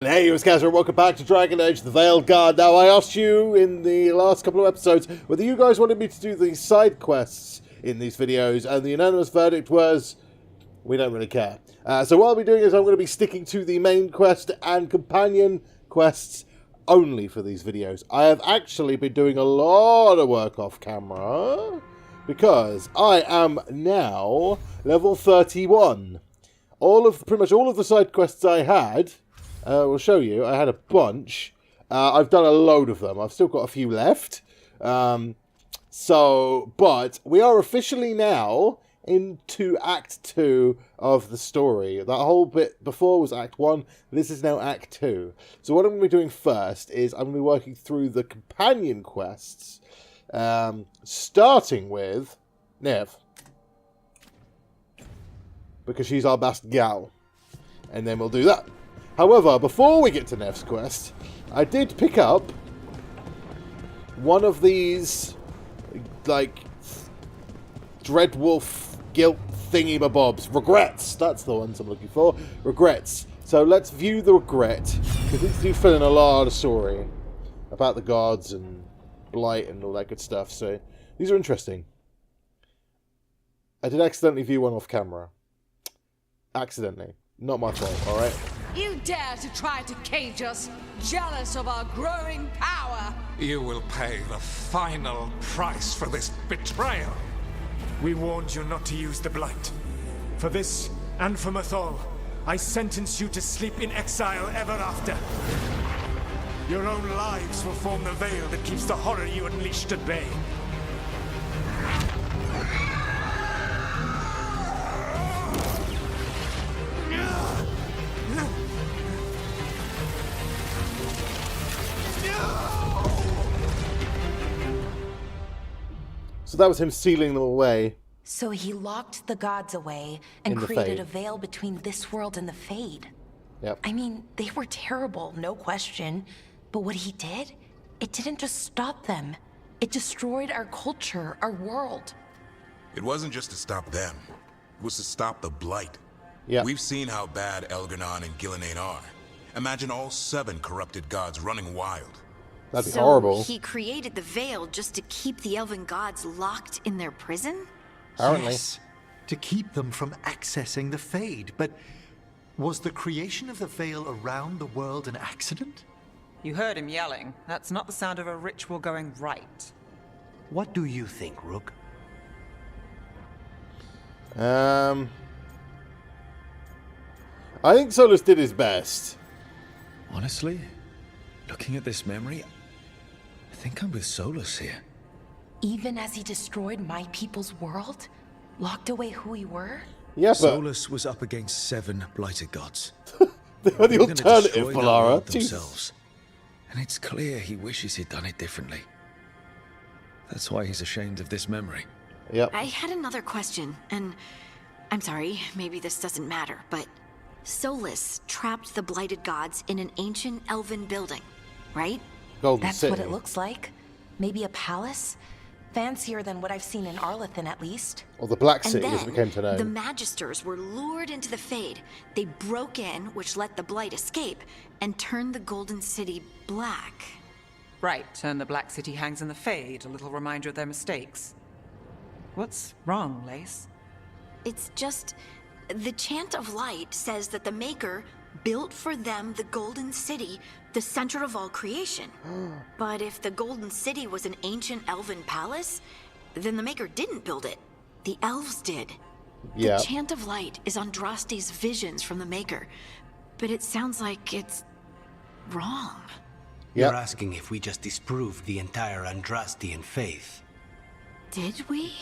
Hey, it was Khazaboom, welcome back to Dragon Age the Veilguard. Now, I asked you in the last couple of episodes whether you guys wanted me to do the side quests in these videos, and the unanimous verdict was, we don't really care. So what I'll be doing is I'm going to be sticking to the main quest and companion quests only for these videos. I have actually been doing a lot of work off camera, because I am now level 31. Pretty much all of the side quests I had... we'll show you. I had a bunch. I've done a load of them. I've still got a few left. But we are officially now into Act 2 of the story. That whole bit before was Act 1. This is now Act 2. So what I'm going to be doing first is I'm going to be working through the companion quests. Starting with Nev. Because she's our best gal. And then we'll do that. However, before we get to Nev's quest, I did pick up one of these, like, Dreadwolf guilt thingy-mabobs. Regrets! That's the ones I'm looking for. Regrets. So let's view the regret, because these do fill in a lot of story about the gods and blight and all that good stuff. So these are interesting. I did accidentally view one off camera. Accidentally. Not my fault, alright? You dare to try to cage us, jealous of our growing power! You will pay the final price for this betrayal. We warned you not to use the blight. For this, and for Mathol, I sentence you to sleep in exile ever after. Your own lives will form the veil that keeps the horror you unleashed at bay. So that was him sealing them away. So he locked the gods away and In the created Fade. a veil between this world and the Fade. Yep. I mean, they were terrible, no question. But what he did, it didn't just stop them. It destroyed our culture, our world. It wasn't just to stop them. It was to stop the blight. Yep. We've seen how bad Elgar'nan and Gillenane are. Imagine all 7 corrupted gods running wild. That'd be horrible. He created the veil just to keep the elven gods locked in their prison? Apparently. Yes, to keep them from accessing the Fade. But was the creation of the veil around the world an accident? You heard him yelling. That's not the sound of a ritual going right. What do you think, Rook? I think Solus did his best. Honestly, looking at this memory, I think I'm with Solus here. Even as he destroyed my people's world, locked away who we were? Yeah, but Solus was up against 7 blighted gods. they were the They were gonna alternative, destroy that Polara. world Jeez. themselves. And it's clear he wishes he'd done it differently. That's why he's ashamed of this memory. Yep. I had another question, and I'm sorry, maybe this doesn't matter, but Solus trapped the blighted gods in an ancient elven building, right? Golden That's City. what it looks like. Maybe a palace? Fancier than what I've seen in Arlethan, at least. Or the Black And City, as we came to know. the Magisters were lured into the Fade. They broke in, which let the blight escape, and turned the Golden City black. Right, and the Black City hangs in the Fade, a little reminder of their mistakes. What's wrong, Lace? It's just... the Chant of Light says that the Maker built for them the Golden City, the center of all creation. But if the Golden City was an ancient elven palace, then the Maker didn't build it. The elves did. Yeah. The Chant of Light is Andraste's visions from the Maker, but it sounds like it's wrong. Yep. You're asking if we just disproved the entire Andrastian faith. Did we?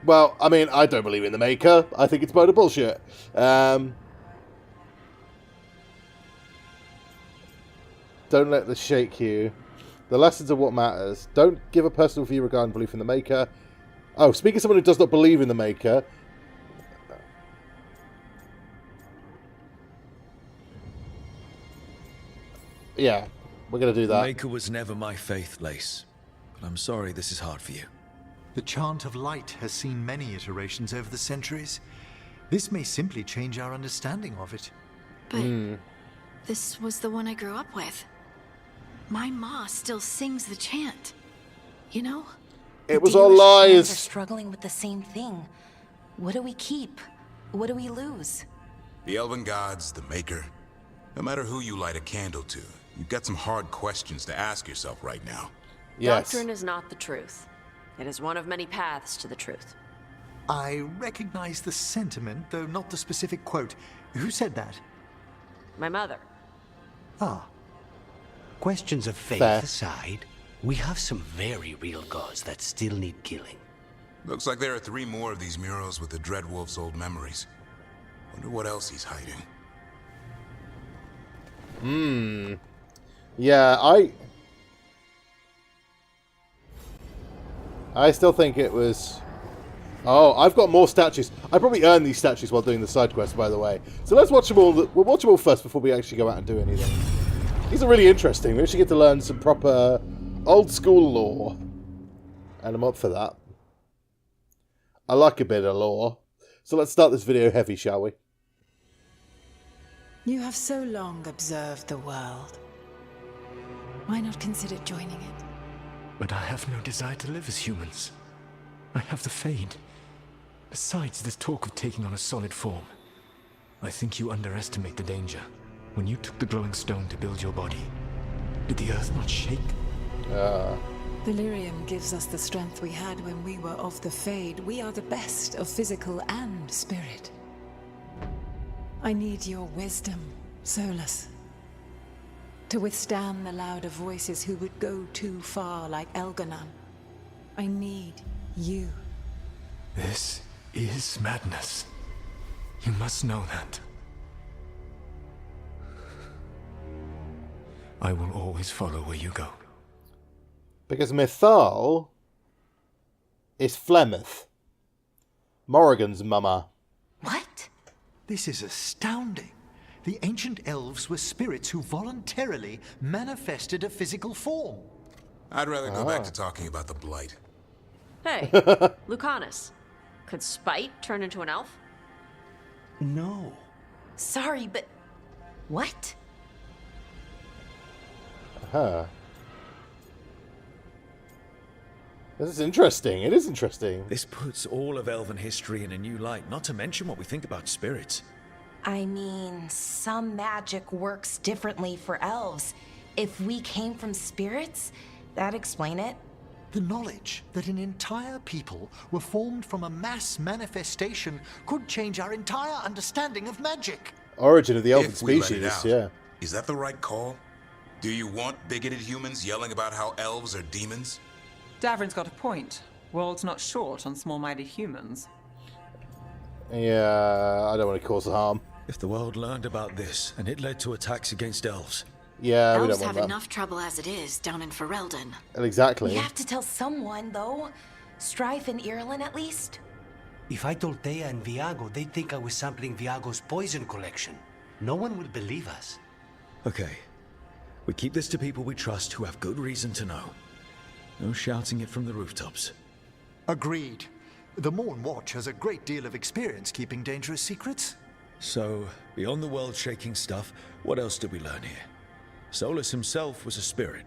Well, I mean, I don't believe in the Maker. I think it's a load of bullshit. Don't let this shake you. The lessons are what matters. Don't give a personal view regarding belief in the Maker. Oh, speaking of someone who does not believe in the Maker. Yeah, we're going to do The that. Maker was never my faith, Lace. But I'm sorry this is hard for you. The Chant of Light has seen many iterations over the centuries. This may simply change our understanding of it. But this was the one I grew up with. My ma still sings the chant. You know? It was The all English fans lies. are struggling with the same thing. What do we keep? What do we lose? The elven gods, the Maker. No matter who you light a candle to, you've got some hard questions to ask yourself right now. Yes. Doctrine is not the truth. It is one of many paths to the truth. I recognize the sentiment, though not the specific quote. Who said that? My mother. Ah. Questions of faith Fair. aside, we have some very real gods that still need killing. Looks like there are 3 more of these murals with the Dreadwolf's old memories. Wonder what else he's hiding. Yeah, I still think it was... Oh, I've got more statues. I probably earned these statues while doing the side quest, by the way. So let's watch them all. We'll watch them all first before we actually go out and do anything. These are really interesting. We actually get to learn some proper old school lore. And I'm up for that. I like a bit of lore. So let's start this video heavy, shall we? You have so long observed the world. Why not consider joining it? But I have no desire to live as humans. I have the Fade. Besides, this talk of taking on a solid form. I think you underestimate the danger. When you took the glowing stone to build your body, did the earth not shake? Delirium gives us the strength we had when we were of the Fade. We are the best of physical and spirit. I need your wisdom, Solus. To withstand the louder voices who would go too far like Elganon. I need you. This is madness. You must know that. I will always follow where you go. Because Mythal is Flemeth. Morrigan's mama. What? This is astounding. The ancient elves were spirits who voluntarily manifested a physical form. I'd rather go back to talking about the Blight. Hey, Lucanus. Could Spite turn into an elf? No. Sorry, but... What? This is interesting. It is interesting. This puts all of elven history in a new light, not to mention what we think about spirits. I mean, some magic works differently for elves. If we came from spirits, that'd explain it. The knowledge that an entire people were formed from a mass manifestation could change our entire understanding of magic. Origin of the elven If we let it species, out, yeah. Is that the right call? Do you want bigoted humans yelling about how elves are demons? Davrin's got a point. World's not short on small-minded humans. Yeah, I don't want to cause harm. If the world learned about this, and it led to attacks against elves. Yeah, we Elves don't want have that. enough trouble as it is down in Ferelden. Exactly. We have to tell someone, though. Strife and Irulan, at least. If I told Thea and Viago, they'd think I was sampling Viago's poison collection. No one will believe us. Okay. We keep this to people we trust who have good reason to know. No shouting it from the rooftops. Agreed. The Morn Watch has a great deal of experience keeping dangerous secrets. So, beyond the world-shaking stuff, what else did we learn here? Solus himself was a spirit.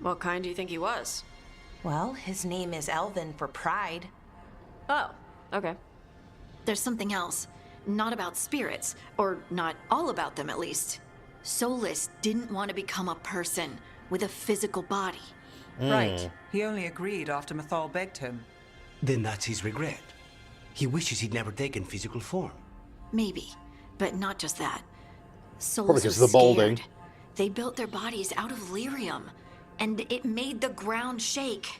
What kind do you think he was? Well, his name is Elven for pride. Oh, okay. There's something else. Not about spirits, or not all about them at least. Solus didn't want to become a person with a physical body. Right. He only agreed after Mythal begged him. Then that's his regret. He wishes he'd never taken physical form. Maybe, but not just that. Solus Probably because was of the balding. scared. They built their bodies out of lyrium, and it made the ground shake.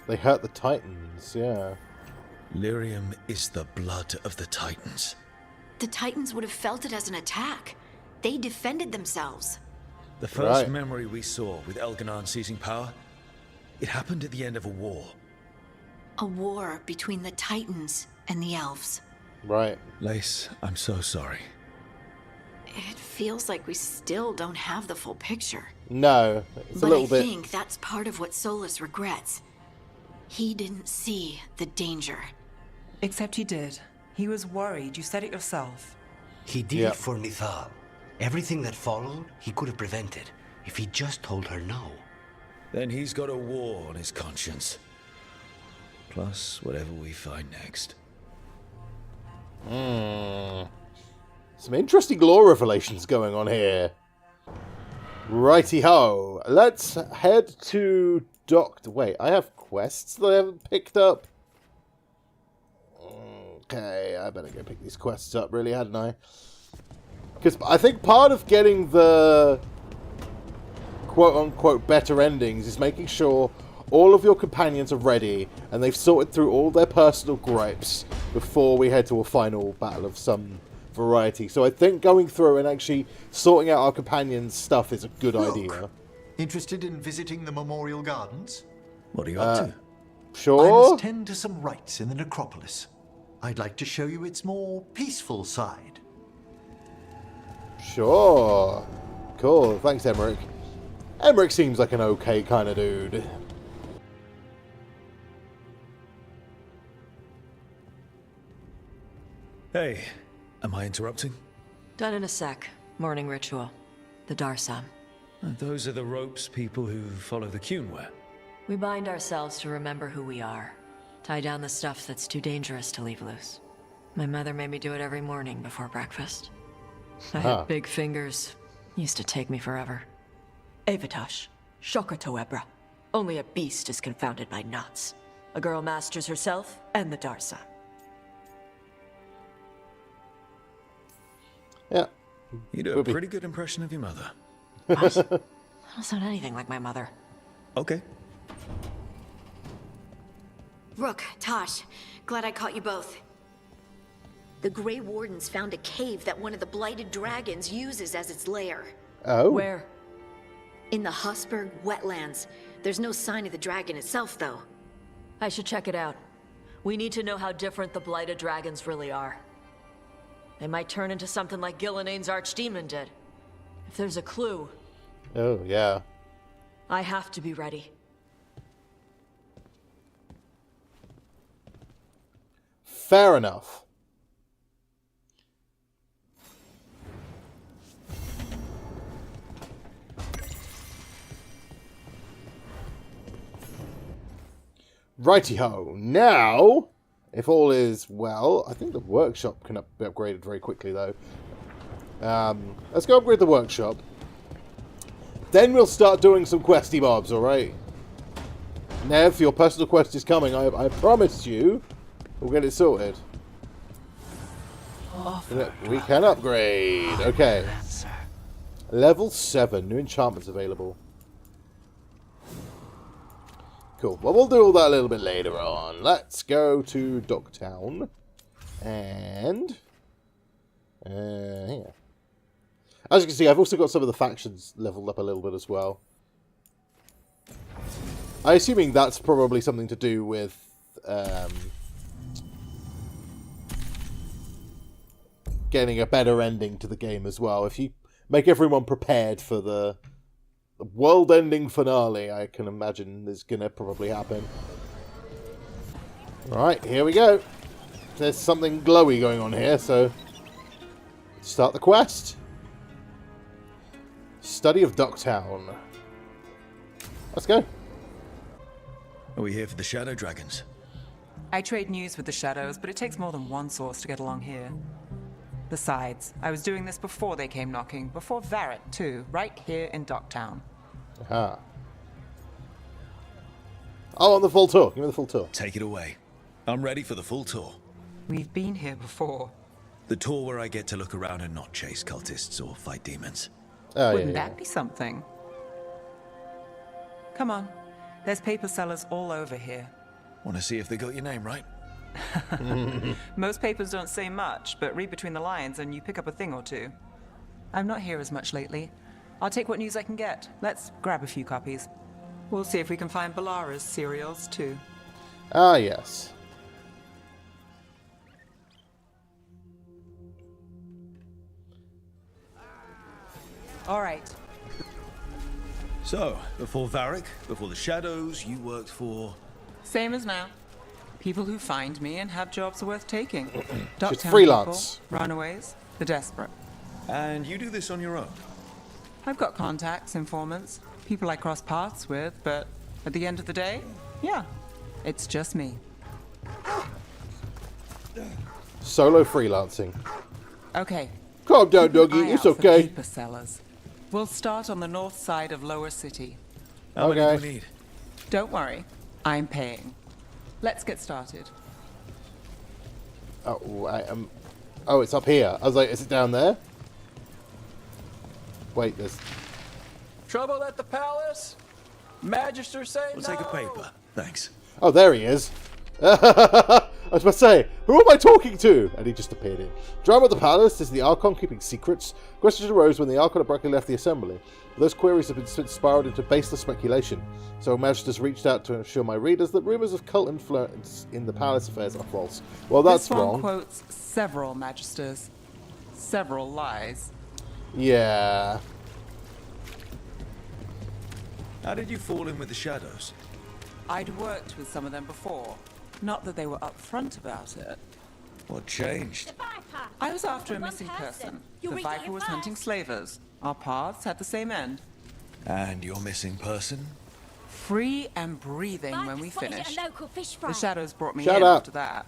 They hurt the Titans, yeah. Lyrium is the blood of the Titans. The Titans would have felt it as an attack. They defended themselves. The first Right. memory we saw with Elganon seizing power, it happened at the end of a war. A war between the Titans and the elves. Right. Lace, I'm so sorry. It feels like we still don't have the full picture. No, it's But a little I bit... think that's part of what Solus regrets. he didn't see the danger. Except he did. He was worried. You said it yourself. He did it for Nithal. Everything that followed, he could have prevented if he just told her no. Then he's got a war on his conscience. Plus, whatever we find next. Some interesting lore revelations going on here. Righty-ho. Let's head to Wait, I have quests that I haven't picked up. Okay, I better go pick these quests up, really, hadn't I? Because I think part of getting the quote-unquote better endings is making sure all of your companions are ready and they've sorted through all their personal gripes before we head to a final battle of some variety. So I think going through and actually sorting out our companions' stuff is a good idea. Interested in visiting the Memorial Gardens? What are you up to? Sure. I must tend to some rites in the necropolis. I'd like to show you its more peaceful side. Sure. Cool. Thanks, Emmerich. Emmerich seems like an okay kind of dude. Hey, am I interrupting? Done in a sec. Morning ritual. The Darsam. Those are the ropes people who follow the Qun wear. We bind ourselves to remember who we are. Tie down the stuff that's too dangerous to leave loose. My mother made me do it every morning before breakfast. I had big fingers. Used to take me forever. Avatash. Shokratoebra. Only a beast is confounded by knots. A girl masters herself and the Darsam. Yeah. You do a pretty good impression of your mother. What? I don't sound anything like my mother. Okay. Rook, Tosh, glad I caught you both. The Grey Wardens found a cave that one of the Blighted Dragons uses as its lair. Oh? Where? In the Hussberg wetlands. There's no sign of the dragon itself, though. I should check it out. We need to know how different the Blighted Dragons really are. They might turn into something like Gillenane's archdemon did. If there's a clue... Oh, yeah. I have to be ready. Fair enough. Righty-ho. Now, if all is well, I think the workshop can be upgraded very quickly, though. Let's go upgrade the workshop. Then we'll start doing some questy bobs, alright? Nev, your personal quest is coming. I promise you we'll get it sorted. We can upgrade. Okay. Level 7. New enchantments available. Cool. Well, we'll do all that a little bit later on. Let's go to Docktown. And... here. As you can see, I've also got some of the factions leveled up a little bit as well. I'm assuming that's probably something to do with... getting a better ending to the game as well. If you make everyone prepared for the world-ending finale, I can imagine is going to probably happen. Alright, here we go. There's something glowy going on here, so... start the quest. Study of Docktown. Let's go. Are we here for the Shadow Dragons? I trade news with the Shadows, but it takes more than one source to get along here. Besides, I was doing this before they came knocking, before Varret too, right here in Docktown. Aha. Oh, on the full tour. Give me the full tour. Take it away. I'm ready for the full tour. We've been here before. The tour where I get to look around and not chase cultists or fight demons. Oh, Wouldn't that be something? Come on. There's paper sellers all over here. Want to see if they got your name right? Most papers don't say much, but read between the lines and you pick up a thing or two. I'm not here as much lately. I'll take what news I can get. Let's grab a few copies. We'll see if we can find Balara's cereals too. Ah, yes. All right. So, before Varric, before the Shadows, you worked for... Same as now. People who find me and have jobs worth taking. Just freelance. People, runaways, the desperate. And you do this on your own? I've got contacts, informants, people I cross paths with, but at the end of the day, yeah, it's just me. Solo freelancing. Okay. Calm down, doggy. It's okay. Paper sellers. We'll start on the north side of Lower City. How many do we need? Don't worry, I'm paying. Let's get started. Oh, oh, it's up here. I was like, is it down there? Wait, there's... Trouble at the palace? Magister say We'll no. take a paper. Thanks. Oh, there he is. I was about to say, who am I talking to? And he just appeared in. Drama at the palace. Is the Archon keeping secrets? Questions arose when the Archon abruptly left the assembly. Those queries have been spiraled into baseless speculation. So Magisters reached out to assure my readers that rumours of cult influence in the palace affairs are false. Well, that's this one wrong. Quotes several Magisters. Several lies. Yeah. How did you fall in with the shadows? I'd worked with some of them before. Not that they were upfront about it. What changed? I was after a missing person. The Viper was hunting slavers. Our paths had the same end. And your missing person? Free and breathing when we finished. The shadows brought me Shut in up. after that.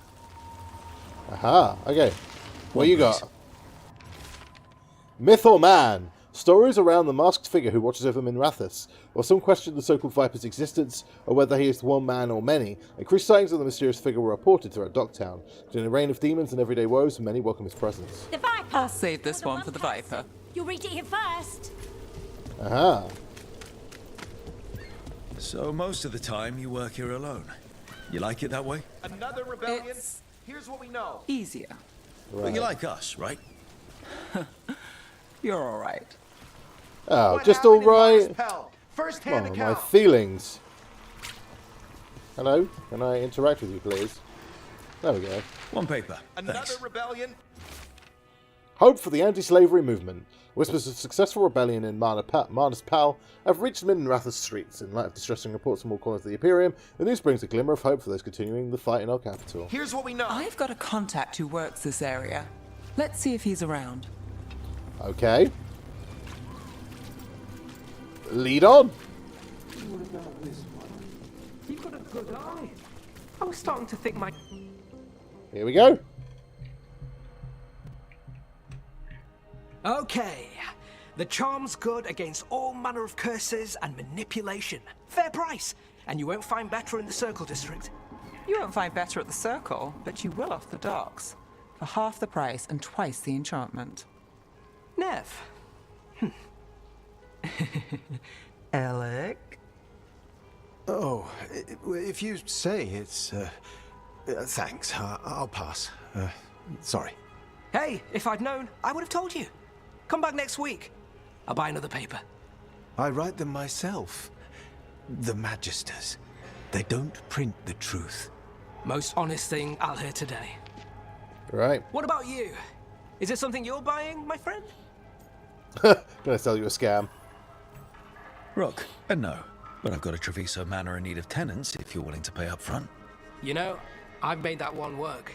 Aha. Okay. What you got? Myth or man? Stories around the masked figure who watches over Minrathous, or some question the so-called Viper's existence, or whether he is one man or many. Increased sightings of the mysterious figure were reported throughout Docktown. During a reign of demons and everyday woes, many welcome his presence. The Viper! I'll save this one for the Viper. You'll read it here first. Aha. So most of the time you work here alone. You like it that way? Another rebellion? It's Here's what we know. easier. Right. But you like us, right? You're all right. Oh, What just happened in alright. Mars Pell? First-hand Oh, my account. feelings. Hello? Can I interact with you, please? There we go. One paper. Another Thanks. rebellion? Hope for the anti-slavery movement. Whispers of successful rebellion in Marnus Pal have reached Minrathous streets. In light of distressing reports from all corners of the Imperium, the news brings a glimmer of hope for those continuing the fight in our capital. Here's what we know. I've got a contact who works this area. Let's see if he's around. Okay. Lead on. What about this one? You've got a good eye. I was starting to think my... Here we go. Okay. The charm's good against all manner of curses and manipulation. Fair price. And you won't find better in the Circle District. You won't find better at the Circle, but you will off the docks. For half the price and twice the enchantment. Nev. Alec? Oh, if you say it's... thanks. I'll pass. Sorry. Hey, if I'd known, I would have told you. Come back next week. I'll buy another paper. I write them myself. The Magisters. They don't print the truth. Most honest thing I'll hear today. Right. What about you? Is it something you're buying, my friend? Gonna sell you a scam. Rook, no. But I've got a Treviso Manor in need of tenants if you're willing to pay up front. You know, I've made that one work.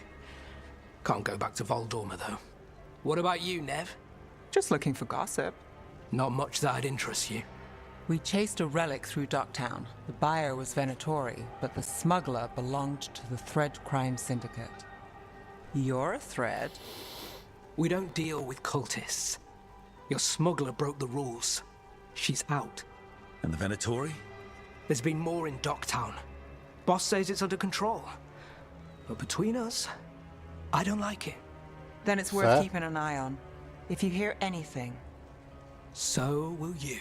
Can't go back to Voldorma, though. What about you, Nev? Just looking for gossip. Not much that'd interest you. We chased a relic through Docktown. The buyer was Venatori, but the smuggler belonged to the Thread Crime Syndicate. You're a Thread? We don't deal with cultists. Your smuggler broke the rules. She's out. And the Venatori? There's been more in Docktown. Boss says it's under control. But between us, I don't like it. Then it's worth keeping an eye on. If you hear anything. So will you.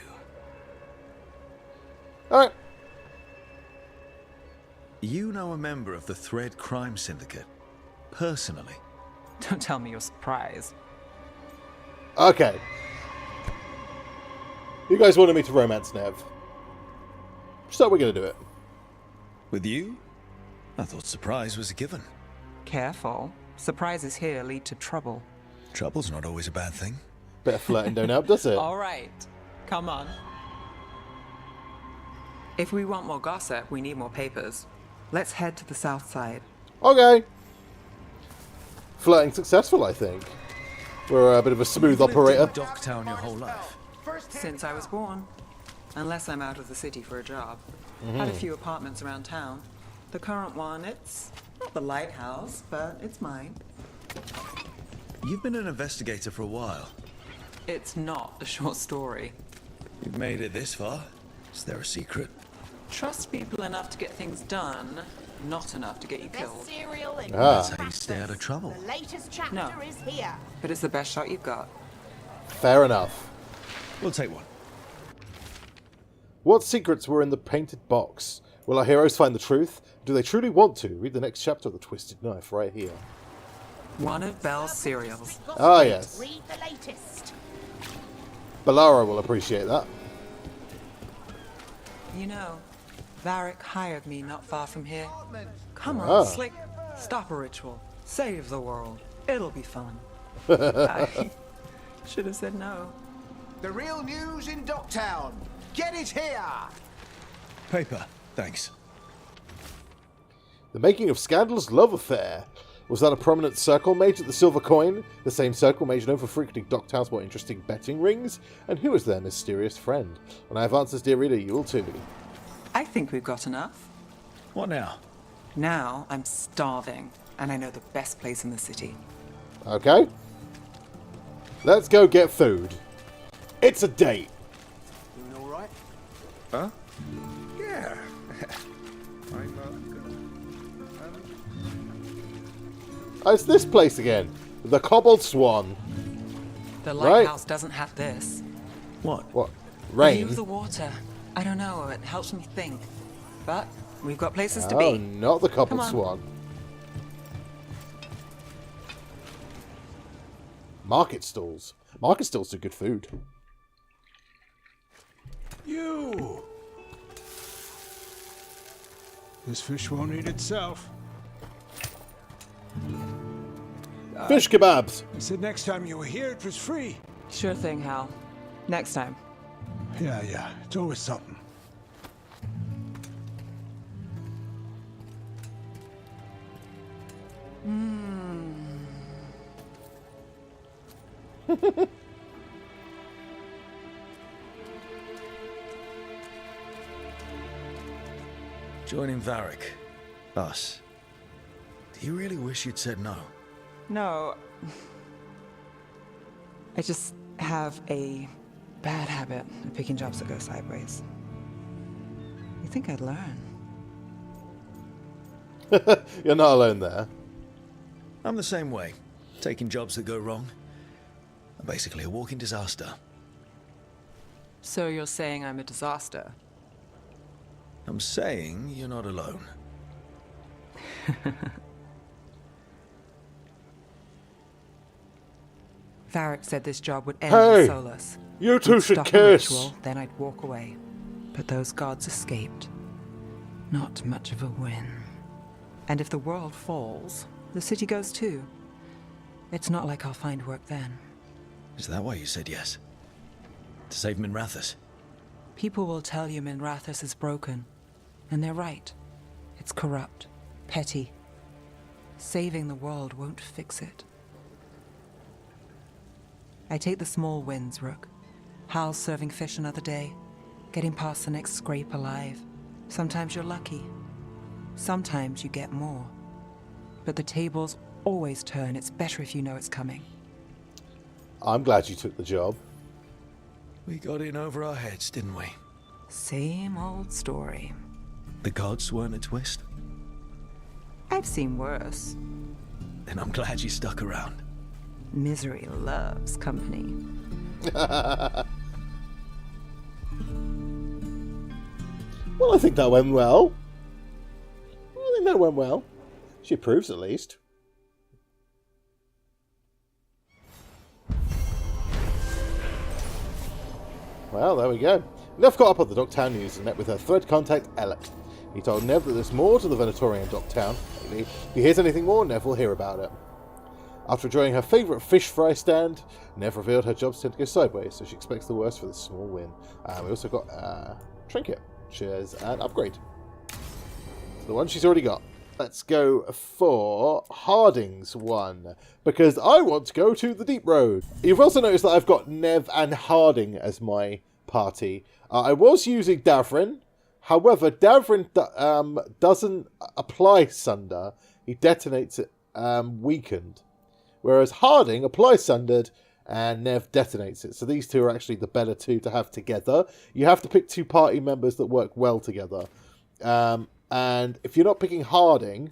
Alright. You know a member of the Thread Crime Syndicate? Personally? Don't tell me you're surprised. Okay. You guys wanted me to romance Nev. So we're gonna do it. With you? I thought surprise was a given. Careful. Surprises here lead to trouble. Trouble's not always a bad thing. Bit of flirting don't help, does it? All right. Come on. If we want more gossip, we need more papers. Let's head to the south side. Okay. Flirting successful, I think. We're a bit of a smooth operator. You've lived in Docktown your whole life. Since I was born. Unless I'm out of the city for a job. Had a few apartments around town. The current one, it's not the lighthouse, but it's mine. You've been an investigator for a while. It's not a short story. You've made it this far. Is there a secret? Trust people enough to get things done, not enough to get you killed. That's how you stay out of trouble. The latest chapter No. is here. But it's the best shot you've got. Fair enough. We'll take one. What secrets were in the painted box? Will our heroes find the truth? Do they truly want to? Read the next chapter of The Twisted Knife right here. One of Belle's cereals. Ah, yes. Read the latest. Balara will appreciate that. You know, Varric hired me not far from here. Come on, Ah. Slick. Stop a ritual. Save the world. It'll be fun. I should have said no. The real news in Docktown. Get it here! Paper, thanks. The making of Scandal's love affair. Was that a prominent circle mage at the Silver Coin? The same circle mage known for frequenting Docktown's more interesting betting rings? And who is their mysterious friend? When I have answers, dear reader, you will too. I think we've got enough. What now? Now I'm starving, and I know the best place in the city. Okay. Let's go get food. It's a date. Doing all right? Huh? Yeah. Oh, it's this place again. The Cobbled Swan. The Right. lighthouse doesn't have this. What? What? The Rain? view of the water. I don't know, it helps me think. But we've got places to Oh, be. not the Cobbled Come on. Swan. Market stalls. Market stalls do good food. You! This fish won't eat itself. Fish kebabs. I said next time you were here it was free. Sure thing, Hal. Next time. Yeah. It's always something. Joining Varric. Us. Do you really wish you'd said no? No. I just have a bad habit of picking jobs that go sideways. You think I'd learn? You're not alone there. I'm the same way. Taking jobs that go wrong. I'm basically a walking disaster. So you're saying I'm a disaster? I'm saying you're not alone. Varric said this job would end Hey, with Solus. you two We'd should stop a kiss. ritual, then I'd walk away. But those gods escaped. Not much of a win. And if the world falls, the city goes too. It's not like I'll find work then. Is that why you said yes? To save Minrathous? People will tell you Minrathous is broken. And they're right. It's corrupt, petty. Saving the world won't fix it. I take the small wins, Rook. Hal's serving fish another day. Getting past the next scrape alive. Sometimes you're lucky. Sometimes you get more. But the tables always turn. It's better if you know it's coming. I'm glad you took the job. We got in over our heads, didn't we? Same old story. The gods weren't a twist? I've seen worse. Then I'm glad you stuck around. Misery loves company. Well, I think that went well. I think that went well. She approves, at least. Well, there we go. Nev caught up on the Docktown news and met with her thread contact, Elliot. He told Nev that there's more to the Venatorian Docktown. If he hears anything more, Nev will hear about it. After enjoying her favourite fish fry stand, Nev revealed her jobs tend to go sideways, so she expects the worst for this small win. We also got a trinket, which is an upgrade. the one she's already got. Let's go for Harding's one, because I want to go to the Deep Road. You've also noticed that I've got Nev and Harding as my party. I was using Davrin, however, Davrin doesn't apply Sunder. He detonates it weakened, whereas Harding applies Sundered and Nev detonates it. So these two are actually the better two to have together. You have to pick two party members that work well together. And if you're not picking Harding,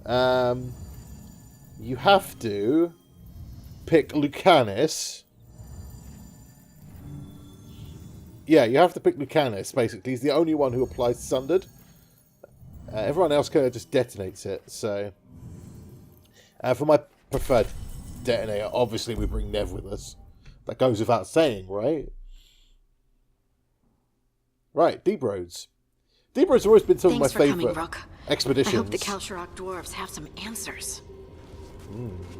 you have to pick Lucanus. Yeah, you have to pick Lucanus, basically. He's the only one who applies Sundered. Everyone else kind of just detonates it, so... for my preferred detonator, obviously we bring Nev with us. That goes without saying, right? Right, Deep Roads. Deep Roads have always been some of my favourite expeditions. I hope the Kalsharok dwarves have some answers.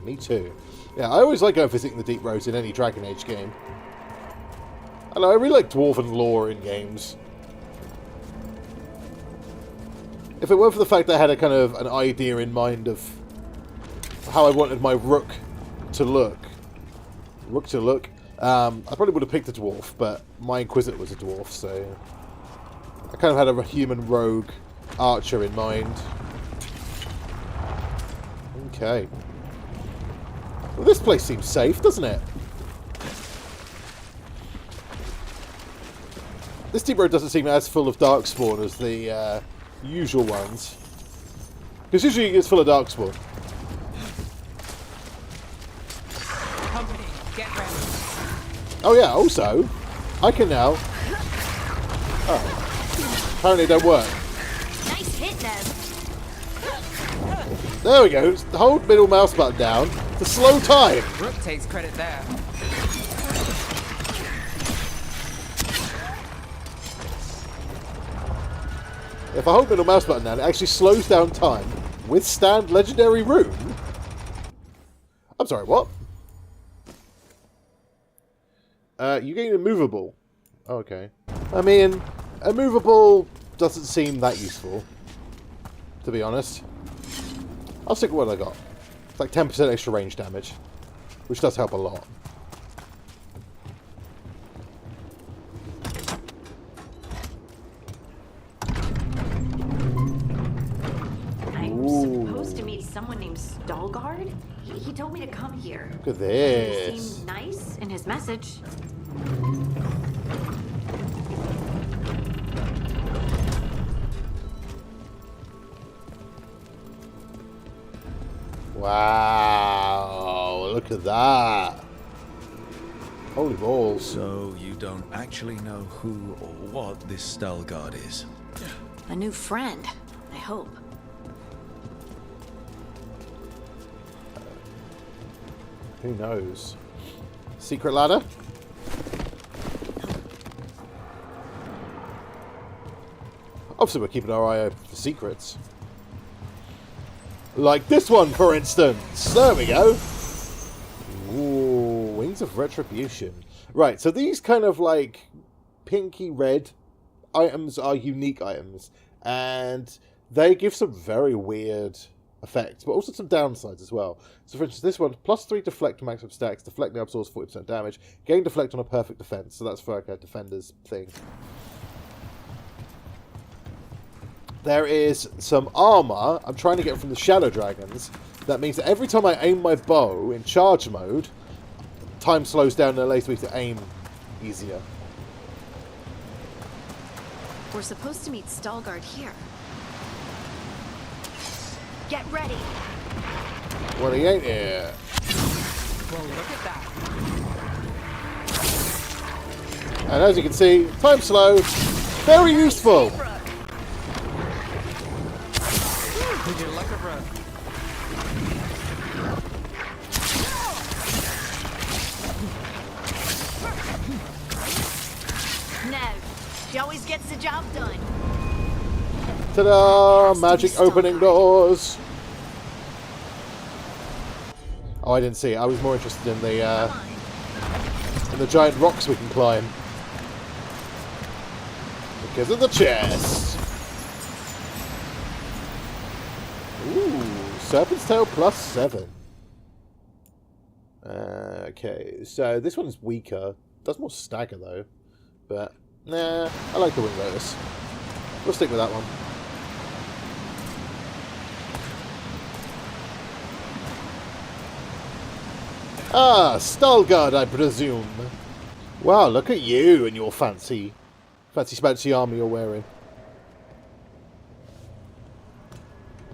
Me too. Yeah, I always like going visiting the Deep Roads in any Dragon Age game. I know, I really like dwarven lore in games. If it weren't for the fact that I had a kind of an idea in mind of how I wanted my rook to look, I probably would have picked a dwarf, but my Inquisitor was a dwarf, so I kind of had a human rogue archer in mind. Okay. Well, this place seems safe, doesn't it? This Deep Road doesn't seem as full of darkspawn as the usual ones. Because usually it's full of darkspawn. Company, get ready. Oh yeah, also, I can now... Oh. Apparently it don't work. Nice hit, Nev. There we go. Hold middle mouse button down to slow time. Rook takes credit there. If I hold middle mouse button down, it actually slows down time. Withstand legendary rune? I'm sorry, what? You gain immovable. Oh, okay. I mean, immovable doesn't seem that useful, to be honest. I'll stick with what I got. It's like 10% extra range damage, which does help a lot. I'm supposed to meet someone named Stalgard? He told me to come here. Look at this. He seemed nice in his message. Wow, look at that. Holy balls. So you don't actually know who or what this Stalgard is? A new friend, I hope. Who knows? Secret ladder? Obviously we're keeping our eye open for secrets. Like this one, for instance. There we go. Ooh, Wings of Retribution. Right, so these kind of like pinky red items are unique items. And they give some very weird effects, but also some downsides as well. So for instance, this one, +3 deflect to maximum stacks, deflect now absorbs 40% damage, gain deflect on a perfect defense. So that's for like a defender's thing. There is some armor I'm trying to get from the Shadow Dragons. That means that every time I aim my bow in charge mode, time slows down and allows me to aim easier. We're supposed to meet Stalgard here. Get ready. Well, he ain't here. Well, look at that. And as you can see, time slow, very useful. Did you like a rook? No, she always gets the job done. Ta-da! Magic opening doors. Oh, I didn't see it. I was more interested in the giant rocks we can climb because of the chest. Serpent's Tail +7. Okay, so this one's weaker. Does more stagger though. But, nah, I like the Wing Lotus. We'll stick with that one. Ah, Stalguard, I presume. Wow, look at you and your fancy spancy armor you're wearing.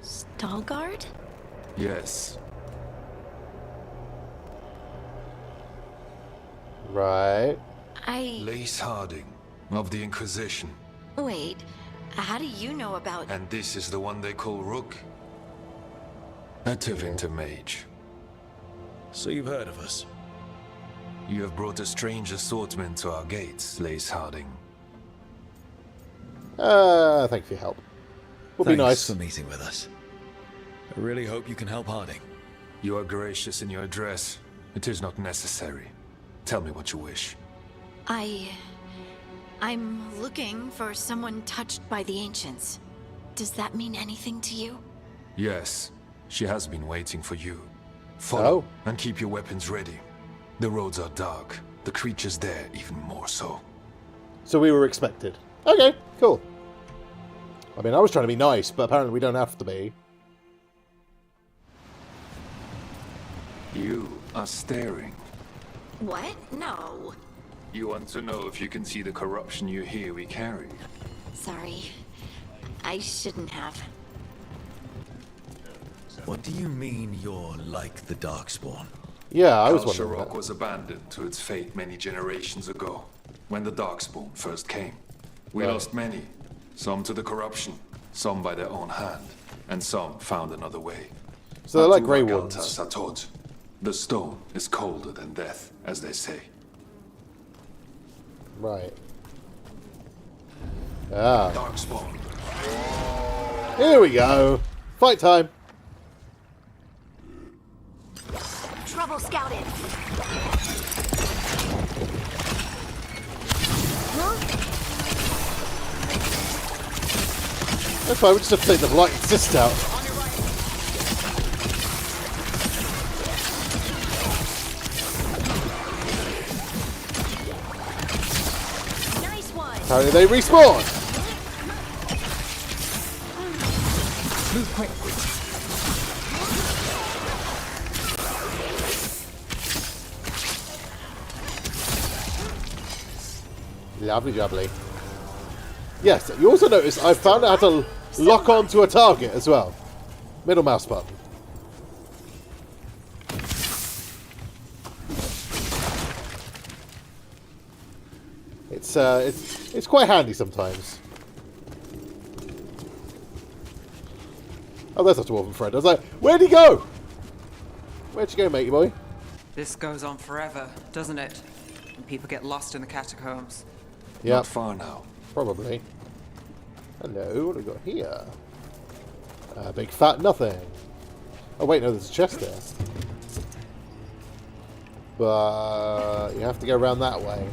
Stalguard? Yes. Right. Lace Harding, of the Inquisition. Wait, how do you know about... And this is the one they call Rook? A Tevinter mage. So you've heard of us? You have brought a strange assortment to our gates, Lace Harding. Thanks for your help. Would be nice. Thanks for meeting with us. I really hope you can help Harding. You are gracious in your address. It is not necessary. Tell me what you wish. I'm looking for someone touched by the Ancients. Does that mean anything to you? Yes. She has been waiting for you. Follow, Oh. and keep your weapons ready. The roads are dark. The creatures there even more so. So we were expected. Okay, cool. I mean, I was trying to be nice, but apparently we don't have to be. You are staring. What? No. You want to know if you can see the corruption you hear we carry? Sorry. I shouldn't have. What do you mean you're like the Darkspawn? Yeah, I was wondering Khazarook that. was abandoned to its fate many generations ago, when the Darkspawn first came. We lost many, some to the corruption, some by their own hand, and some found another way. So they're like Atu Grey Ragaltas Wardens. are taught. The stone is colder than death, as they say. Right. Ah. Darkspawn. Here we go. Fight time. Trouble scouted. That's fine, we just have to take the Blight Assist out. Nice one. Apparently they respawn. Move quick. Lovely jubbly. Yes, you also notice I found out how to lock onto a target as well. Middle mouse button. It's quite handy sometimes. Oh, there's our dwarven friend. I was like, where'd he go? Where'd you go, matey boy? This goes on forever, doesn't it? And people get lost in the catacombs. Yeah. Not far now. Probably. Hello, what have we got here? Big fat nothing. Oh wait, no, there's a chest there. But you have to go around that way.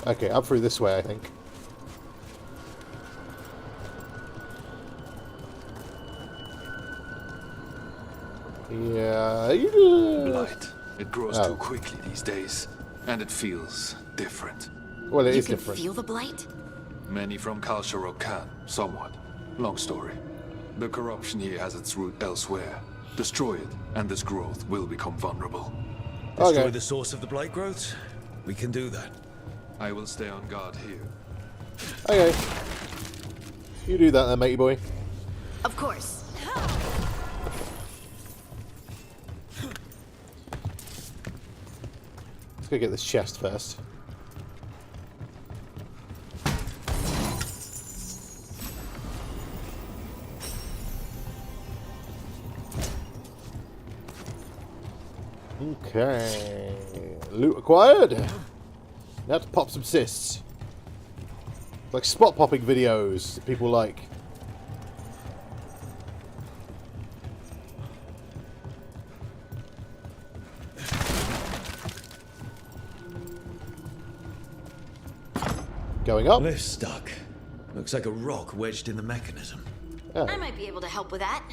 Okay, up through this way, I think. Yeah, you do. Blight. It grows Oh. too quickly these days, and it feels different. Well, it You is can different. feel the blight? Many from Khazarook can, somewhat. Long story. The corruption here has its root elsewhere. Destroy it, and this growth will become vulnerable. Destroy Okay. the source of the blight growths? We can do that. I will stay on guard here. Okay. You do that then, matey boy. Of course. Let's go get this chest first. Okay. Loot acquired. Now to pop some cysts. Like spot popping videos that people like. Going up. Lift stuck. Looks like a rock wedged in the mechanism. Oh. I might be able to help with that.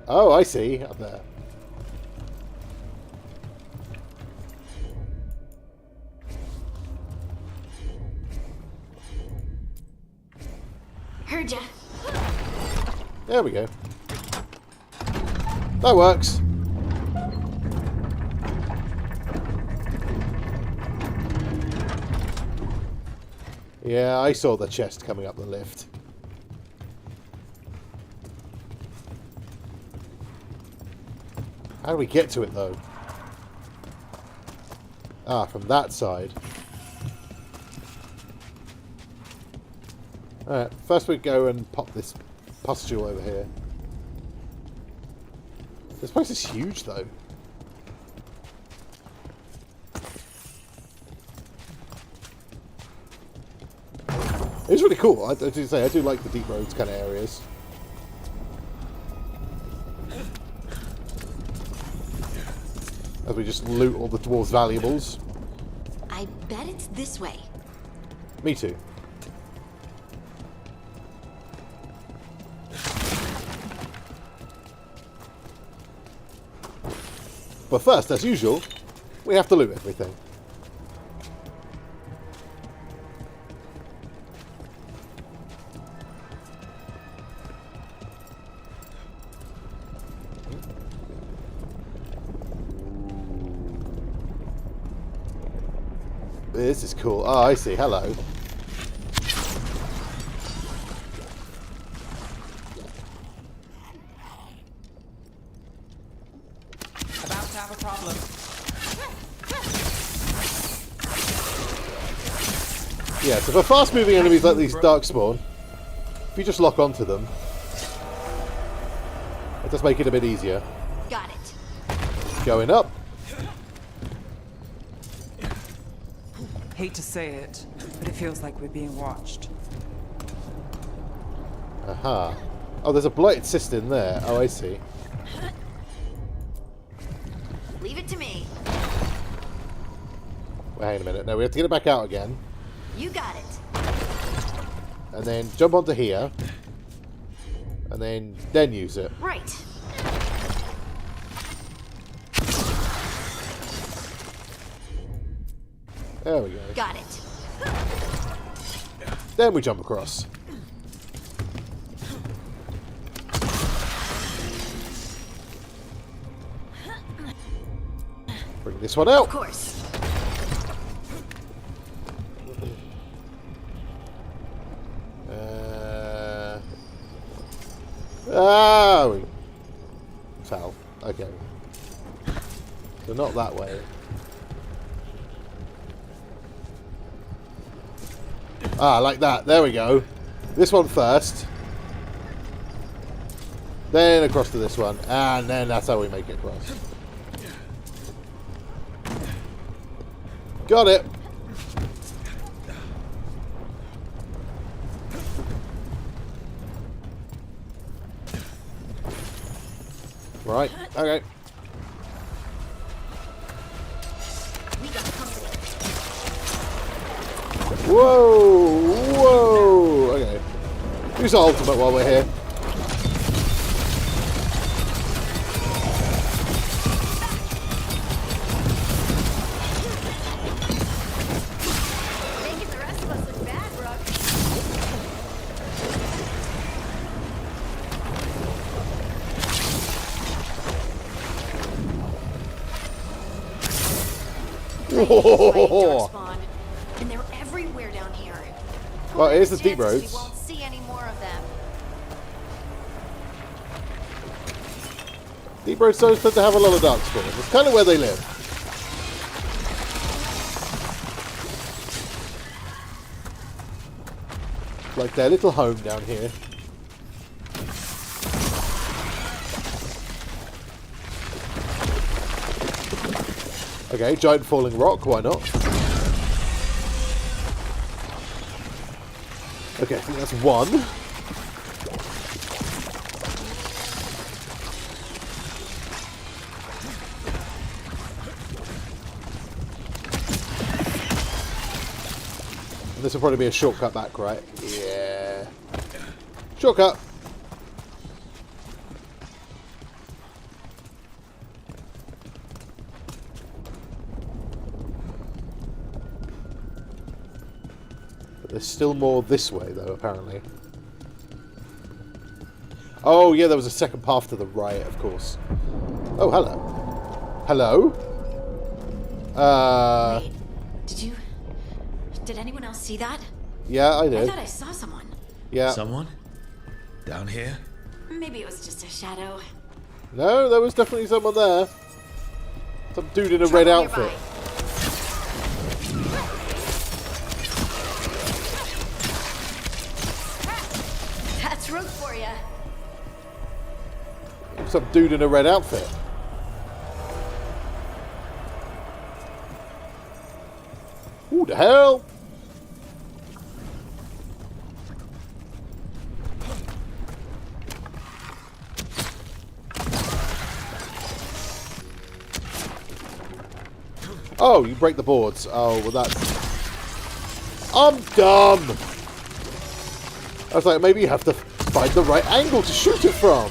Oh, I see. Up there. Heard ya. There we go. That works. Yeah, I saw the chest coming up the lift. How do we get to it, though? Ah, from that side. Alright, first we go and pop this pustule over here. This place is huge, though. It's really cool. I do say I do like the deep roads kind of areas. As we just loot all the dwarves' valuables. I bet it's this way. Me too. But first, as usual, we have to loot everything. This is cool. Oh, I see. Hello. About to have a problem. Yeah, so for fast-moving enemies like these Darkspawn, if you just lock onto them, it does make it a bit easier. Got it. Going up. Hate to say it, but it feels like we're being watched. Aha. Oh, there's a blighted cistern there. Oh, I see. Leave it to me. Wait a minute. No, we have to get it back out again. You got it. And then jump onto here. And then use it. Right. There we go. Got it. Then we jump across. Bring this one out. Of course. We fell. Okay. So not that way. Ah, like that. There we go. This one first. Then across to this one. And then that's how we make it across. Got it. Right. Okay. Whoa! Whoa! Okay. Use our ultimate while we're here. Making the rest of us look bad, Brooke. Whoa! And they're everywhere down here. Well, here's the deep Chances roads. We won't see any more of them. Deep roads don't tend to have a lot of Darkspawn. It's kind of where they live. Like their little home down here. Okay, giant falling rock, why not? Okay, I think that's one. This will probably be a shortcut back, right? Yeah. Shortcut. But there's still more this way, though, apparently. Oh, yeah, there was a second path to the right, of course. Oh, hello. Hello? Wait, did anyone else see that? Yeah, I did. I thought I saw someone. Yeah. Someone? Down here? Maybe it was just a shadow. No, there was definitely someone there. Some dude in a red outfit. That's root for you. Some dude in a red outfit. Who the hell? Oh, you break the boards. Oh, well that's... I'm dumb! I was like, maybe you have to find the right angle to shoot it from.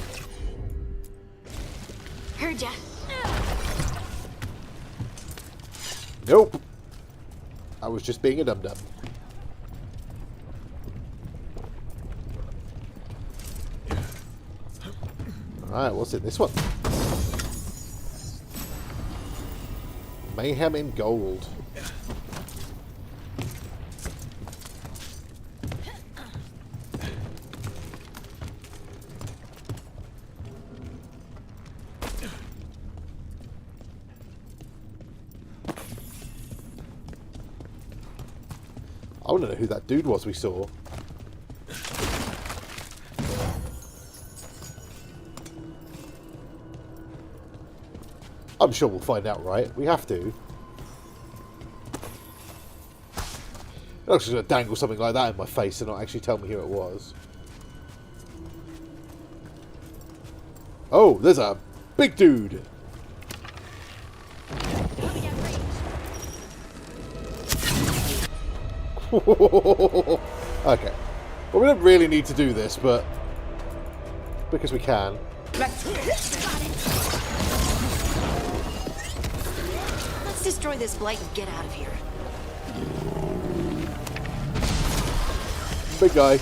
Heard ya. Nope. I was just being a dum-dum. Alright, what's in this one? Mayhem in gold. I want to know who that dude was we saw. I'm sure we'll find out, right? We have to. You're not just going to dangle something like that in my face and not actually tell me who it was. Oh, there's a big dude. Okay. Well, we don't really need to do this, but because we can. Let's destroy this blight and get out of here. Big guy.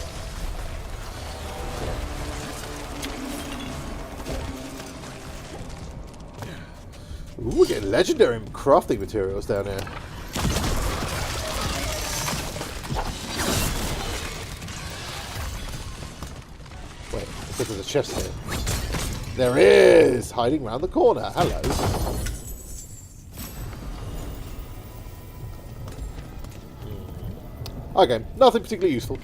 Ooh, we're getting legendary crafting materials down here. Wait, I think there's a chest here. There is! Hiding round the corner. Hello. Okay, nothing particularly useful.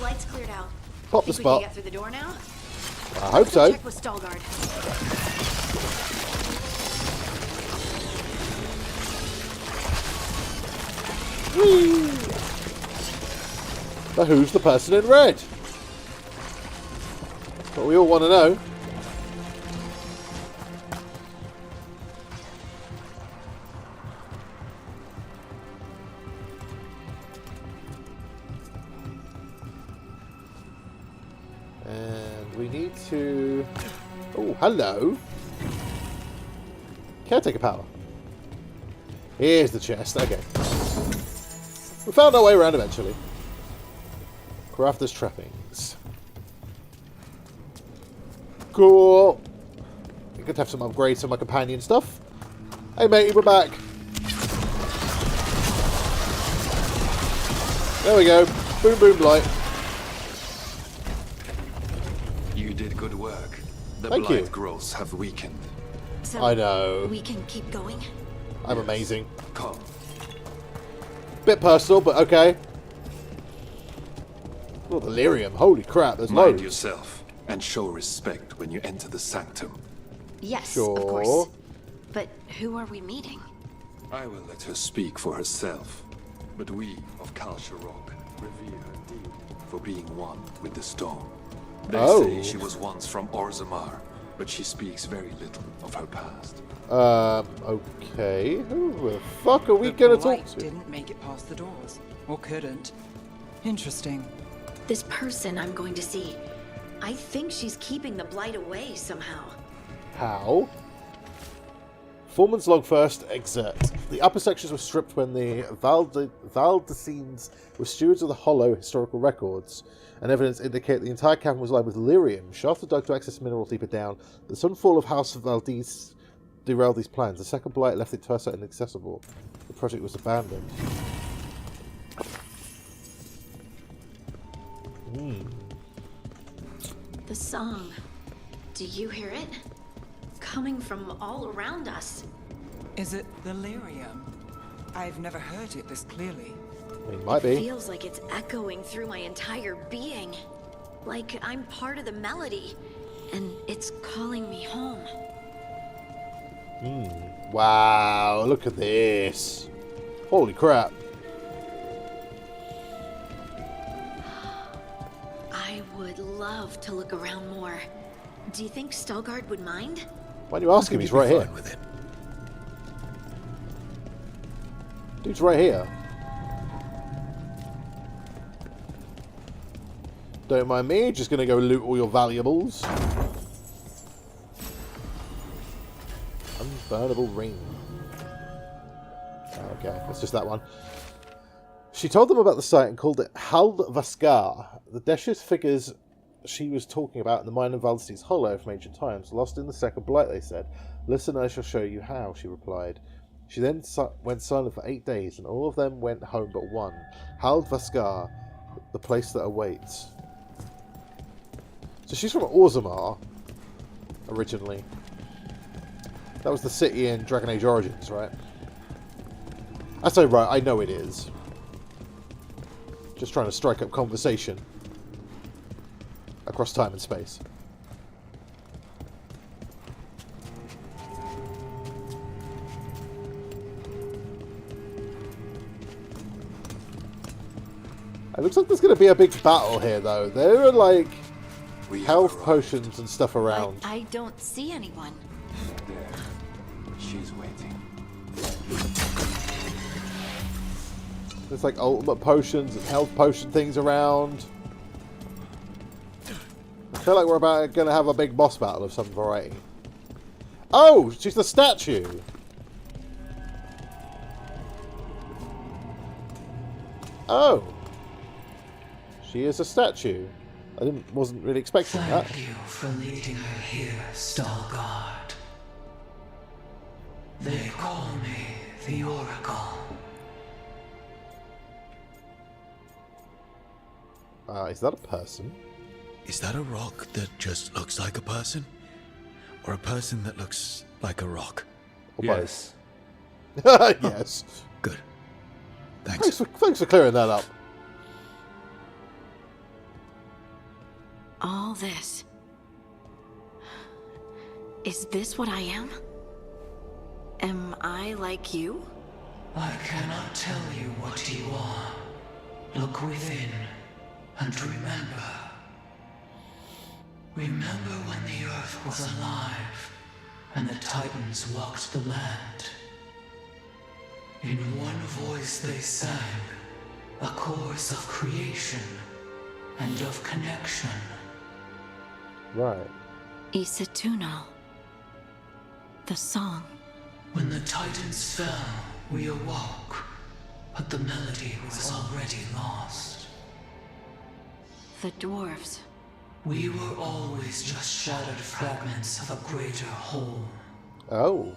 Light's cleared out. Pop the Think we spot. can get through the door now? I hope so. Check with Veilguard. Whee! But who's the person in red? That's what we all want to know. And we need to... Oh, hello. Caretaker power. Here's the chest. Okay. We found our way around eventually. Crafter's trappings. Cool. I could have some upgrades on my companion stuff. Hey matey, we're back. There we go. Boom boom light. You did good work. The Thank you. blight growths have weakened. So I know. we can keep going? I'm amazing. Come. Bit personal, but okay. Oh, the lyrium. Holy crap, there's Mind loads. yourself and show respect when you enter the sanctum. Yes, Sure. of course. But who are we meeting? I will let her speak for herself. But we of Khazaboom revere her deeply for being one with the stone. They say she was once from Orzammar, but she speaks very little of her past. Okay. Who the fuck are we gonna talk to? Didn't make it past the doors. Or couldn't. Interesting. This person I'm going to see, I think she's keeping the blight away somehow. How? Foreman's log first excerpt. The upper sections were stripped when the Valdesines were stewards of the Hollow historical records, and evidence indicate the entire cavern was lined with lyrium. Shafts were dug to access minerals deeper down. The sudden fall of House of Valdez derailed these plans. The second blight left it tersa inaccessible. The project was abandoned. The song. Do you hear it? Coming from all around us. Is it the lyrium? I've never heard it this clearly. It might be. It feels like it's echoing through my entire being. Like I'm part of the melody, and it's calling me home. Wow, look at this. Holy crap. I would love to look around more. Do you think Stelgard would mind? Why don't you ask him? He's right here. With it. Dude's right here. Don't mind me, just gonna go loot all your valuables. Unburnable ring. Okay, it's just that one. She told them about the site and called it Haldvaskar. The Desh's figures she was talking about in the mine of Valdes's Hollow from ancient times, lost in the second blight, they said. Listen, I shall show you how, she replied. She then went silent for 8 days, and all of them went home but one. Haldvaskar, the place that awaits. So she's from Orzammar, originally. That was the city in Dragon Age Origins, right? I say right, I know it is. Just trying to strike up conversation across time and space. It looks like there's going to be a big battle here, though. There are, like, health potions and stuff around. I don't see anyone. There. She's waiting. There's, like, ultimate potions and health potion things around. I feel like we're about going to have a big boss battle of some variety. Oh, she's the statue. Oh. She is a statue. I wasn't really expecting that. Thank you for leading her here, Stelgard. They call me the Oracle. Is that a person? Is that a rock that just looks like a person? Or a person that looks like a rock? Or yes. Yes. Good. Thanks. Thanks for clearing that up. All this. Is this what I am? Am I like you? I cannot tell you what you are. Look within and remember. Remember when the earth was alive and the Titans walked the land. In one voice they sang a chorus of creation and of connection. Right. Isatuno. The song. When the Titans fell, we awoke, but the melody was already lost. The dwarves. We were always just shattered fragments of a greater whole. Oh.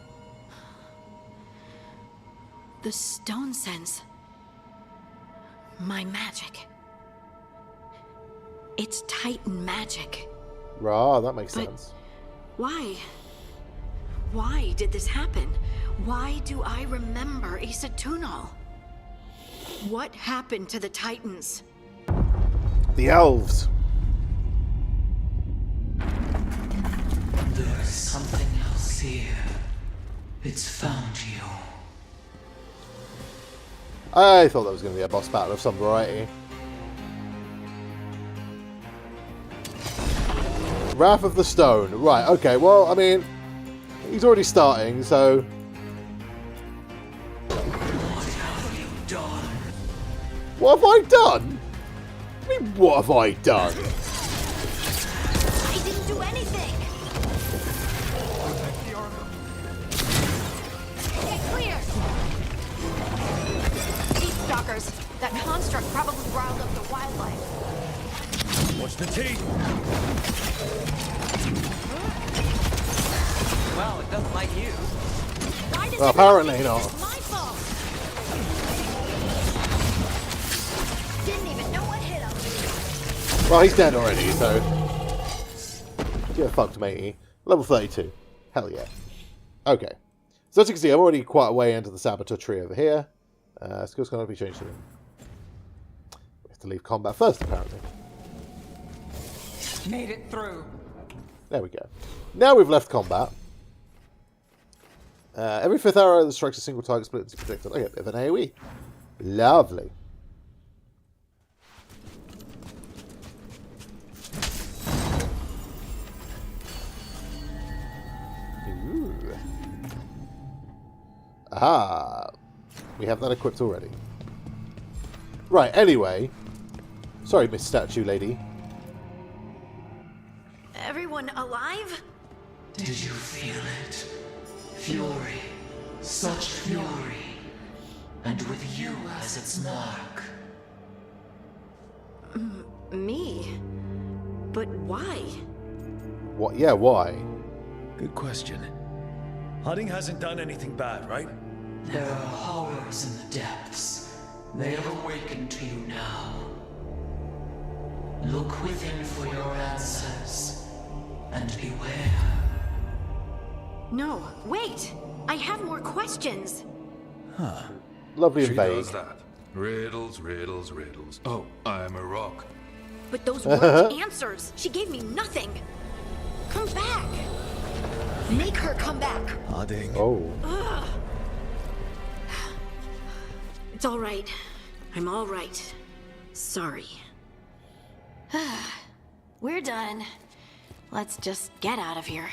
The stone sense. My magic. It's Titan magic. Rah, that makes But sense. Why? Why did this happen? Why do I remember Isatunal? What happened to the Titans? The elves. There is something else here. It's found you. I thought that was going to be a boss battle of some variety. Wrath of the Stone. Right, okay, well, I mean, he's already starting, so... What have you done? What have I done? I mean, what have I done? I didn't do anything! Get clear! Deep stalkers. That construct probably riled up the wildlife. What's the tea? Well, it doesn't like you. Why does Well, apparently not. It's my fault. Didn't even know what hit him. Well, he's dead already, so... Get fucked, matey. Level 32. Hell yeah. Okay. So as you can see, I'm already quite a way into the Saboteur tree over here. Skills cannot be changed. We have to leave combat first, apparently. Made it through. There we go. Now we've left combat. Every 5th arrow that strikes a single target split into projectile. Okay, bit of an AoE. Lovely. Ooh. Aha. We have that equipped already. Right, anyway. Sorry, Miss Statue Lady. Everyone alive? Did you feel it? Fury. Such fury. And with you as its mark. Me? But why? What? Yeah, why? Good question. Hunting hasn't done anything bad, right? There are horrors in the depths. They have awakened to you now. Look within for your answers. And beware. No, wait! I have more questions. Huh. Lovely and She vague. does that. Riddles, riddles, riddles. Oh, I'm a rock. But those weren't answers. She gave me nothing. Come back. Make her come back. Harding. Oh. Ugh. It's all right. I'm all right. Sorry. We're done. Let's just get out of here.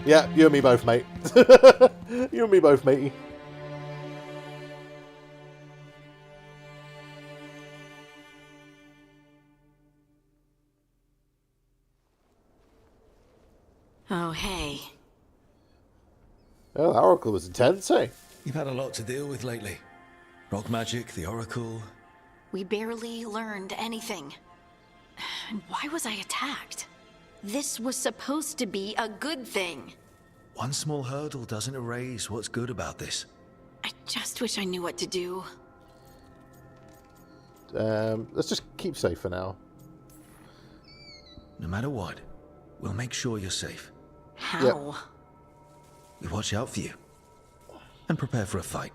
Yeah, you and me both, mate. You and me both, matey. Oh, hey. Oh, that Oracle was intense, eh? You've had a lot to deal with lately. Rock magic, the Oracle. We barely learned anything. And why was I attacked? This was supposed to be a good thing. One small hurdle doesn't erase what's good about this. I just wish I knew what to do. Let's just keep safe for now. No matter what, we'll make sure you're safe. How? Yep. We watch out for you. And prepare for a fight.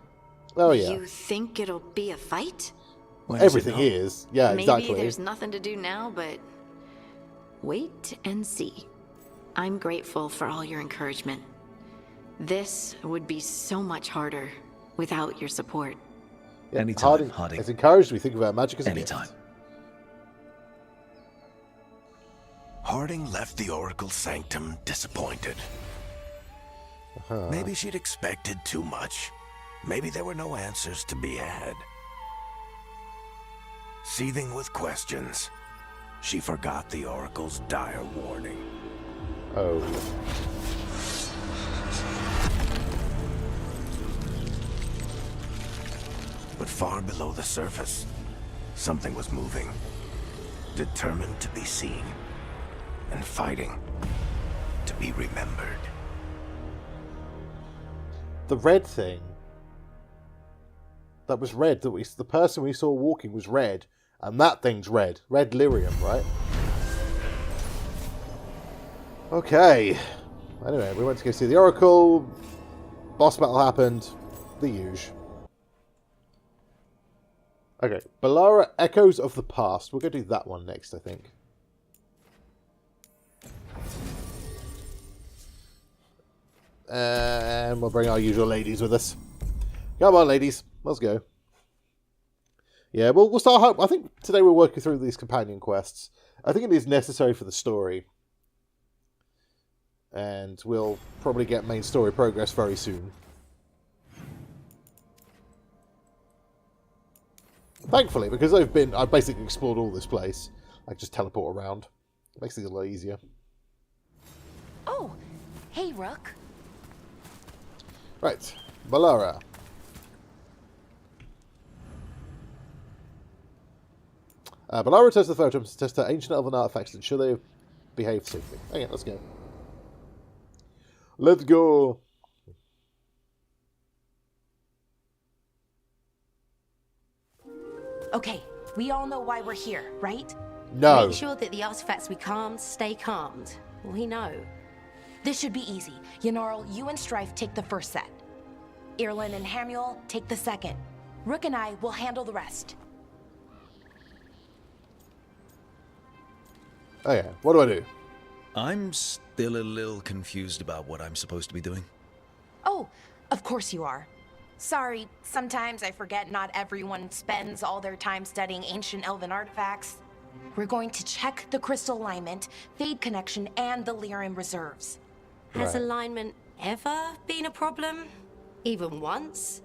Oh, yeah. You think it'll be a fight? Everything is. Yeah, Maybe exactly. there's nothing to do now, but wait and see. I'm grateful for all your encouragement. This would be so much harder without your support. Yeah, Anytime, Harding. It's encouraged we think about magic as a Anytime. gift. Harding left the Oracle Sanctum disappointed. Maybe she'd expected too much. Maybe there were no answers to be had. Seething with questions, she forgot the Oracle's dire warning. Oh. But far below the surface, something was moving. Determined to be seen. And fighting to be remembered. The red thing. That was red. The person we saw walking was red. And that thing's red. Red lyrium, right? Okay. Anyway, we went to go see the Oracle. Boss battle happened. The usual. Okay. Balara Echoes of the Past. We're going to do that one next, I think. And we'll bring our usual ladies with us. Come on, ladies. Let's go. Yeah, we'll start. I think today we're working through these companion quests. I think it is necessary for the story. And we'll probably get main story progress very soon. Thankfully, because I've basically explored all this place. I can just teleport around. It makes things a lot easier. Oh, hey, Rook. Right, Balara. Balara returns to the photo to test her ancient elven artifacts to ensure they behave safely. Okay, let's go. Let's go. Okay, we all know why we're here, right? No. Make sure that the artifacts we calmed stay calmed. We know. This should be easy. Yanarl, you and Strife take the first set. Irlin and Hamuel take the second. Rook and I will handle the rest. Okay, what do I do? I'm still a little confused about what I'm supposed to be doing. Oh, of course you are. Sorry, sometimes I forget not everyone spends all their time studying ancient elven artifacts. We're going to check the crystal alignment, fade connection, and the lyrium reserves. Has alignment ever been a problem? Even once?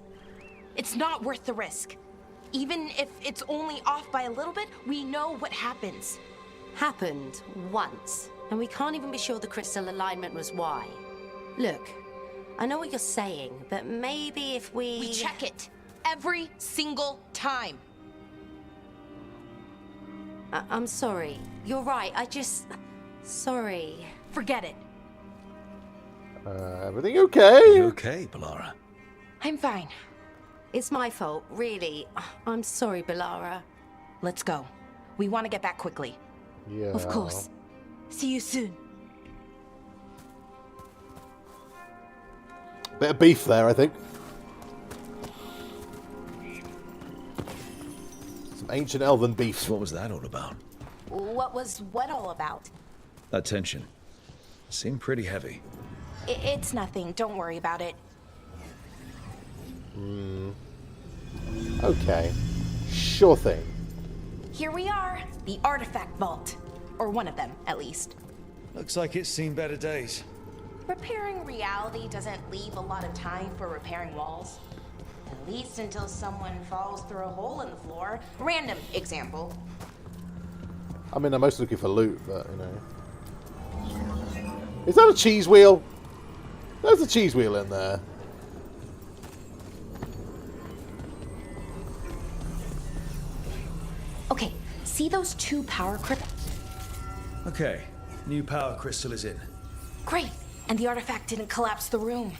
It's not worth the risk. Even if it's only off by a little bit, we know what happens. Happened once, and we can't even be sure the crystal alignment was why. Look, I know what you're saying, but maybe if we... We check it every single time. I'm sorry. You're right, sorry. Forget it. Everything okay? You okay, Balara? I'm fine. It's my fault, really. I'm sorry, Balara. Let's go. We want to get back quickly. Yeah. Of course. See you soon. Bit of beef there, I think. Some ancient elven beef. So what was that all about? What was what all about? That tension. Seemed pretty heavy. It's nothing. Don't worry about it. Okay. Sure thing. Here we are. The artifact vault. Or one of them, at least. Looks like it's seen better days. Repairing reality doesn't leave a lot of time for repairing walls. At least until someone falls through a hole in the floor. Random example. I mean, I'm mostly looking for loot, but, you know. Is that a cheese wheel? There's a cheese wheel in there. Okay, see those two power crystals? Okay, new power crystal is in. Great, and the artifact didn't collapse the room.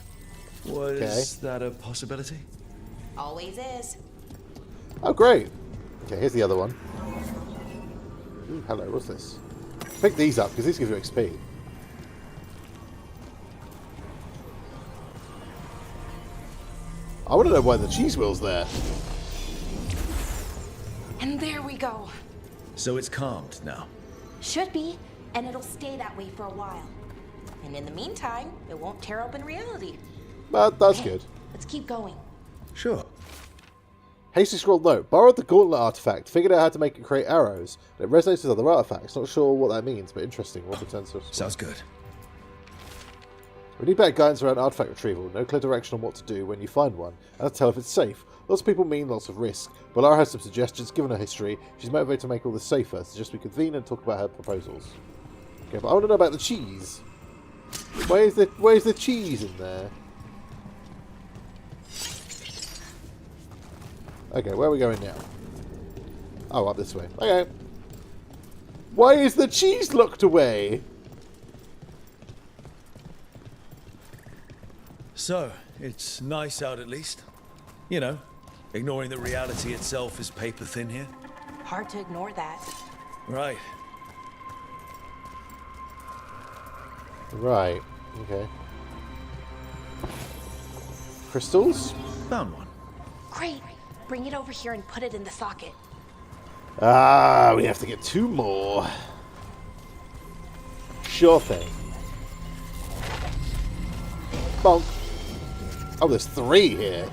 Was that a possibility? Always is. Oh, great. Okay, here's the other one. Ooh, hello, what's this? Pick these up, because these give you XP. I want to know why the cheese wheel's there. And there we go. So it's calmed now. Should be, and it'll stay that way for a while. And in the meantime, it won't tear open reality. That's good. Let's keep going. Sure. Hasty scroll note. Borrowed the gauntlet artifact. Figured out how to make it create arrows. And it resonates with other artifacts. Not sure what that means, but interesting. What potential? Sounds good. We need better guidance around artifact retrieval. No clear direction on what to do when you find one. And to tell if it's safe. Lots of people mean lots of risk. Balara has some suggestions. Given her history, she's motivated to make all this safer. Suggest we convene and talk about her proposals. Okay, but I want to know about the cheese. Where's the cheese in there? Okay, where are we going now? Oh, up this way. Okay. Why is the cheese locked away? So, it's nice out at least. You know, ignoring that reality itself is paper thin here. Hard to ignore that. Right. Right. Okay. Crystals? Found one. Great. Bring it over here and put it in the socket. Ah, we have to get 2 more. Sure thing. Bonk. Oh, there's 3 here.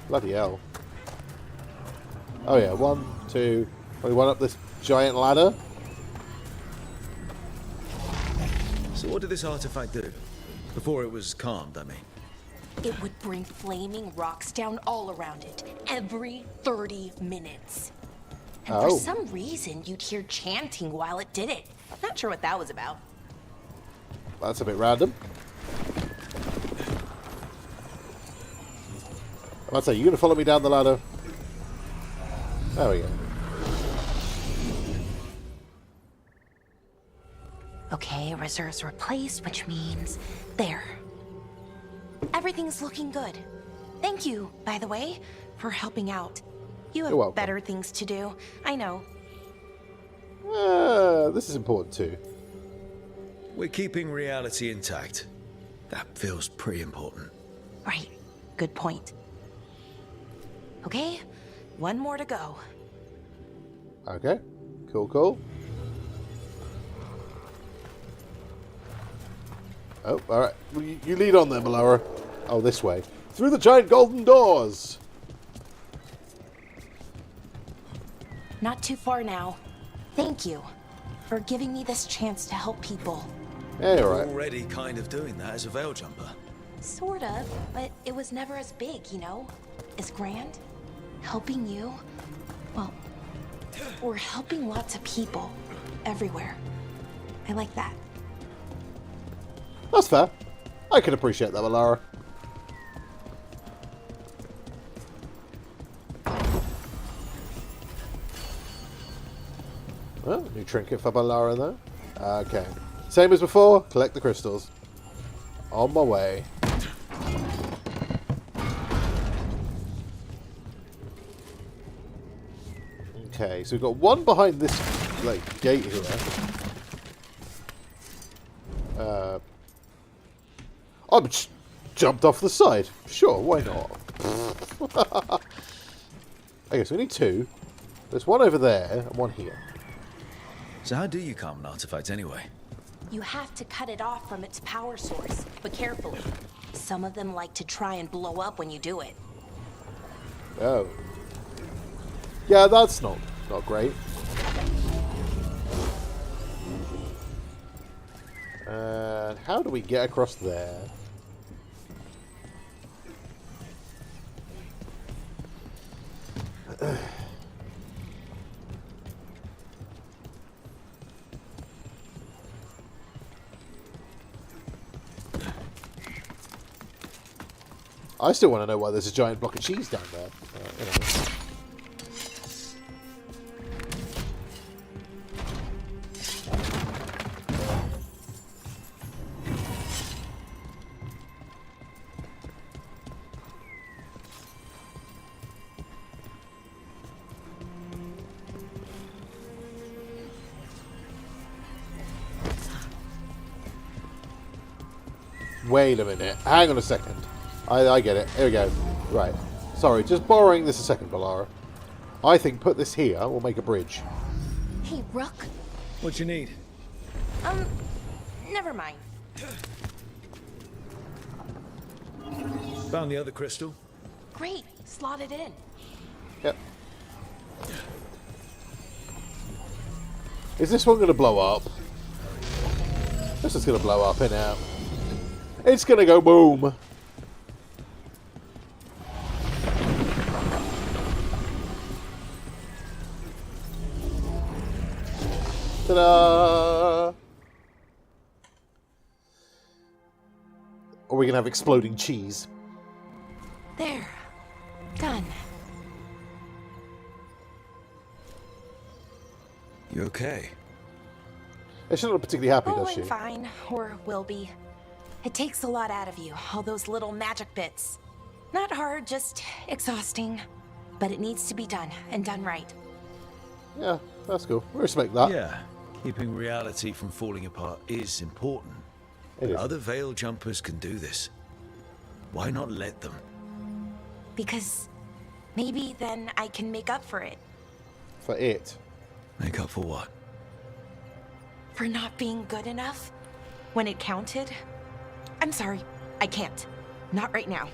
Bloody hell. Oh yeah, 1, 2. We went up this giant ladder. So what did this artifact do? Before it was calmed, I mean. It would bring flaming rocks down all around it, every 30 minutes. And for some reason, you'd hear chanting while it did it. Not sure what that was about. That's a bit random. I'd say, you gonna follow me down the ladder? There we go. Okay, reserves replaced, which means there. Everything's looking good. Thank you, by the way, for helping out. You have better things to do. I know. This is important too. We're keeping reality intact. That feels pretty important. Right. Good point. Okay, one more to go. Okay. Cool, cool. Oh, alright. You lead on there, Melara. Oh, this way. Through the giant golden doors! Not too far now. Thank you for giving me this chance to help people. Yeah, you're right. Already kind of doing that as a veil jumper. Sort of, but it was never as big, you know? As grand. Helping you, well, we're helping lots of people everywhere. I like that. That's fair. I can appreciate that, Melara. Well, new trinket for Melara there. Okay. Same as before, collect the crystals. On my way. Okay, so we've got one behind this like gate here. I just jumped off the side. Sure, why not? Okay, so we need two. There's one over there and one here. So how do you calm an artifact anyway? You have to cut it off from its power source, but carefully. Some of them like to try and blow up when you do it. Oh. Yeah, that's not great. And how do we get across there? I still want to know why there's a giant block of cheese down there. You know. Wait a minute. Hang on a second. I get it. Here we go. Right. Sorry, just borrowing this a second, Melara. I think put this here will make a bridge. Hey, Rook. What you need? Never mind. Found the other crystal. Great. Slot it in. Yep. Is this one going to blow up? This is going to blow up in out. It's going to go boom. Ta-da! Or we can have exploding cheese. There. Done. You okay? She's not particularly happy, does she? I'm fine, or will be. It takes a lot out of you, all those little magic bits. Not hard, just exhausting. But it needs to be done, and done right. Yeah, that's cool. We respect that. Yeah, keeping reality from falling apart is important. It is. Other veil jumpers can do this. Why not let them? Because maybe then I can make up for it. For it? Make up for what? For not being good enough when it counted. I'm sorry, I can't. Not right now.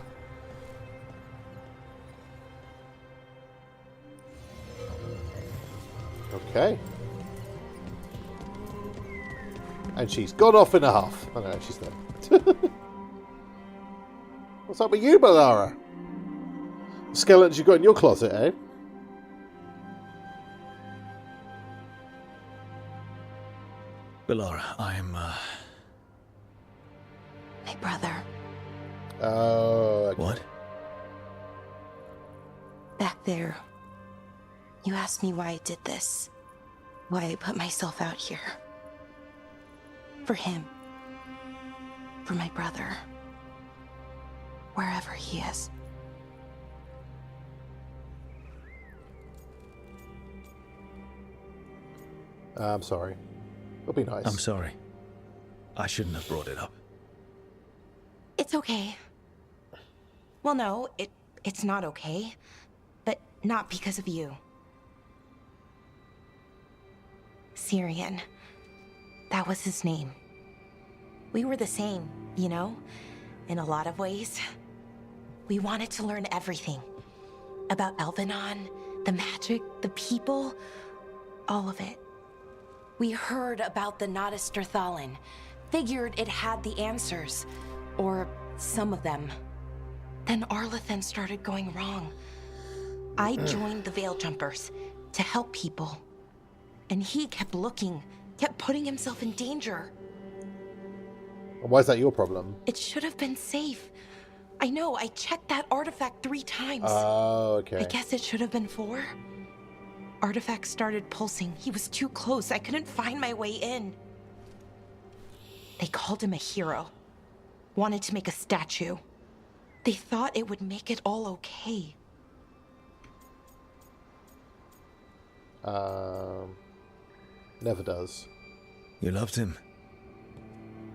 Okay. And she's gone off in a huff. Oh no, she's there. What's up with you, Balara? Skeletons you got in your closet, eh? Balara, I'm, My brother. Oh, okay. What? Back there. You asked me why I did this. Why I put myself out here. For him. For my brother. Wherever he is. I'm sorry. It'll be nice. I'm sorry. I shouldn't have brought it up. It's okay. Well, no, it's not okay. But not because of you. Syrian. That was his name. We were the same, you know? In a lot of ways. We wanted to learn everything. About Elvenon, the magic, the people, all of it. We heard about the Notisterthalin, figured it had the answers, or some of them. Then Arlathan started going wrong. I joined the Veil Jumpers to help people. And he kept looking, kept putting himself in danger. Why is that your problem? It should have been safe. I know, I checked that artifact 3 times. Oh, okay. I guess it should have been 4. Artifact started pulsing. He was too close. I couldn't find my way in. They called him a hero. Wanted to make a statue. They thought it would make it all okay. Never does. You loved him.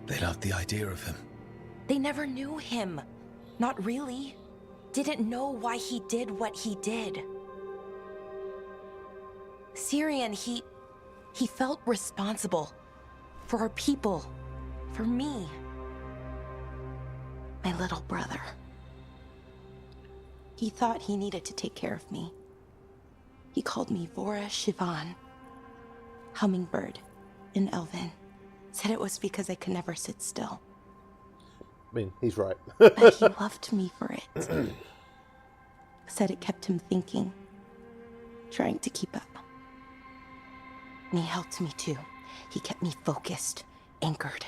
They loved the idea of him. They never knew him. Not really. Didn't know why he did what he did. Syrian, he felt responsible. For our people. For me. My little brother. He thought he needed to take care of me. He called me Vora Shivan. Hummingbird in Elven. Said it was because I could never sit still. I mean, he's right. But he loved me for it. Said it kept him thinking. Trying to keep up. And he helped me too. He kept me focused, anchored.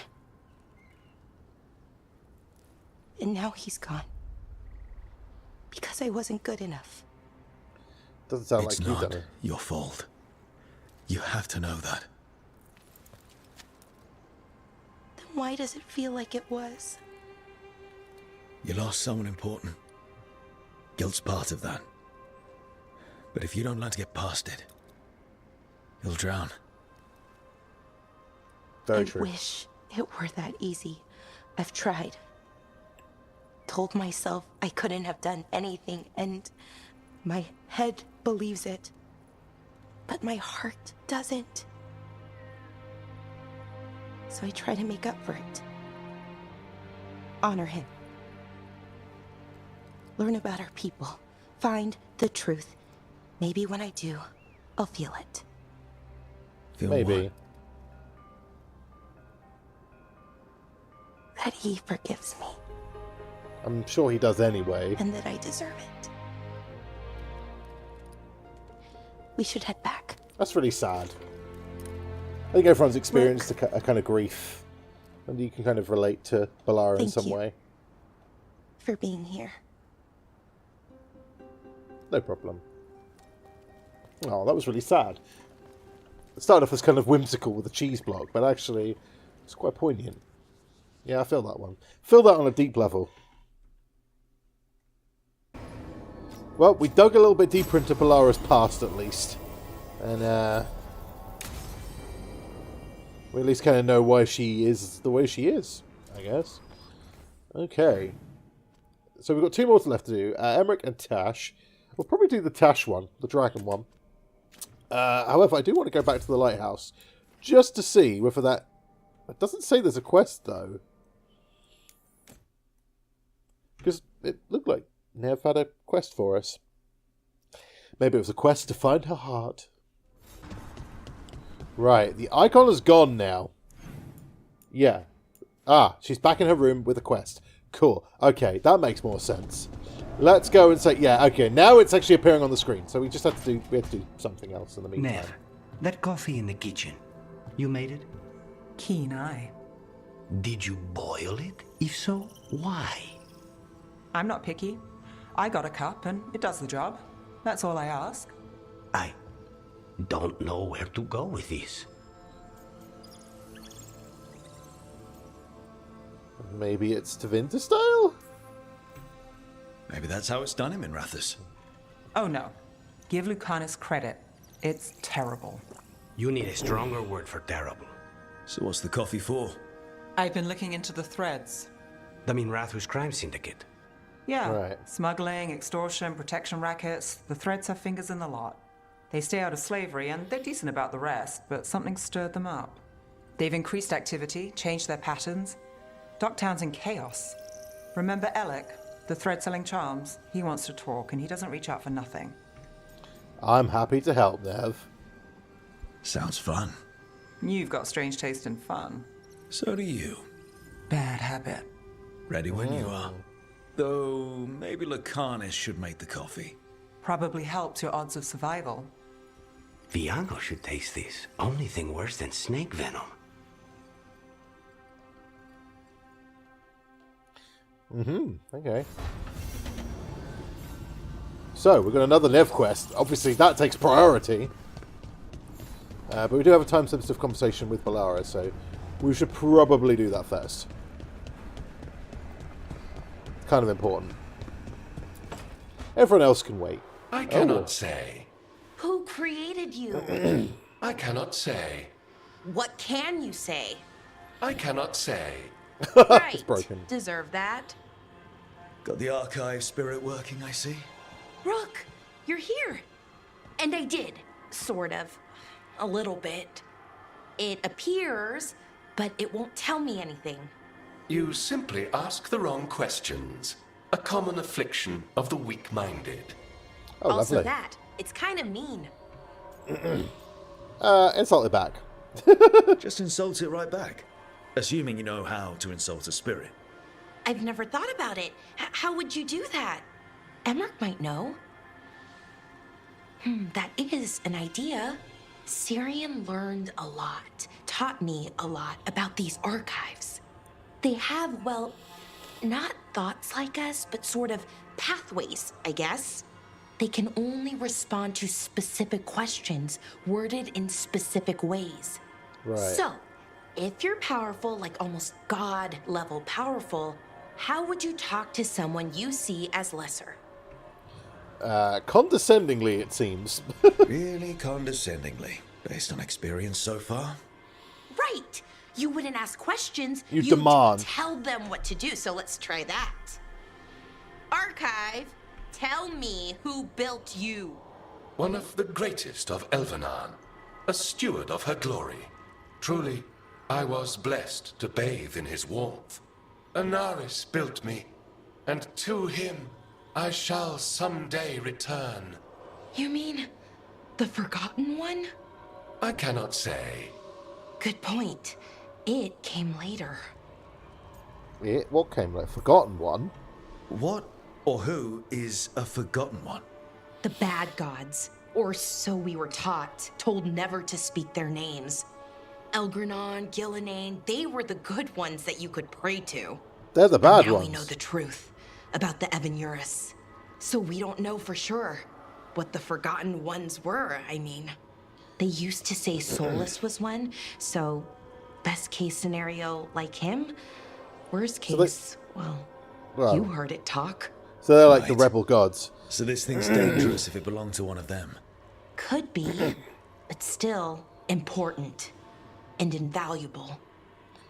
And now he's gone. Because I wasn't good enough. Doesn't sound It's like you've not done it. your fault. You have to know that. Then why does it feel like it was? You lost someone important. Guilt's part of that. But if you don't learn to get past it, you'll drown. Very true. I wish it were that easy. I've tried. Told myself I couldn't have done anything, and my head believes it. But my heart doesn't. So I try to make up for it. Honor him. Learn about our people. Find the truth. Maybe when I do, I'll feel it. Feel Maybe. what? That he forgives me. I'm sure he does anyway. And that I deserve it. We should head back. That's really sad. I think everyone's experienced a kind of grief. And you can kind of relate to Balara in some way. For being here. No problem. Oh, that was really sad. It started off as kind of whimsical with a cheese block, but actually it's quite poignant. Yeah, I feel that one. Feel that on a deep level. Well, we dug a little bit deeper into Balara's past, at least. And, we at least kind of know why she is the way she is, I guess. Okay. So we've got 2 more left to do. Emmerich and Tash. We'll probably do the Tash one, the dragon one. However, I do want to go back to the lighthouse. Just to see whether that... It doesn't say there's a quest, though. Because it looked like Nev had a quest for us. Maybe it was a quest to find her heart. Right, the icon is gone now. Yeah. Ah, she's back in her room with a quest. Cool. Okay, that makes more sense. Let's go and say, yeah, okay, now it's actually appearing on the screen. So we just have to do something else in the meantime. Nev, that coffee in the kitchen, you made it? Keen eye. Did you boil it? If so, why? I'm not picky. I got a cup and it does the job. That's all I ask. I don't know where to go with this. Maybe it's Tevinter style? Maybe that's how it's done in Minrathous. Oh no. Give Lucanus credit. It's terrible. You need a stronger word for terrible. So what's the coffee for? I've been looking into the threads. The Minrathous crime syndicate. Yeah. Right. Smuggling, extortion, protection rackets. The threads have fingers in the lot. They stay out of slavery and they're decent about the rest, but something stirred them up. They've increased activity, changed their patterns. Docktown's in chaos. Remember Alec, the thread-selling charms? He wants to talk and he doesn't reach out for nothing. I'm happy to help, Nev. Sounds fun. You've got strange taste in fun. So do you. Bad habit. Ready when you are. Though, maybe Lucanus should make the coffee. Probably helps your odds of survival. Viago should taste this. Only thing worse than snake venom. Okay. So, we've got another Nev quest. Obviously, that takes priority. But we do have a time-sensitive conversation with Balara, so we should probably do that first. It's kind of important. Everyone else can wait. I cannot say. Who created you? I cannot say. What can you say? I cannot say. Right. It's broken. Deserve that. Got the archive spirit working, I see. Rook, you're here. And I did, sort of. A little bit. It appears, but it won't tell me anything. You simply ask the wrong questions. A common affliction of the weak-minded. Oh, also lovely. that. It's kind of mean. Insult it back. Just insult it right back. Assuming you know how to insult a spirit. I've never thought about it. How would you do that? Emmerich might know. That is an idea. Syrian learned a lot, taught me a lot about these archives. They have, well, not thoughts like us, but sort of pathways, I guess. They can only respond to specific questions, worded in specific ways. Right. So, if you're powerful, like almost God-level powerful, how would you talk to someone you see as lesser? Condescendingly, it seems. Really condescendingly, based on experience so far. Right! You wouldn't ask questions, You you'd demand. tell them what to do, so let's try that. Archive, tell me who built you. One of the greatest of Elvenan, a steward of her glory. Truly, I was blessed to bathe in his warmth. Anaris built me, and to him I shall someday return. You mean the Forgotten One? I cannot say. Good point. It came later. What came like Forgotten One? What or who is a Forgotten One? The bad gods, or so we were taught, told never to speak their names. Elgranon, Gillinane, they were the good ones that you could pray to. They're the bad now ones. we know the truth about the Evanuris. So we don't know for sure what the Forgotten Ones were, I mean. They used to say Solus was one, so best case scenario like him. Worst case, well, you heard it talk. So they're like the rebel gods. So this thing's dangerous if it belonged to one of them. Could be, but still important and invaluable.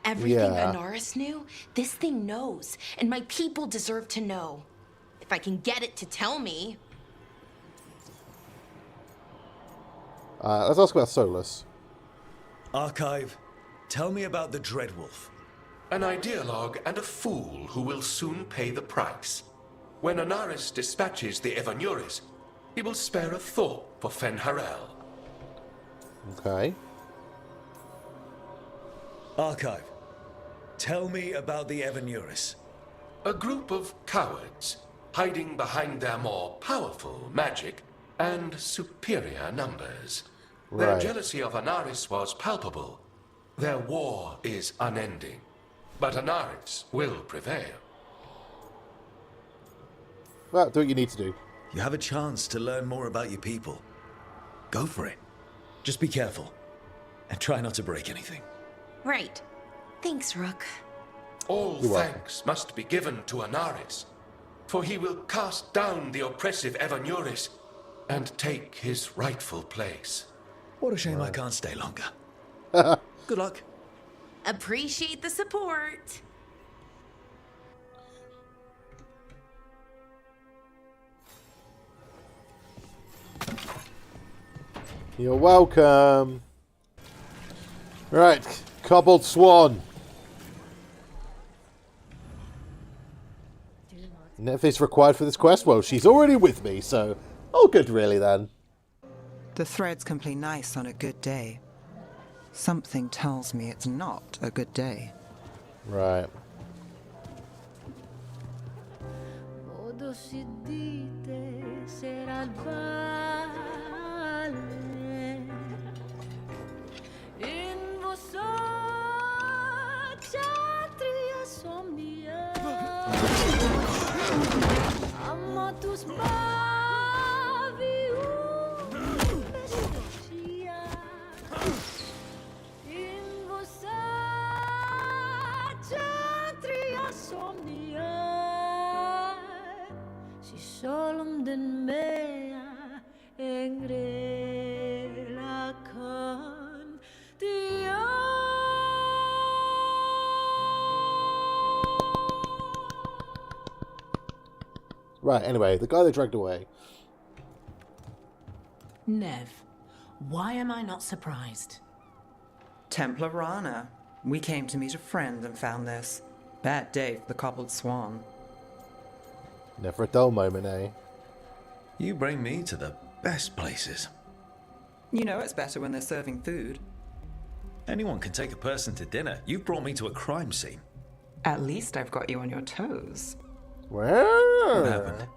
Everything Anaris knew, this thing knows, and my people deserve to know. If I can get it to tell me. Let's ask about Solus. Archive, tell me about the Dreadwolf. An ideologue and a fool who will soon pay the price. When Anaris dispatches the Evanuris, he will spare a thought for Fenharel. Okay. Archive, tell me about the Evanuris. A group of cowards, hiding behind their more powerful magic and superior numbers. Their Right. jealousy of Anaris was palpable. Their war is unending. But Anaris will prevail. Well, do what you need to do. You have a chance to learn more about your people. Go for it. Just be careful. And try not to break anything. Right. Thanks, Rook. All You're welcome. thanks must be given to Anaris, for he will cast down the oppressive Evanuris and take his rightful place. What a shame I can't stay longer. Good luck. Appreciate the support. You're welcome. Right, Cobbled Swan. Nephis required for this quest? Well, she's already with me, so all good really then. The threads can play nice on a good day. Something tells me it's not a good day. Right. Right, anyway, the guy they dragged away. Nev, why am I not surprised? Templar Rana. We came to meet a friend and found this. Bad day for the Cobbled Swan. Never a dull moment, eh? You bring me to the best places. You know it's better when they're serving food. Anyone can take a person to dinner. You've brought me to a crime scene. At least I've got you on your toes. Well, what happened?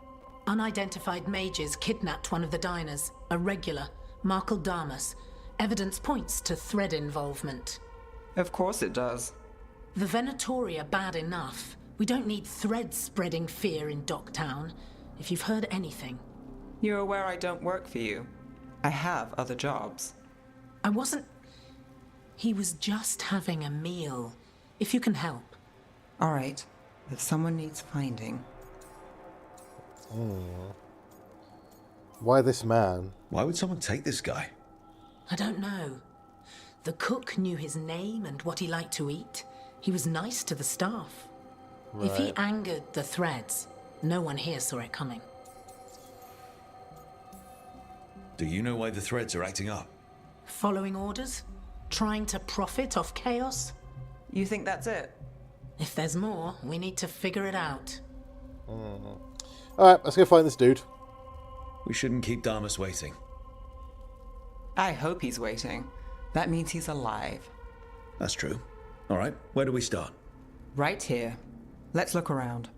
Unidentified mages kidnapped one of the diners, a regular, Markle Damas. Evidence points to thread involvement. Of course it does. The Venatori are bad enough. We don't need threads spreading fear in Docktown. If you've heard anything. You're aware I don't work for you. I have other jobs. I wasn't... He was just having a meal. If you can help. All right. If someone needs finding. Why this man? Why would someone take this guy? I don't know. The cook knew his name and what he liked to eat. He was nice to the staff. Right. If he angered the threads, no one here saw it coming. Do you know why the threads are acting up? Following orders? Trying to profit off chaos? You think that's it? If there's more, we need to figure it out. Alright, let's go find this dude. We shouldn't keep Damas waiting. I hope he's waiting. That means he's alive. That's true. All right, where do we start? Right here. Let's look around.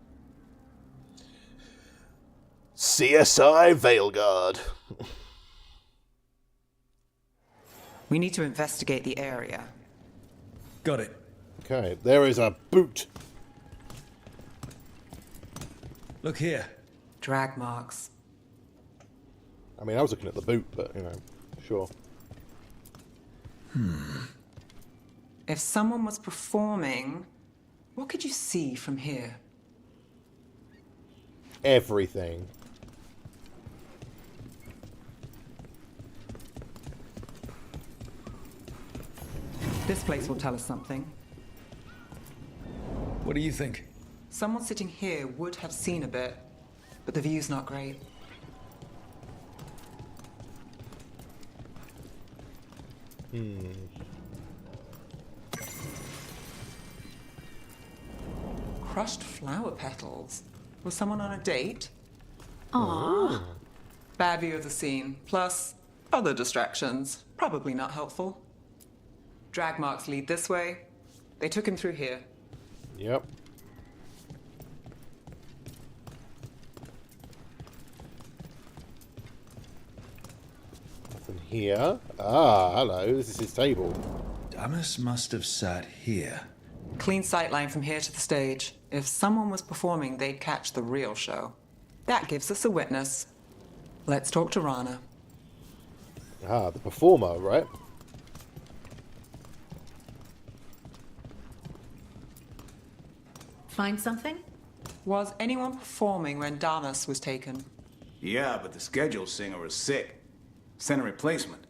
CSI Veilguard. We need to investigate the area. Got it. Okay, there is a boot. Look here. Drag marks. I mean, I was looking at the boot, but, you know, sure. If someone was performing, what could you see from here? Everything. This place will tell us something. What do you think? Someone sitting here would have seen a bit, but the view's not great. Crushed flower petals. Was someone on a date? Aww. Bad view of the scene, plus other distractions. Probably not helpful. Drag marks lead this way. They took him through here. Yep. Nothing here. Ah, hello. This is his table. Damas must have sat here. Clean sightline from here to the stage. If someone was performing, they'd catch the real show. That gives us a witness. Let's talk to Rana. Ah, the performer, right? Find something? Was anyone performing when Damas was taken? Yeah, but the scheduled singer was sick. Sent a replacement.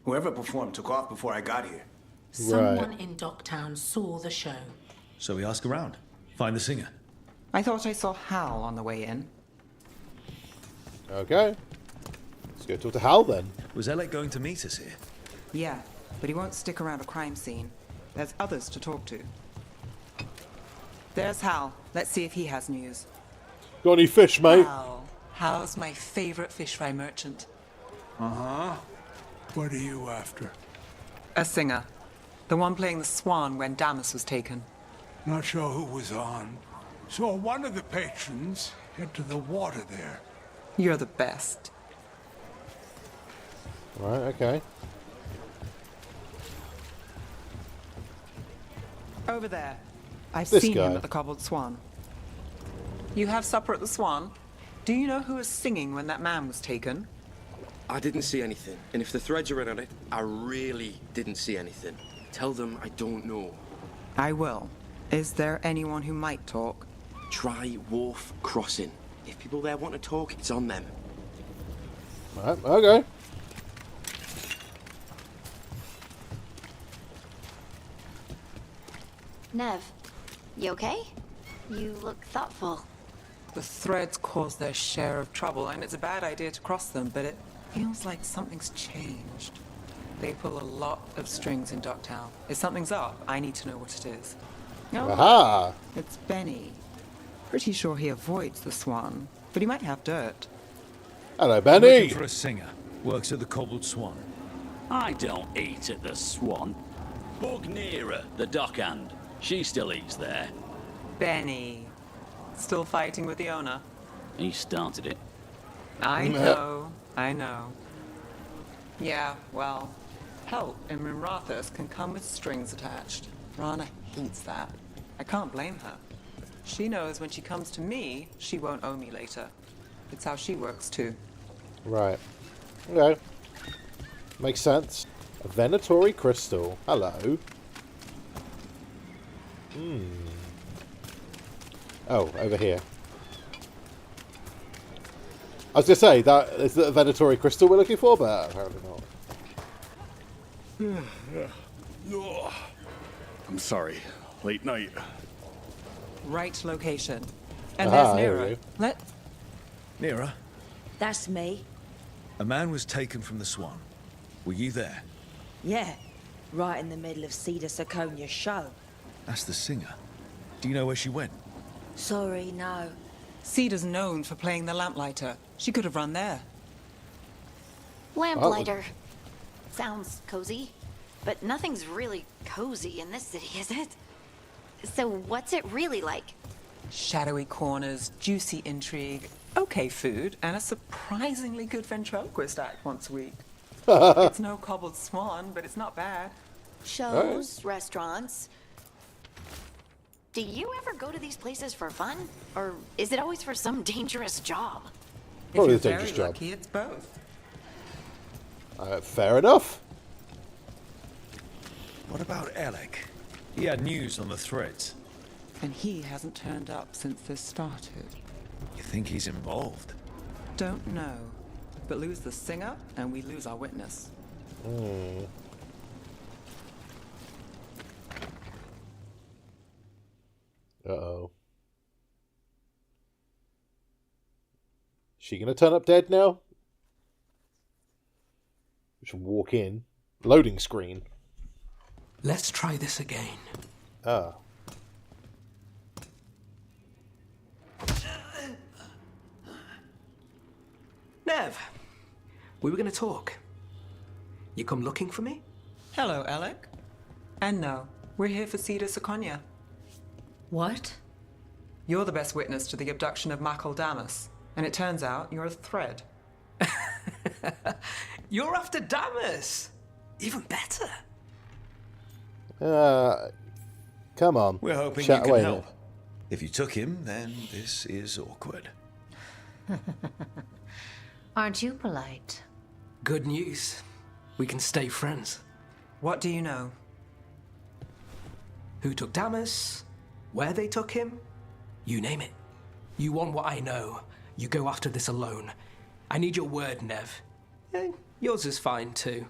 Whoever performed took off before I got here. Someone in Docktown saw the show. So we ask around. Find the singer. I thought I saw Hal on the way in. Okay. Let's go talk to Hal then. Was Alec going to meet us here? Yeah, but he won't stick around a crime scene. There's others to talk to. There's Hal. Let's see if he has news. Got any fish, mate? Hal's my favorite fish fry merchant. Uh-huh. What are you after? A singer. The one playing the swan when Damas was taken. Not sure who was on. Saw one of the patrons head to the water there. You're the best. Right, okay. Over there. I've This seen guy. him at the Cobbled Swan. You have supper at the Swan? Do you know who was singing when that man was taken? I didn't see anything, and if the threads are in on it, I really didn't see anything. Tell them I don't know. I will. Is there anyone who might talk? Try Wharf Crossing. If people there want to talk, it's on them. Right, okay. Nev, you okay? You look thoughtful. The threads cause their share of trouble, and it's a bad idea to cross them, but it feels like something's changed. They pull a lot of strings in Docktown. If something's up, I need to know what it is. No, Aha! it's Benny. Pretty sure he avoids the Swan, but he might have dirt. Hello, Benny! Looking for a singer. Works at the Cobbled Swan. I don't eat at the Swan. Bug Nearer, the dockhand. She still eats there. Benny. Still fighting with the owner? He started it. I know. I know. Yeah, well, help in Minrathous can come with strings attached. Rana hates that. I can't blame her. She knows when she comes to me, she won't owe me later. It's how she works too. Right. Okay. Makes sense. A Venatori crystal. Hello. Oh, over here. I was going to say, that is the Venatori crystal we're looking for, but apparently not. I'm sorry. Late night. Right location. And Aha, there's here Nera. we go. Nera, That's me. a man was taken from the Swan. Were you there? Yeah. Right in the middle of Cedar Siconia's show. That's the singer. Do you know where she went? Sorry, no. Cedar's known for playing the lamplighter. She could have run there. Lamplighter. Sounds cozy. But nothing's really cozy in this city, is it? So what's it really like? Shadowy corners, juicy intrigue, okay food, and a surprisingly good ventriloquist act once a week. It's no Cobbled Swan, but it's not bad. Shows, restaurants. Do you ever go to these places for fun? Or is it always for some dangerous job? Probably if the you're dangerous very job. lucky, it's both. Fair enough. What about Alec? He had news on the threads. And he hasn't turned up since this started. You think he's involved? Don't know. But lose the singer, and we lose our witness. Uh-oh. She gonna turn up dead now? We should walk in. Loading screen. Let's try this again. Ah. Nev, we were going to talk. You come looking for me? Hello, Alec. And no, We're here for Cedar Seconia. What? You're the best witness to the abduction of Makal Damas, and it turns out you're a thread. You're after Damas! Even better. Come on. We're hoping Chat you away. can help. If you took him, then this is awkward. Aren't you polite? Good news. We can stay friends. What do you know? Who took Damas? Where they took him? You name it. You want what I know. You go after this alone. I need your word, Nev. Yours is fine too.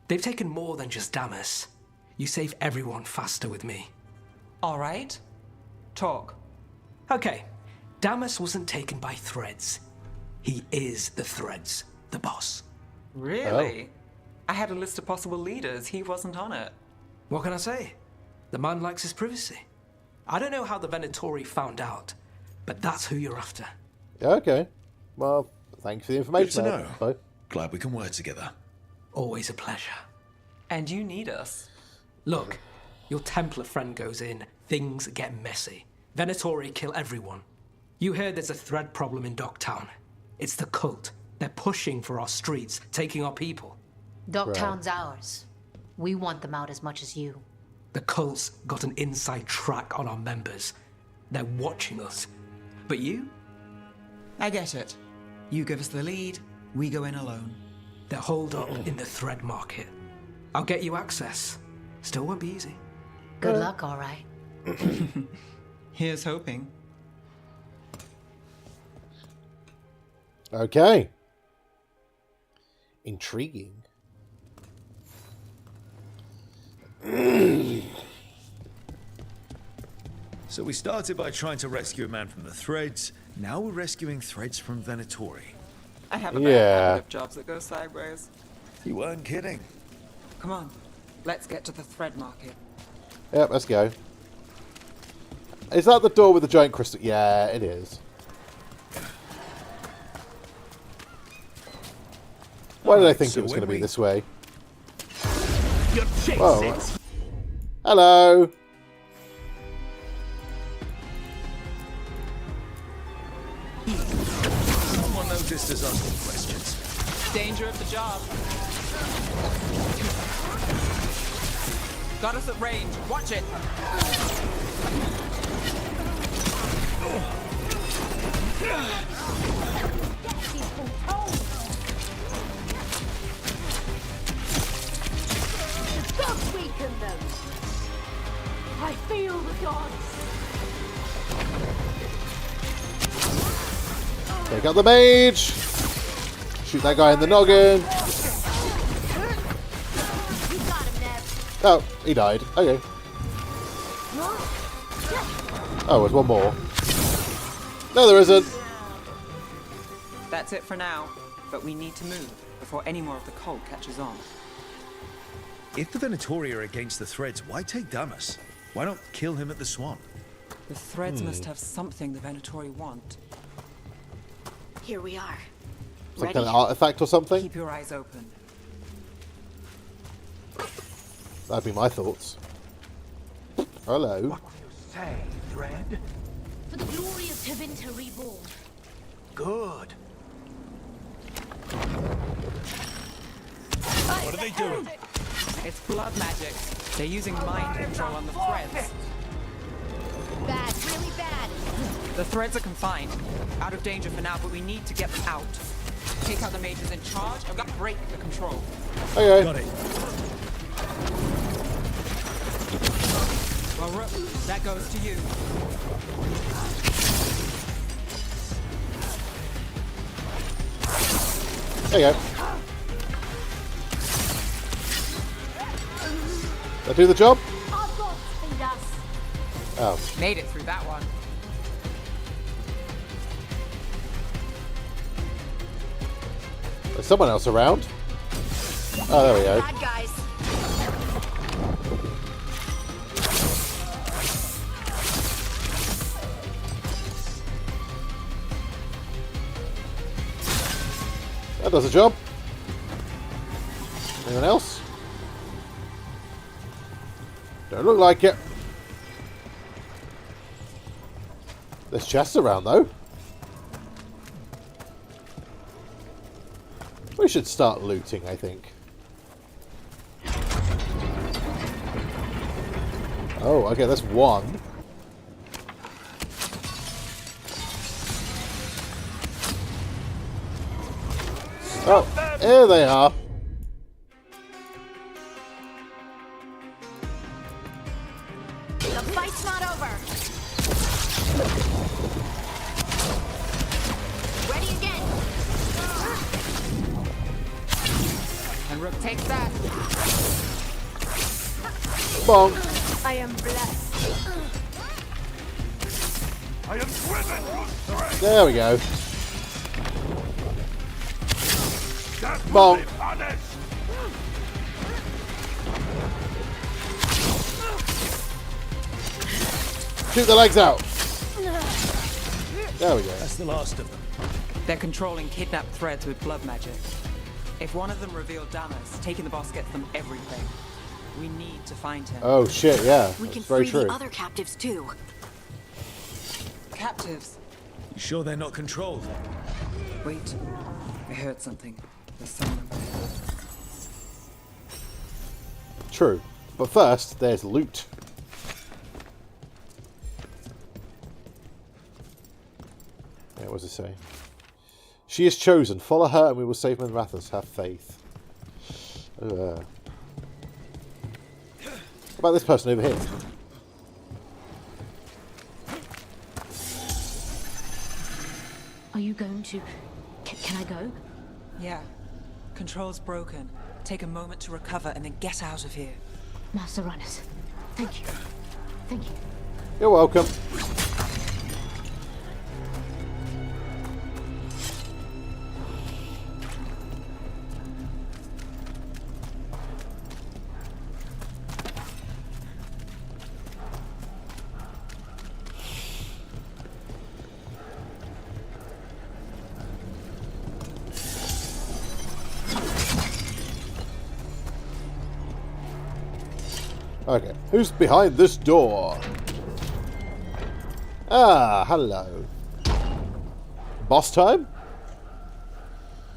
They've taken more than just Damas. You save everyone faster with me. All right. Talk. Okay. Damas wasn't taken by Threads. He is the Threads, the boss. Really? I had a list of possible leaders. He wasn't on it. What can I say? The man likes his privacy. I don't know how the Venatori found out, but that's who you're after. Okay. Well, thanks for the information. Good to know. Bye. Glad we can work together. Always a pleasure. And you need us. Look, your Templar friend goes in, things get messy. Venatori kill everyone. You heard there's a thread problem in Docktown. It's the cult. They're pushing for our streets, taking our people. Docktown's ours. We want them out as much as you. The cult's got an inside track on our members. They're watching us. But you? I get it. You give us the lead, we go in alone. They're holed up in the thread market. I'll get you access. Still won't be easy. Good luck, all right. Here's hoping. Okay. Intriguing. So we started by trying to rescue a man from the Threads. Now we're rescuing Threads from Venatori. I have a bad habit of jobs that go sideways. You weren't kidding. Come on, let's get to the thread market. Yep, let's go. Is that the door with the giant crystal? Yeah, it is. Why did I think it was going to be this way? Whoa. Hello. Someone noticed us asking questions. Danger of the job. Got us at range. Watch it. Don't weaken them. I feel the gods. Take out the mage. Shoot that guy in the noggin. Oh, he died. Okay. Oh, there's one more. No, there isn't. That's it for now, but we need to move before any more of the cult catches on. If the Venatori are against the Threads, why take Damas? Why not kill him at the Swan? The Threads must have something the Venatori want. Here we are. Some kind of artifact or something? Keep your eyes open. That'd be my thoughts. Hello. What do you say, Thread? For the glory of Tevinter reborn. Good. What are they doing? It's blood magic. They're using mind control on the threads. Bad, really bad. The threads are confined. Out of danger for now, but we need to get them out. Take out the mages in charge. I've got to break the control. Okay. Got it. Well, Rook, that goes to you. There you go. That do the job? I've got feed us. Oh. Made it through that one. There's someone else around. Oh, there we go. Bad guys. That does the job. Anyone else? Don't look like it. There's chests around, though. We should start looting, I think. Oh, okay, that's one. Oh, here they are. The fight's not over. Ready again. And Rook takes that. Bonk. I am blessed. I am driven to strength. There we go. That Bonk. will be punished. Shoot the legs out. There we go. That's the last of them. They're controlling kidnapped threads with blood magic. If one of them revealed Damas, taking the boss gets them everything. We need to find him. Oh shit, yeah. We can That's very free true. the other captives too. Captives? You sure they're not controlled? Wait. I heard something. There's someone. True. But first, there's loot. Yeah, what does it say? She is chosen. Follow her and we will save Rathus. Have faith. What about this person over here? Are you going to... Can I go? Yeah. Control's broken. Take a moment to recover and then get out of here. Master Runners, thank you. Thank you. You're welcome. Okay, who's behind this door? Ah, hello. Boss time?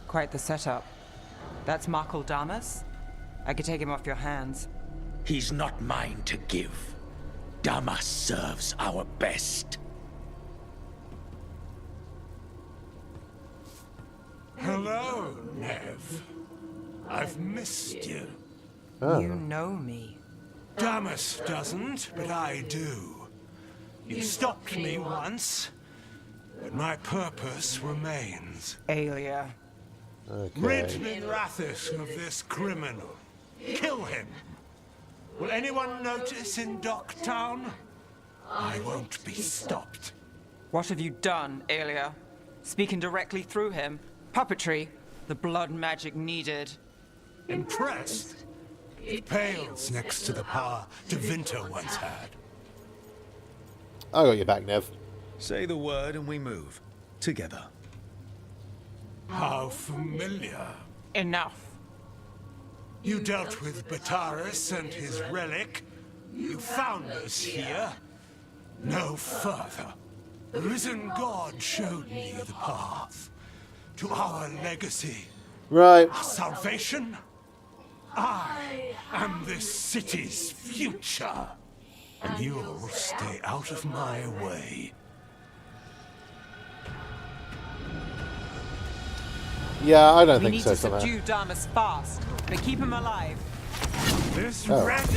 Quite the setup. That's Markle Damas. I could take him off your hands. He's not mine to give. Damas serves our best. Hello, Nev. I've missed you. Oh. You know me. Damas doesn't, but I do. You stopped me once, but my purpose remains. Aelia. Okay. Rid Minrathus of this criminal. Kill him. Will anyone notice in Docktown? I won't be stopped. What have you done, Aelia? Speaking directly through him? Puppetry? The blood magic needed? Impressed? It pales next to the power Devinter once had. I got your back, Nev. Say the word and we move. Together. How familiar. Enough. You dealt with Bataris and his relic. You found us here. No further. The risen god showed me the path to our legacy. Right. Our salvation. I am this city's future. And you'll stay out of my way. Yeah, I don't We think need so, to somehow. subdue Damas fast, but keep him alive. This Oh. red,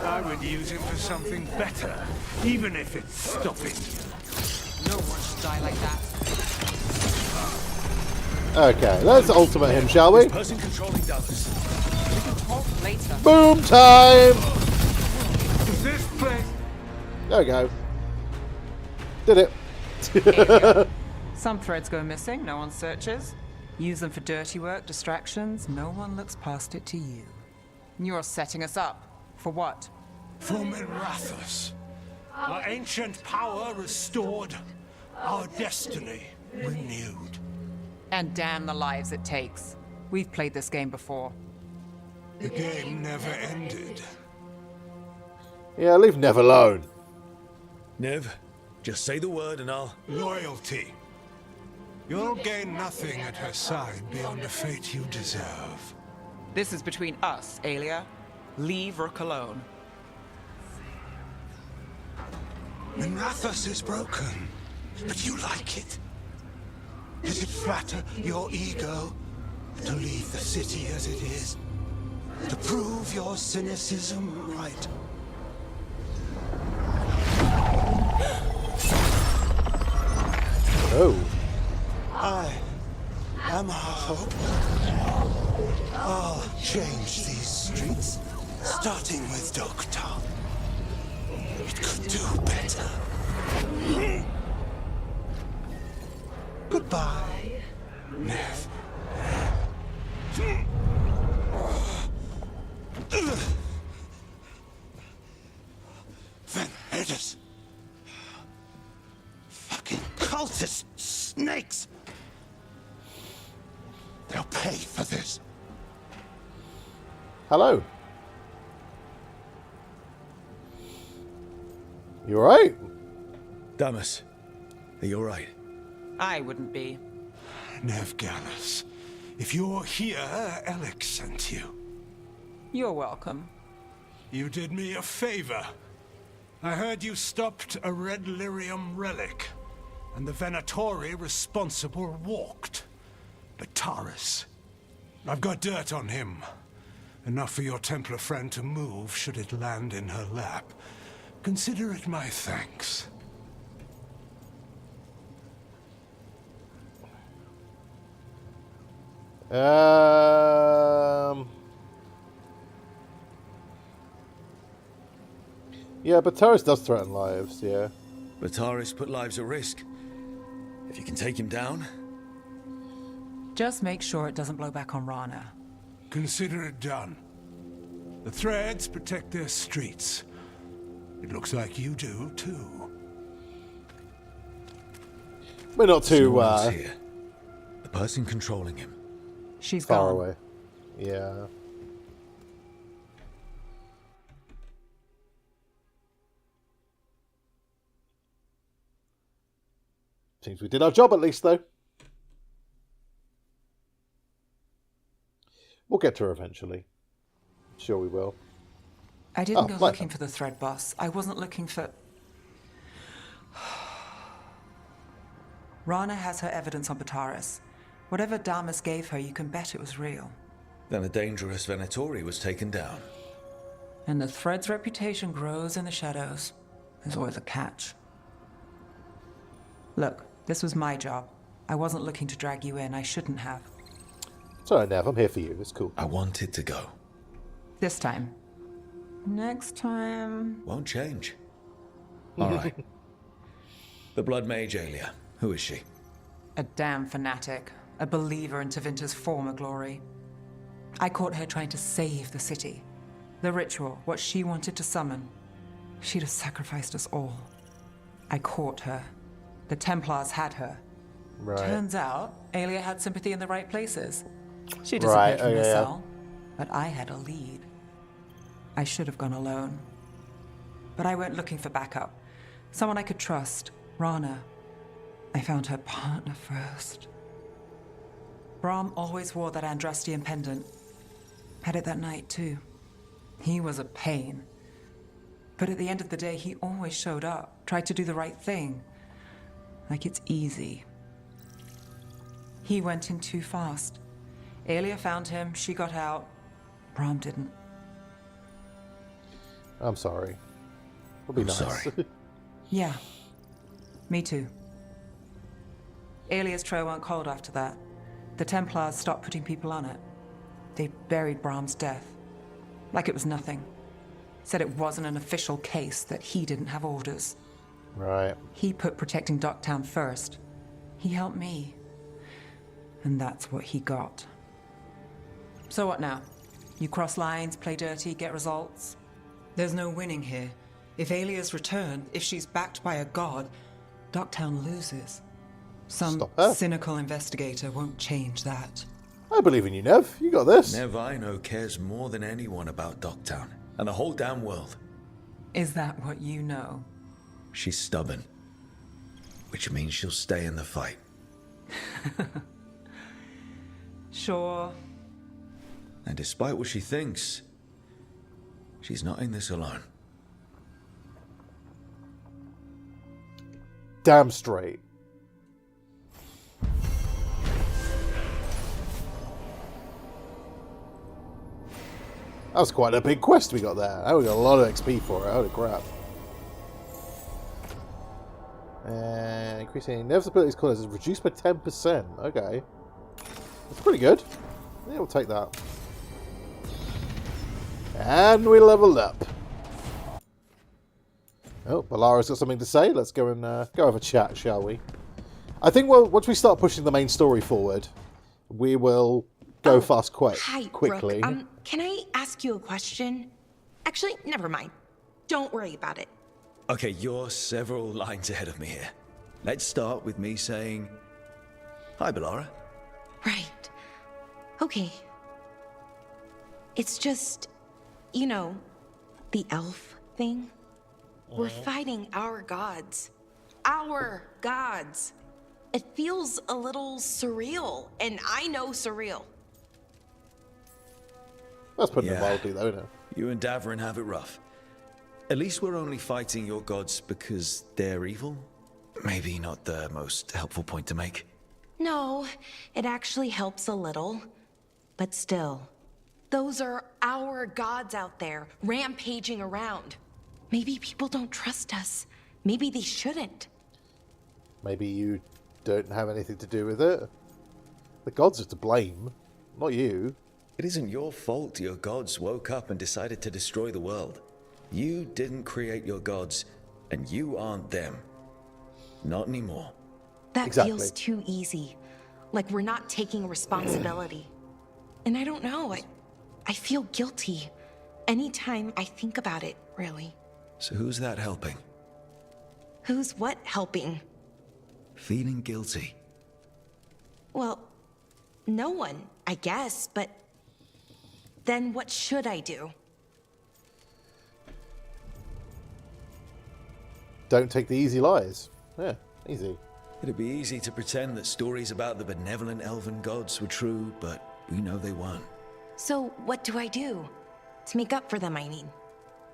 I would use him for something better, even if it's stopping. No one should die like that. Okay, let's ultimate him, shall we? Person controlling Dallas. We can talk later. Boom time! Is this place? There we go. Did it. Some threads go missing, no one searches. Use them for dirty work, distractions, no one looks past it to you. You're setting us up. For what? For Minrathus. Our ancient power restored. Our destiny renewed. And damn the lives it takes. We've played this game before. The game never ended. Yeah, leave Nev alone. Nev, just say the word and I'll... Loyalty. You'll gain nothing at her side beyond a fate you deserve. This is between us, Aelia. Leave Rook alone. Minrathos is broken, but you like it. Does it flatter your ego to leave the city as it is? To prove your cynicism right? Oh. I am hope. I'll change these streets, starting with Dogtown. It could do better. Goodbye, Nev. Van Hedis. Fucking cultist snakes. They'll pay for this. Hello. You alright? Damas, are you alright? I wouldn't be. Nev Gallus, if you're here, Alec sent you. You're welcome. You did me a favor. I heard you stopped a red lyrium relic, and the Venatori responsible walked. Bataris. I've got dirt on him. Enough for your Templar friend to move should it land in her lap. Consider it my thanks. Yeah, Bataris does threaten lives, yeah. Bataris put lives at risk. If you can take him down... Just make sure it doesn't blow back on Rana. Consider it done. The Threads protect their streets. It looks like you do, too. We're not too, Someone's here. The person controlling him. She's far gone. away. Yeah. Seems we did our job at least, though. We'll get to her eventually. Sure we will. I didn't go looking for the thread boss. I wasn't looking for... Rana has her evidence on Bataris. Whatever Damas gave her, you can bet it was real. Then a dangerous Venatori was taken down. And the thread's reputation grows in the shadows. There's always a catch. Look, this was my job. I wasn't looking to drag you in. I shouldn't have. It's alright, Nev. I'm here for you. It's cool. I wanted to go. This time. Next time... Won't change. All right. The Blood Mage Aelia. Who is she? A damn fanatic. A believer in Tevinter's former glory. I caught her trying to save the city. The ritual, what she wanted to summon. She'd have sacrificed us all. I caught her. The Templars had her. Right. Turns out, Aelia had sympathy in the right places. She disappeared from her cell, but I had a lead. I should have gone alone. But I went looking for backup. Someone I could trust. Rana. I found her partner first. Brahm always wore that Andrastian pendant. Had it that night, too. He was a pain. But at the end of the day, he always showed up, tried to do the right thing. Like it's easy. He went in too fast. Aelia found him, she got out. Brahm didn't. I'm sorry. We'll be nice. Sorry. Yeah. Me too. Aelia's trail went cold after that. The Templars stopped putting people on it. They buried Brahm's death. Like it was nothing. Said it wasn't an official case, that he didn't have orders. Right. He put protecting Docktown first. He helped me. And that's what he got. So what now? You cross lines, play dirty, get results? There's no winning here. If Aelia's returned, if she's backed by a god, Docktown loses. Some cynical investigator won't change that. I believe in you, Nev. You got this. Nev I know cares more than anyone about Docktown. And the whole damn world. Is that what you know? She's stubborn, which means she'll stay in the fight. Sure. And despite what she thinks, she's not in this alone. Damn straight. That was quite a big quest we got there. Oh, we got a lot of XP for it. Holy crap. And increasing inevitability's colours is reduced by 10%. Okay. That's pretty good. Yeah, we'll take that. And we leveled up. Oh, Balara's got something to say. Let's go and go have a chat, shall we? I think once we start pushing the main story forward, we will go fast quickly. Brooke. Can I ask you a question? Actually, never mind. Don't worry about it. Okay, you're several lines ahead of me here. Let's start with me saying, hi, Balara. Right. Okay. It's just, you know, the elf thing. We're fighting our gods. Our gods. It feels a little surreal, and I know surreal. That's putting it mildly, though, isn't it? You and Davrin have it rough. At least we're only fighting your gods because they're evil? Maybe not the most helpful point to make. No, it actually helps a little. But still, those are our gods out there, rampaging around. Maybe people don't trust us. Maybe they shouldn't. Maybe you don't have anything to do with it. The gods are to blame, not you. It isn't your fault your gods woke up and decided to destroy the world. You didn't create your gods, and you aren't them. Not anymore. That feels too easy. Like we're not taking responsibility. And I don't know, I feel guilty anytime I think about it, really. So who's that helping? Who's what helping? Feeling guilty. Well, no one, I guess, but then what should I do? Don't take the easy lies. Yeah, easy. It'd be easy to pretend that stories about the benevolent elven gods were true, but we know they weren't. So what do I do? To make up for them, I mean.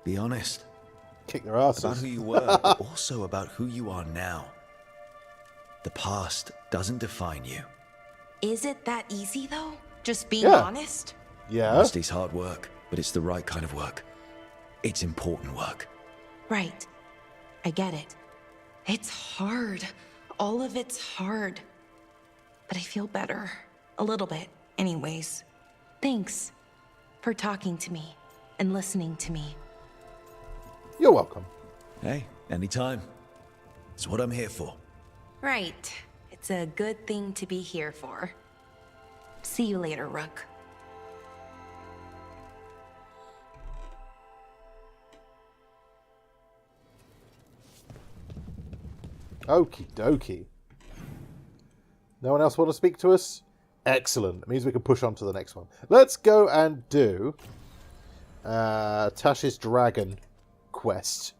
Be honest. Kick their asses. About who you were, but also about who you are now. The past doesn't define you. Is it that easy, though? Just being honest? Yeah. Honesty's hard work, but it's the right kind of work. It's important work. Right. I get it. It's hard. All of it's hard. But I feel better. A little bit, anyways. Thanks for talking to me and listening to me. You're welcome. Hey, anytime. It's what I'm here for. Right. It's a good thing to be here for. See you later, Rook. Okie dokie. No one else want to speak to us? Excellent. It means we can push on to the next one. Let's go and do Tash's Dragon quest.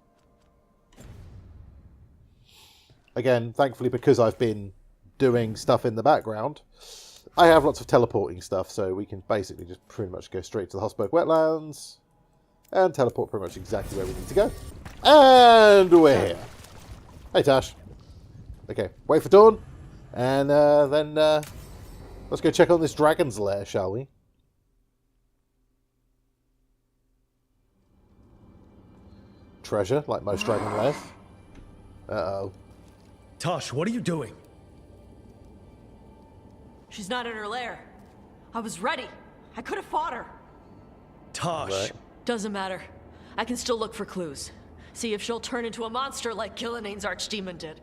Again, thankfully, because I've been doing stuff in the background, I have lots of teleporting stuff, so we can basically just pretty much go straight to the Hosberg Wetlands and teleport pretty much exactly where we need to go. And we're here. Hey, Tash. Okay, wait for dawn, and then let's go check on this dragon's lair, shall we? Treasure, like most dragon lairs. Uh-oh. Tosh, what are you doing? She's not in her lair. I was ready. I could have fought her. Tosh! Right. Doesn't matter. I can still look for clues. See if she'll turn into a monster like Killianane's archdemon did.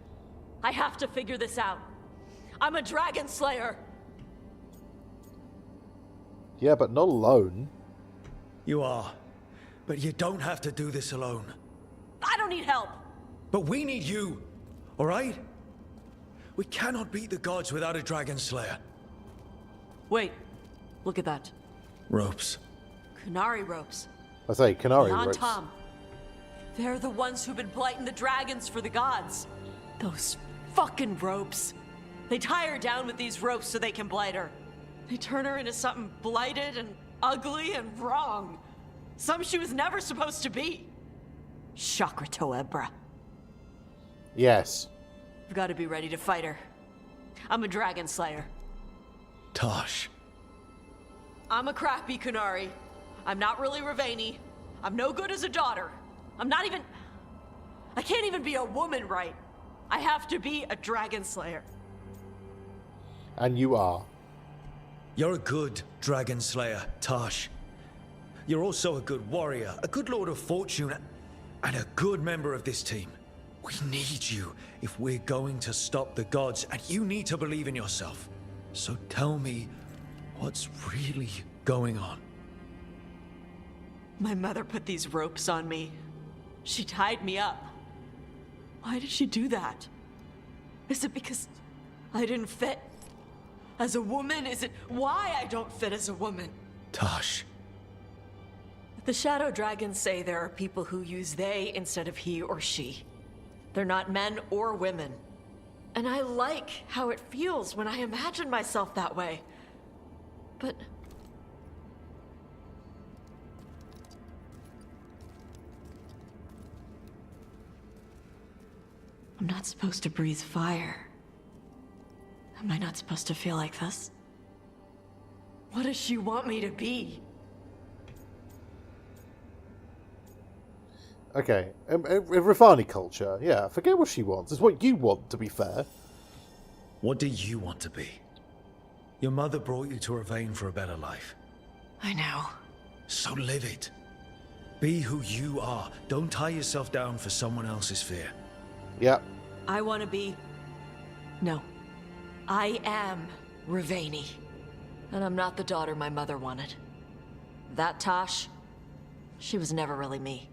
I have to figure this out. I'm a dragon slayer. Yeah, but not alone. You are. But you don't have to do this alone. I don't need help. But we need you, all right? We cannot beat the gods without a dragon slayer. Wait, look at that. Ropes. Canary ropes. I say, Canary Beyond ropes. Tom. They're the ones who've been blighting the dragons for the gods. Those fucking ropes. They tie her down with these ropes so they can blight her. They turn her into something blighted and ugly and wrong. Something she was never supposed to be. Chakra Toebra. Yes. I've got to be ready to fight her. I'm a dragon slayer. Tosh. I'm a crappy Kunari. I'm not really Ravani. I'm no good as a daughter. I'm not even... I can't even be a woman right. I have to be a dragon slayer. And you are. You're a good dragon slayer, Tosh. You're also a good warrior, a good lord of fortune, and a good member of this team. We need you if we're going to stop the gods, and you need to believe in yourself. So tell me, what's really going on? My mother put these ropes on me. She tied me up. Why did she do that? Is it because I didn't fit as a woman? Is it why I don't fit as a woman? Tosh. The Shadow Dragons say there are people who use they instead of he or she. They're not men or women. And I like how it feels when I imagine myself that way. But... I'm not supposed to breathe fire. Am I not supposed to feel like this? What does she want me to be? Okay, Rafani culture, yeah, forget what she wants. It's what you want, to be fair. What do you want to be? Your mother brought you to Ravane for a better life. I know. So live it. Be who you are. Don't tie yourself down for someone else's fear. Yeah. I want to be... No. I am Ravani. And I'm not the daughter my mother wanted. That Tosh, she was never really me.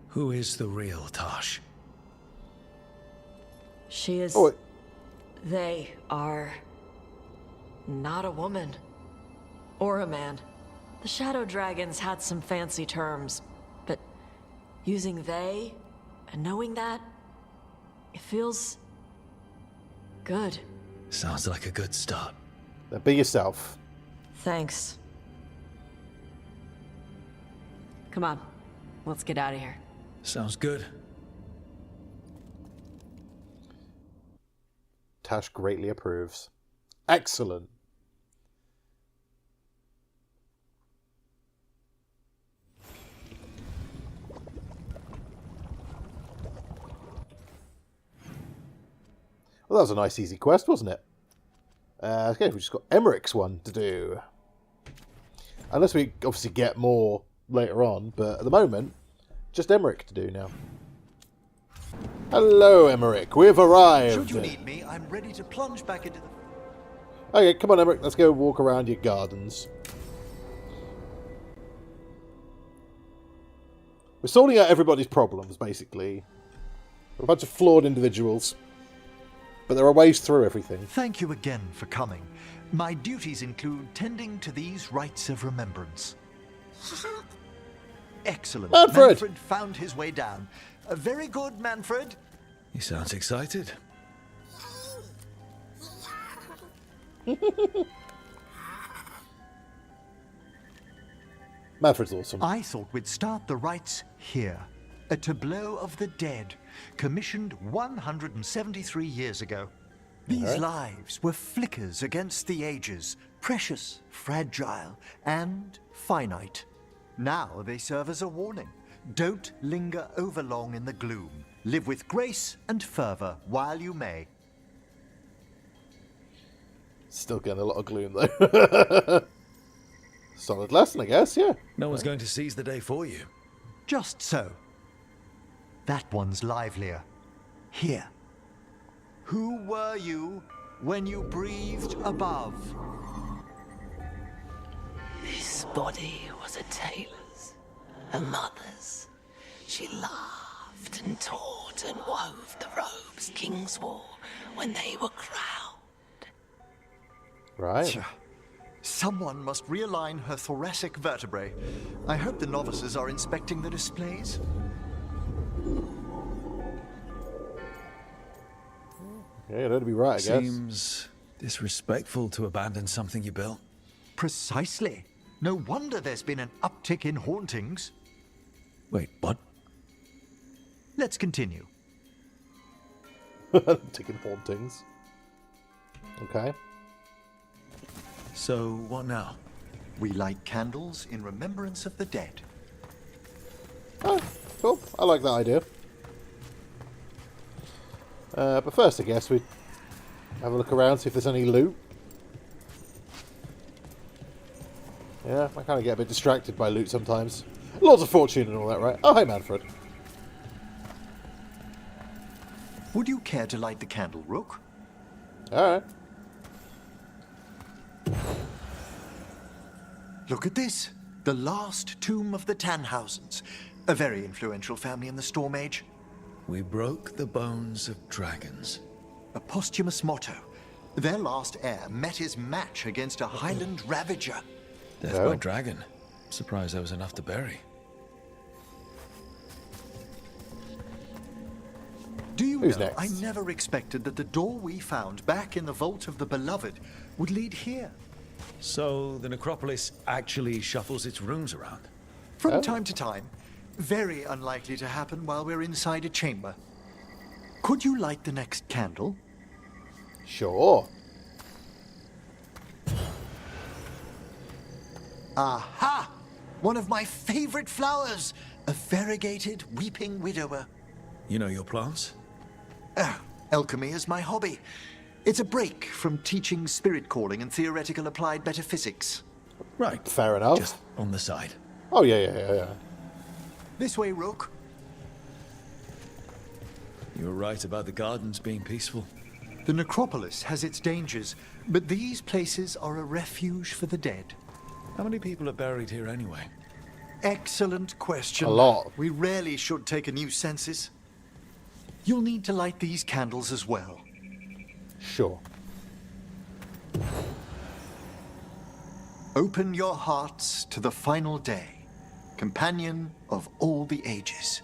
Who is the real Tosh? She is... Oh, They are... not a woman. Or a man. The Shadow Dragons had some fancy terms, but using they and knowing that, it feels... good. Sounds like a good start. Now be yourself. Thanks. Come on, let's get out of here. Sounds good. Tash greatly approves. Excellent. Well, that was a nice easy quest, wasn't it? Okay, we just got Emmerich's one to do. Unless we obviously get more later on, but at the moment, just Emmerich to do now. Hello, Emmerich. We've arrived. Should you need me, I'm ready to plunge back into the... Okay, come on, Emmerich. Let's go walk around your gardens. We're sorting out everybody's problems, basically. We're a bunch of flawed individuals. But there are ways through everything. Thank you again for coming. My duties include tending to these rites of remembrance. Excellent. Manfred found his way down. Very good, Manfred. He sounds excited. Manfred's awesome. I thought we'd start the rites here. A tableau of the dead, commissioned 173 years ago. These lives were flickers against the ages, precious, fragile, and finite. Now they serve as a warning. Don't linger overlong in the gloom. Live with grace and fervor while you may. Still getting a lot of gloom, though. Solid lesson, I guess, yeah. No one's going to seize the day for you. Just so. That one's livelier. Here. Who were you when you breathed above? This body was a tailor's, a mother's. She laughed and taught and wove the robes kings wore when they were crowned. Right. Someone must realign her thoracic vertebrae. I hope the novices are inspecting the displays. Yeah, that'd be right, I guess. Seems disrespectful to abandon something you built. Precisely. No wonder there's been an uptick in hauntings. Wait, what? Let's continue. Uptick in hauntings. Okay. So, what now? We light candles in remembrance of the dead. Oh, cool. I like that idea. But first, I guess we have a look around, see if there's any loot. Yeah, I kind of get a bit distracted by loot sometimes. Lots of fortune and all that, right? Oh, hey, Manfred. Would you care to light the candle, Rook? Alright. Look at this. The last tomb of the Tannhausens. A very influential family in the Storm Age. We broke the bones of dragons. A posthumous motto. Their last heir met his match against a Highland Ravager. Death by dragon. Surprised there was enough to bury. Do you Who's know, next? I never expected that the door we found back in the Vault of the Beloved would lead here. So the necropolis actually shuffles its rooms around? From time to time. Very unlikely to happen while we're inside a chamber. Could you light the next candle? Sure. Aha! One of my favorite flowers! A variegated weeping widower. You know your plants? Alchemy is my hobby. It's a break from teaching spirit calling and theoretical applied metaphysics. Right. Fair enough. Just on the side. Oh, yeah. This way, Rook. You were right about the gardens being peaceful. The necropolis has its dangers, but these places are a refuge for the dead. How many people are buried here anyway? Excellent question. A lot. We rarely should take a new census. You'll need to light these candles as well. Sure. Open your hearts to the final day, companion of all the ages.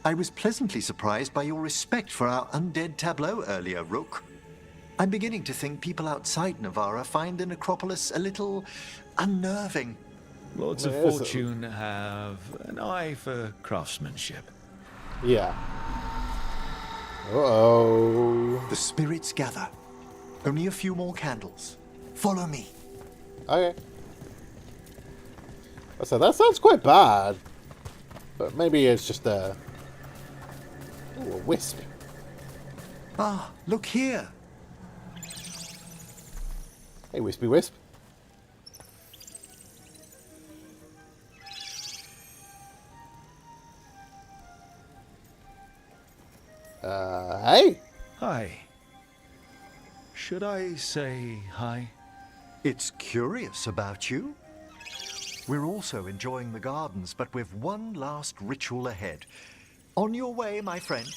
I was pleasantly surprised by your respect for our undead tableau earlier, Rook. I'm beginning to think people outside Navarra find the necropolis a little unnerving. Lords of Fortune have an eye for craftsmanship. Yeah. Uh-oh. The spirits gather. Only a few more candles. Follow me. Okay. So that sounds quite bad. But maybe it's just a... Ooh, a wisp. Ah, look here. Hey, Wispy Wisp. Hey. Hi. Should I say hi? It's curious about you. We're also enjoying the gardens, but we've one last ritual ahead. On your way, my friend.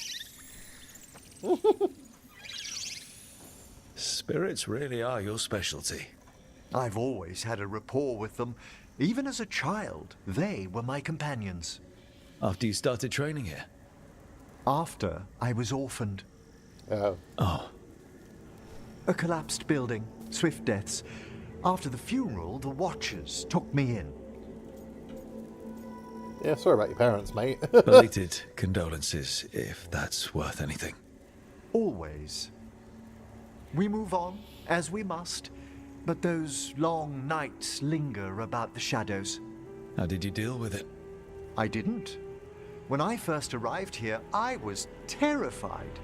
Spirits really are your specialty. I've always had a rapport with them. Even as a child, they were my companions. After you started training here? After I was orphaned. Oh. A collapsed building, swift deaths. After the funeral, the Watchers took me in. Yeah, sorry about your parents, mate. Belated condolences, if that's worth anything. Always. We move on, as we must, but those long nights linger about the shadows. How did you deal with it? I didn't. When I first arrived here, I was terrified.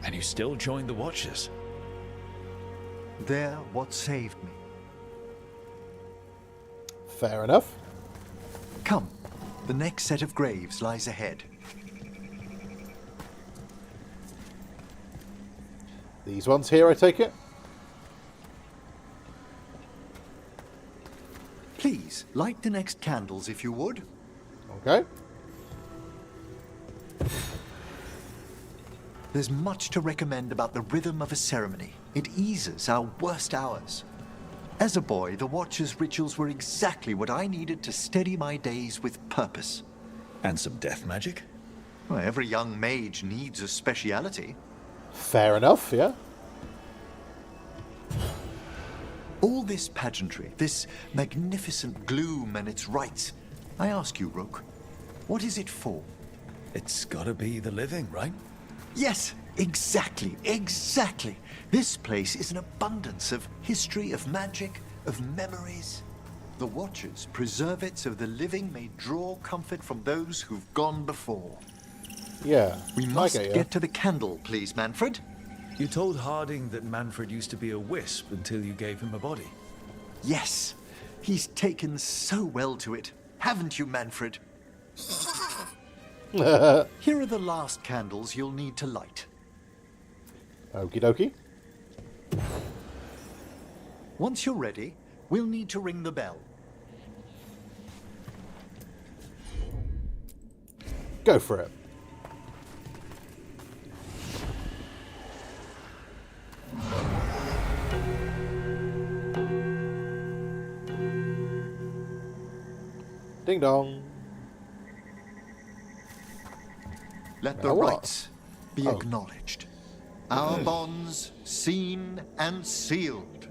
And you still joined the Watchers? They're what saved me. Fair enough. Come, the next set of graves lies ahead. These ones here, I take it? Please, light the next candles if you would. Okay. There's much to recommend about the rhythm of a ceremony. It eases our worst hours. As a boy, the Watcher's rituals were exactly what I needed to steady my days with purpose. And some death magic? Well, every young mage needs a speciality. Fair enough, yeah. All this pageantry, this magnificent gloom and its rites, I ask you, Rook, what is it for? It's gotta be the living, right? Yes, exactly, exactly. This place is an abundance of history, of magic, of memories. The Watchers preserve it so the living may draw comfort from those who've gone before. Yeah. We must get to the candle, please, Manfred. You told Harding that Manfred used to be a wisp until you gave him a body. Yes, he's taken so well to it. Haven't you, Manfred? Here are the last candles you'll need to light. Okie dokie. Once you're ready, we'll need to ring the bell. Go for it. Ding dong. Let the rites be acknowledged. Our bonds seen and sealed.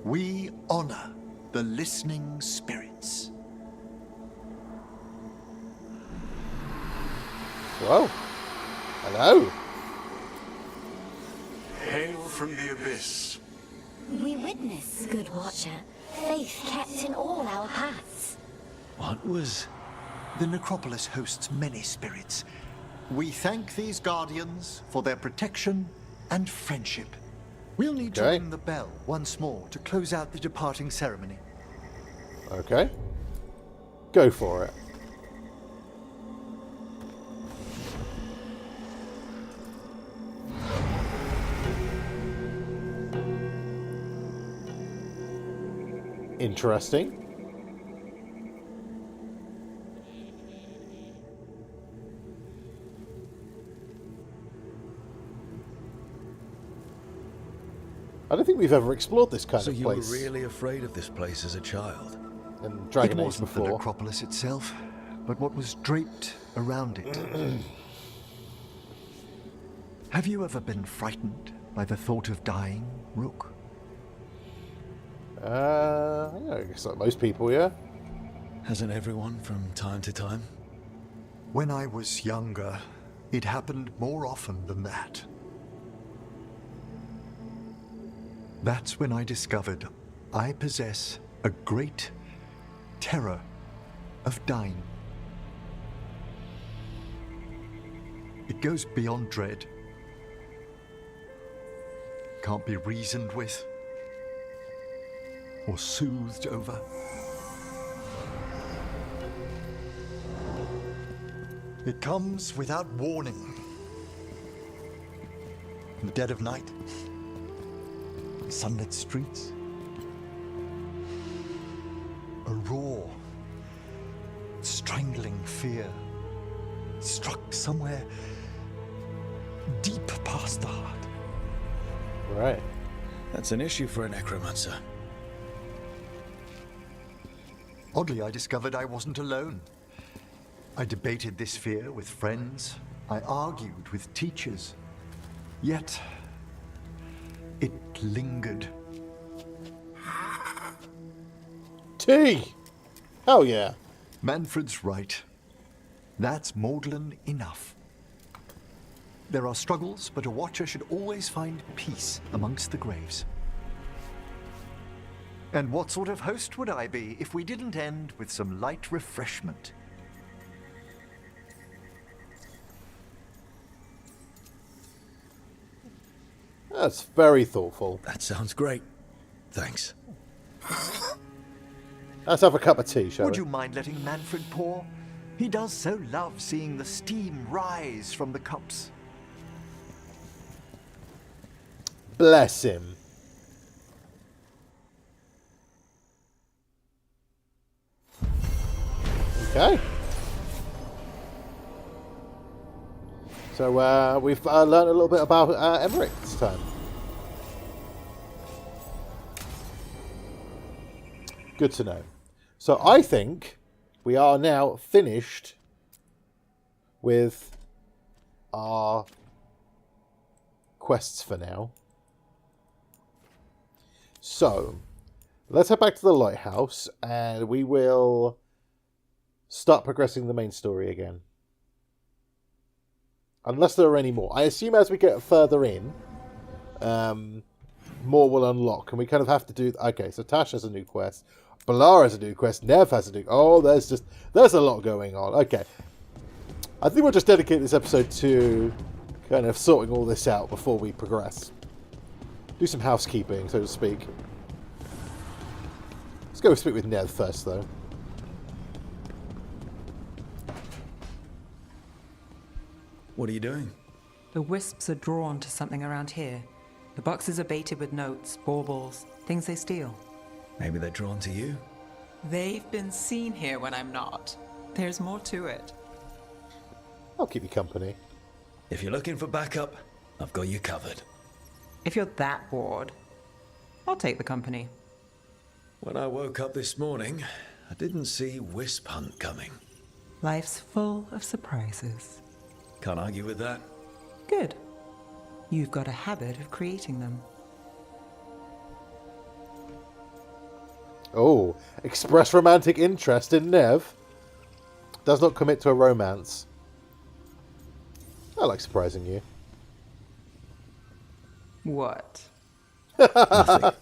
We honor the listening spirits. Whoa. Hello. Hail from the abyss. We witness, good watcher, faith kept in all our paths. What was? The necropolis hosts many spirits. We thank these guardians for their protection and friendship. We'll need to ring the bell once more to close out the departing ceremony. Okay. Go for it. Interesting. I don't think we've ever explored this kind of place. So you were really afraid of this place as a child? In Dragon Age wasn't before. The necropolis itself, but what was draped around it. Have you ever been frightened by the thought of dying, Rook? Yeah, I guess like most people, yeah. Hasn't everyone from time to time? When I was younger, it happened more often than that. That's when I discovered I possess a great terror of dying. It goes beyond dread. Can't be reasoned with or soothed over. It comes without warning. In the dead of night, sunlit streets, a raw, strangling fear struck somewhere deep past the heart. Right. That's an issue for a necromancer. Oddly, I discovered I wasn't alone. I debated this fear with friends. I argued with teachers. Yet, it lingered. Tea! Hell yeah. Manfred's right. That's maudlin enough. There are struggles, but a watcher should always find peace amongst the graves. And what sort of host would I be if we didn't end with some light refreshment? That's very thoughtful. That sounds great. Thanks. Let's have a cup of tea, shall Would we? you mind letting Manfred pour? He does so love seeing the steam rise from the cups. Bless him. Okay. So we've learned a little bit about Emmerich this time. Good to know. So I think we are now finished with our quests for now. So, let's head back to the lighthouse, and we will start progressing the main story again. Unless there are any more. I assume as we get further in, more will unlock, and we kind of have to do... Okay, so Tash has a new quest, Balara has a new quest, Nev has a new... Oh, there's a lot going on. Okay. I think we'll just dedicate this episode to kind of sorting all this out before we progress. Do some housekeeping, so to speak. Let's go speak with Nev first, though. What are you doing? The wisps are drawn to something around here. The boxes are baited with notes, baubles, things they steal. Maybe they're drawn to you. They've been seen here when I'm not. There's more to it. I'll keep you company. If you're looking for backup, I've got you covered. If you're that bored, I'll take the company. When I woke up this morning, I didn't see Wisp Hunt coming. Life's full of surprises. Can't argue with that. Good. You've got a habit of creating them. Oh, express romantic interest in Nev. Does not commit to a romance. I like surprising you. What? Nothing.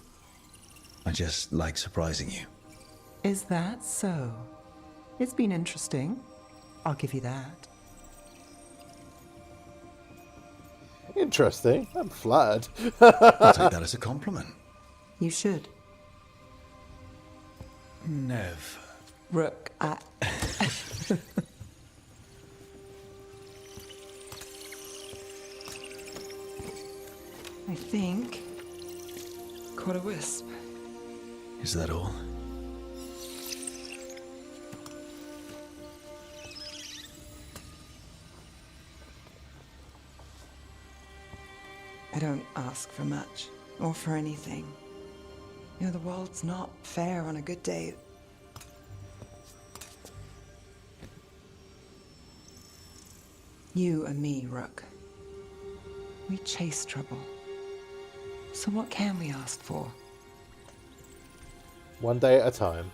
I just like surprising you. Is that so? It's been interesting. I'll give you that. Interesting. I'm flattered. I'll take that as a compliment. You should. Nev. Rook, I think... caught a wisp. Is that all? I don't ask for much, or for anything. You know, the world's not fair on a good day. You and me, Rook. We chase trouble. So what can we ask for? One day at a time.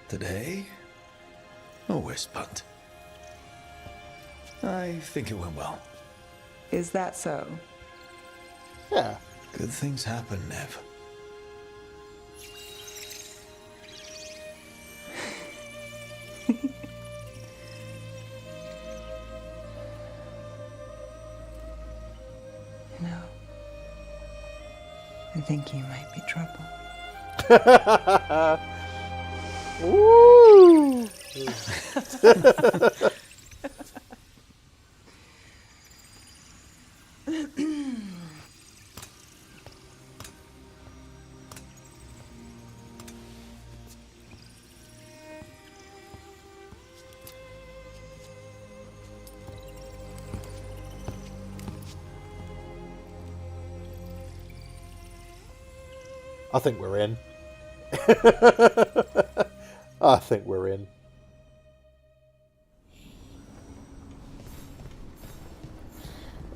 Today? A wisp hunt. I think it went well. Is that so? Yeah. Good things happen, Nev. No. I think you might be trouble. Woo! I think we're in. I think we're in.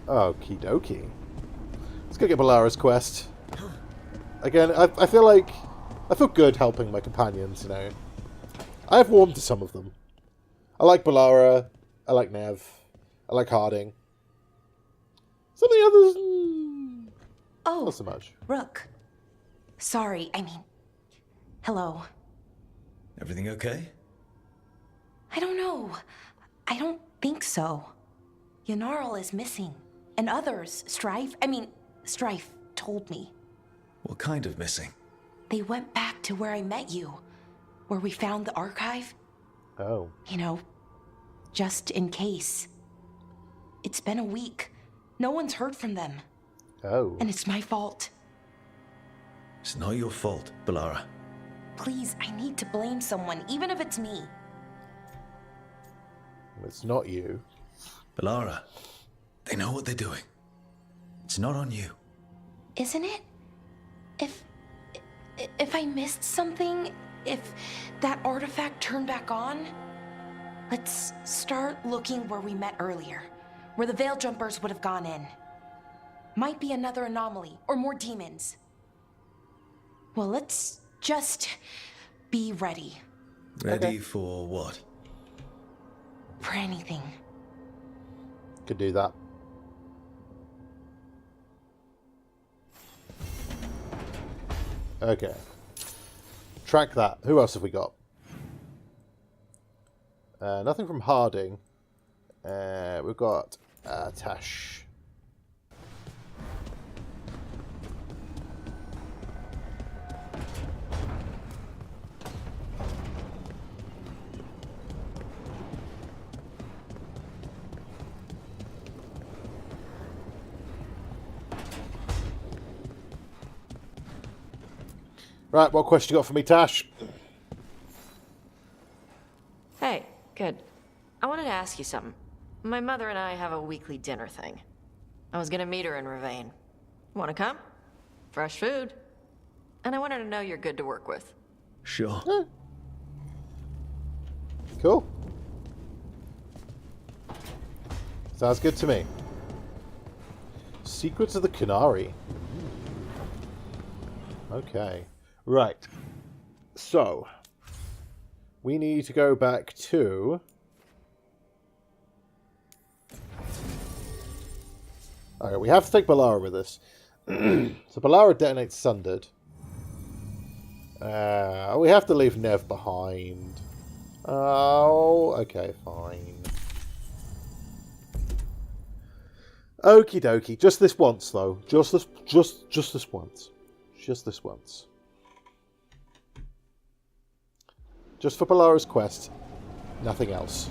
Okie dokie. Let's go get Balara's quest. Again, I feel like... I feel good helping my companions, you know. I've warmed to some of them. I like Balara. I like Nev. I like Harding. Some of the others... Oh, not so much. Rook. Sorry, I mean... Hello. Everything okay? I don't know. I don't think so. Yanarl is missing. And others, Strife told me. What kind of missing? They went back to where I met you. Where we found the archive. Oh. You know, just in case. It's been a week. No one's heard from them. Oh. And it's my fault. It's not your fault, Balara. Please, I need to blame someone, even if it's me. It's not you. Balara, they know what they're doing. It's not on you. Isn't it? If I missed something, if that artifact turned back on, Let's start looking where we met earlier, where the Veil Jumpers would have gone in. Might be another anomaly, or more demons. Well, let's just be ready. Ready for what? For anything. Could do that. Okay. Track that. Who else have we got? Nothing from Harding. We've got Tash. Right, what question you got for me, Tash? Hey, good. I wanted to ask you something. My mother and I have a weekly dinner thing. I was gonna meet her in Ravane. Wanna come? Fresh food. And I wanted to know you're good to work with. Sure. Cool. Sounds good to me. Secrets of the Canary. Okay. Right. So, we need to go back to... Okay, we have to take Balara with us. So Balara detonates Sundered. We have to leave Nev behind. Oh, okay, fine. Okie dokie. Just this once, though. Just this once. Just this once. Just for Balara's quest. Nothing else.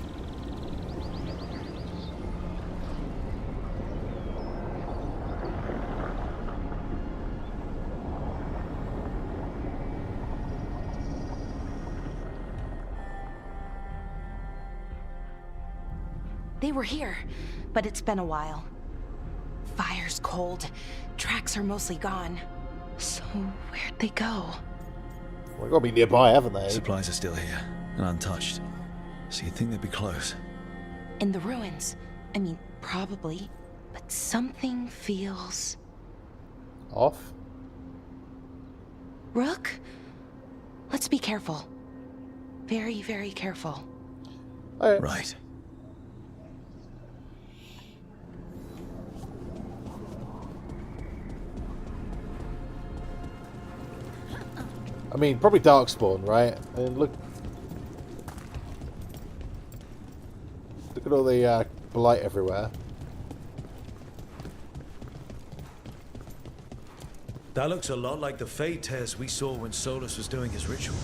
They were here, but it's been a while. Fire's cold. Tracks are mostly gone. So, where'd they go? Well, they've got to be nearby, haven't they? Supplies are still here, and untouched. So you'd think they'd be close. In the ruins. I mean, probably. But something feels... off? Rook? Let's be careful. Very, very careful. Right. I mean, probably Darkspawn, right? And look at all the blight everywhere. That looks a lot like the Fade tears we saw when Solus was doing his ritual.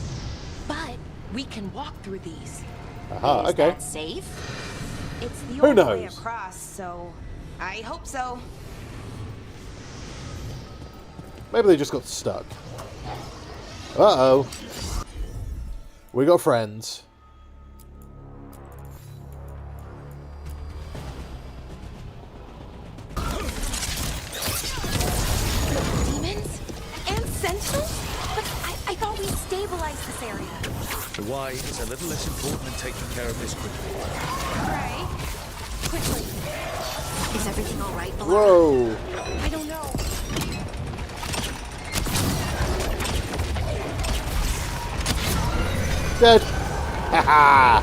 But we can walk through these. Aha, Is okay. that safe? It's the Who only way knows? across, so I hope so. Maybe they just got stuck. Uh-oh. We got friends. Demons? And sentinels? But I thought we stabilized this area. The why is a little less important than taking care of this quickly. Right. Quickly. Is everything all right, Balara? Whoa. I don't know. Dead. Haha.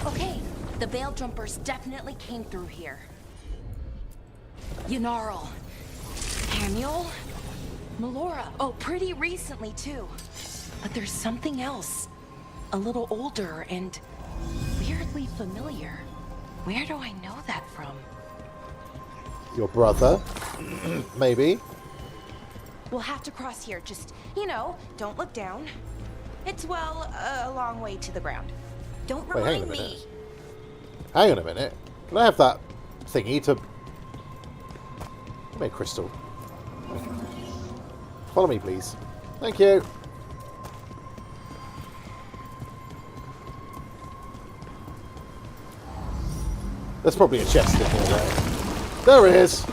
Okay, the Veil Jumpers definitely came through here. Ynnarl. Haniel. Melora. Oh, pretty recently, too. But there's something else. A little older and weirdly familiar. Where do I know that from? Your brother? Maybe. We'll have to cross here. Just, don't look down. It's, well, a long way to the ground. Don't Wait, hang on remind a me. minute. Hang on a minute. Can I have that thingy to... Give me a crystal. Follow me, please. Thank you. There's probably a chest in here, right? There it is!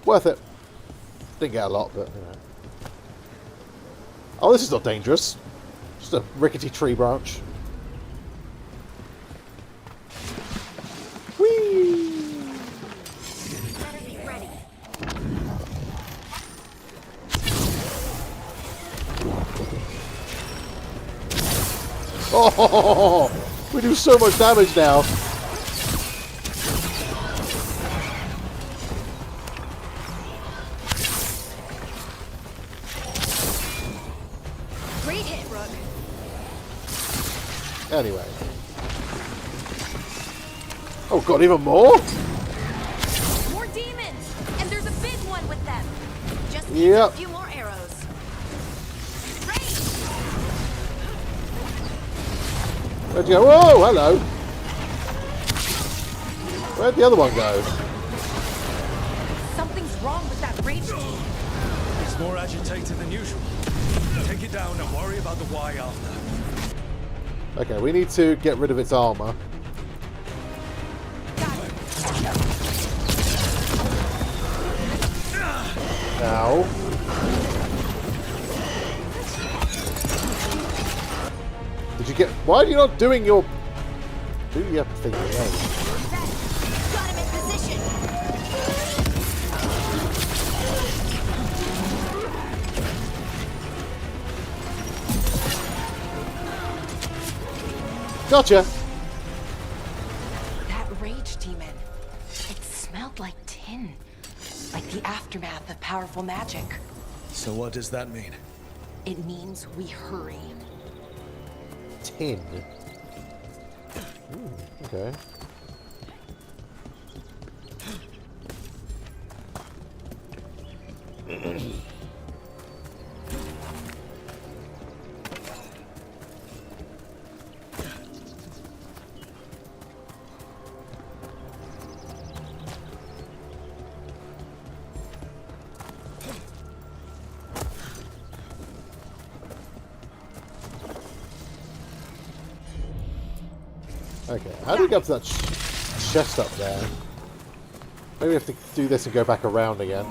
Worth it. Didn't get a lot, but you know. Oh, this is not dangerous. Just a rickety tree branch. Whee! Oh, we do so much damage now. Great hit, Rook. Anyway. Oh god, even more? More demons! And there's a big one with them. Just need Yep. a few more arrows. Where'd you go? Whoa, hello. Where'd the other one go? Something's wrong with that rage team. It's more agitated than usual. Take it down and worry about the why after. Okay, we need to get rid of its armor. Now. Did you get... Why are you not doing your... Do your thing again? Got him in position. Gotcha! That rage demon. It smelled like tin. Like the aftermath of powerful magic. So what does that mean? It means we hurry. Tin. Ooh, okay. Okay, how do we get up to that chest up there? Maybe we have to do this and go back around again.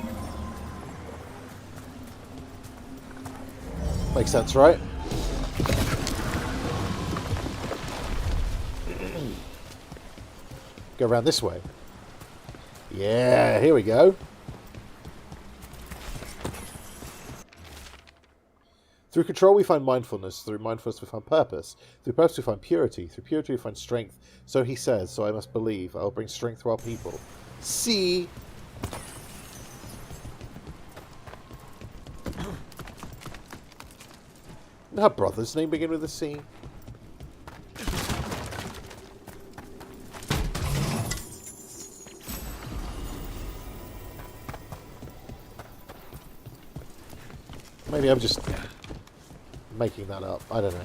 Makes sense, right? Go around this way. Yeah, here we go. Through control we find mindfulness, through mindfulness we find purpose, through purpose we find purity, through purity we find strength. So he says, so I must believe, I'll bring strength to our people. See? Her brother's name begin with a C? Maybe I'm just making that up. I don't know.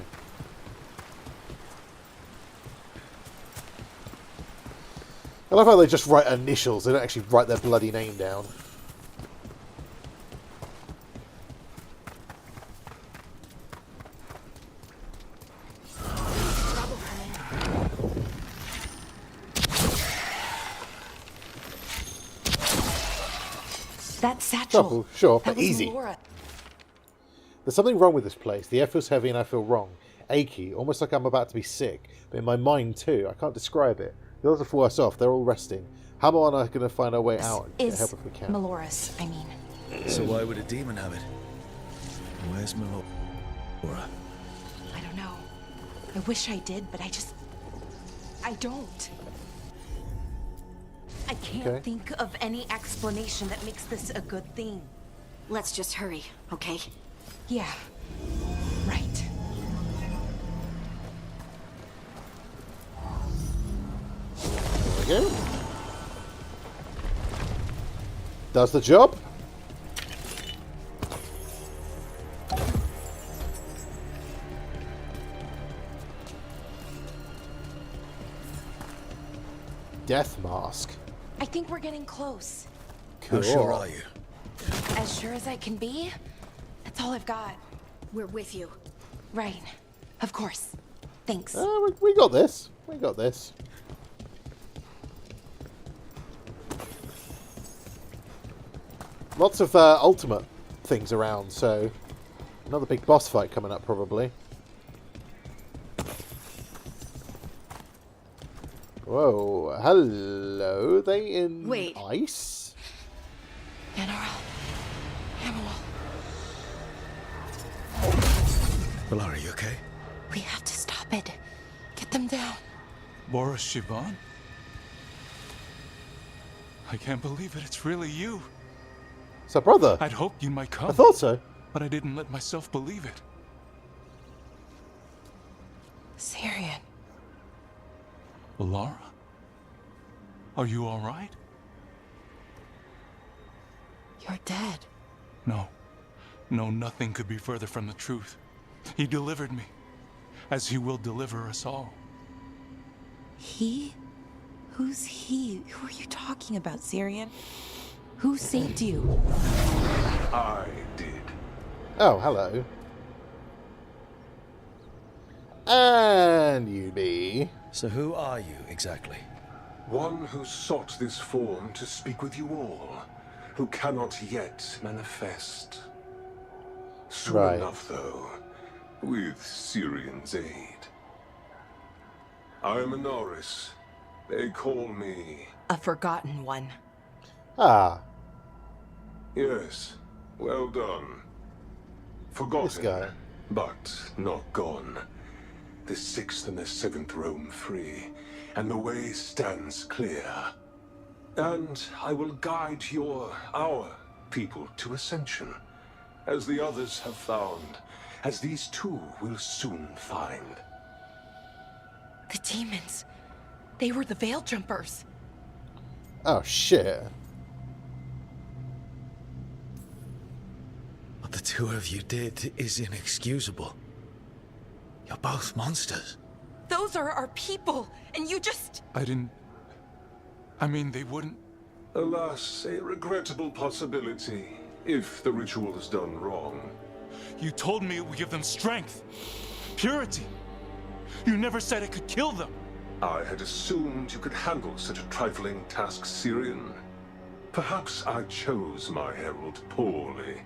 I love how they just write initials. They don't actually write their bloody name down. That satchel. Trouble, sure, That but was easy. Laura. There's something wrong with this place. The air feels heavy and I feel wrong. Achy, almost like I'm about to be sick. But in my mind too. I can't describe it. The others are worse off. They're all resting. Hammer and I are going to find our way out and get help if we can. Meloris, I mean. So why would a demon have it? Where's Melora? I don't know. I wish I did, but I don't. I can't think of any explanation that makes this a good thing. Let's just hurry, okay? Yeah. Right. There we go. Does the job. Death mask. I think we're getting close. Cool. How sure are you? As sure as I can be. That's all I've got. We're with you. Right. Of course. Thanks. We got this. We got this. Lots of ultimate things around, so another big boss fight coming up probably. Whoa, hello. Are they in ice? General. Valara, are you okay? We have to stop it. Get them down. Boris Shivan? I can't believe it. It's really you. It's her brother. I'd hoped you might come. I thought so. But I didn't let myself believe it. Syrian. Valara? Are you all right? You're dead. No. No, nothing could be further from the truth. He delivered me, as he will deliver us all. He? Who's he? Who are you talking about, Syrian? Who saved you? I did. Oh, hello. And you be. So who are you, exactly? One who sought this form to speak with you all, who cannot yet manifest. Soon enough, though, with Syrian's aid. I am a Norris. They call me... A forgotten one. Ah. Yes, well done. Forgotten, This guy. but not gone. The 6th and the 7th roam free, and the way stands clear. And I will guide our people to ascension, as the others have found, as these two will soon find. The demons. They were the veil jumpers. Oh, shit. What the two of you did is inexcusable. You're both monsters. Those are our people, and you just... I mean, they wouldn't... Alas, a regrettable possibility, if the ritual is done wrong. You told me it would give them strength, purity. You never said it could kill them. I had assumed you could handle such a trifling task, Syrian. Perhaps I chose my herald poorly.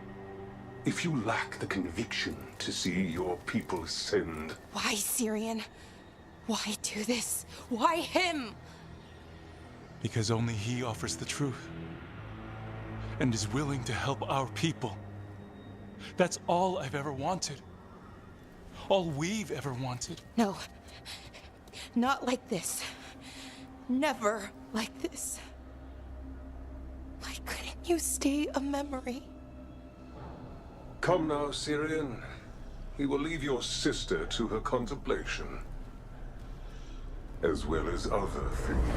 If you lack the conviction to see your people ascend... Why, Syrian? Why do this? Why him? Because only he offers the truth. And is willing to help our people. That's all I've ever wanted. All we've ever wanted. No. Not like this. Never like this. Why couldn't you stay a memory? Come now, Syrian. We will leave your sister to her contemplation. As well as other things.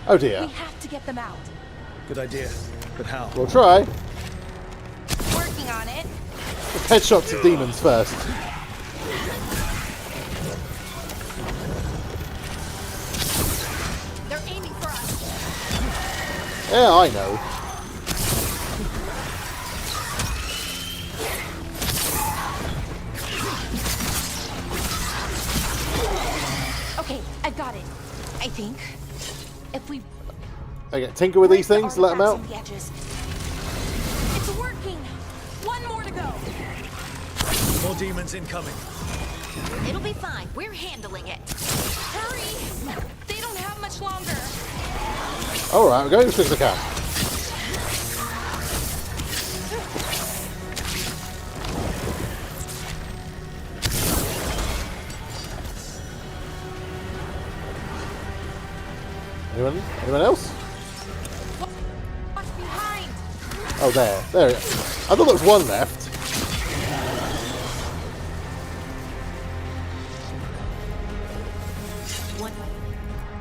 Oh dear. We have to get them out. Good idea, but how? We'll try. Working on it. Headshot to demons first. They're aiming for us. Yeah, I know. Okay, I've got it. I think. If we... Okay, tinker with these things, let them out. The edges. It's working. One more to go. More demons incoming. It'll be fine. We're handling it. Hurry! They don't have much longer. Alright, I'm going as quick as I can. Anyone else? Watch behind. Oh, there. There. I thought there was one left.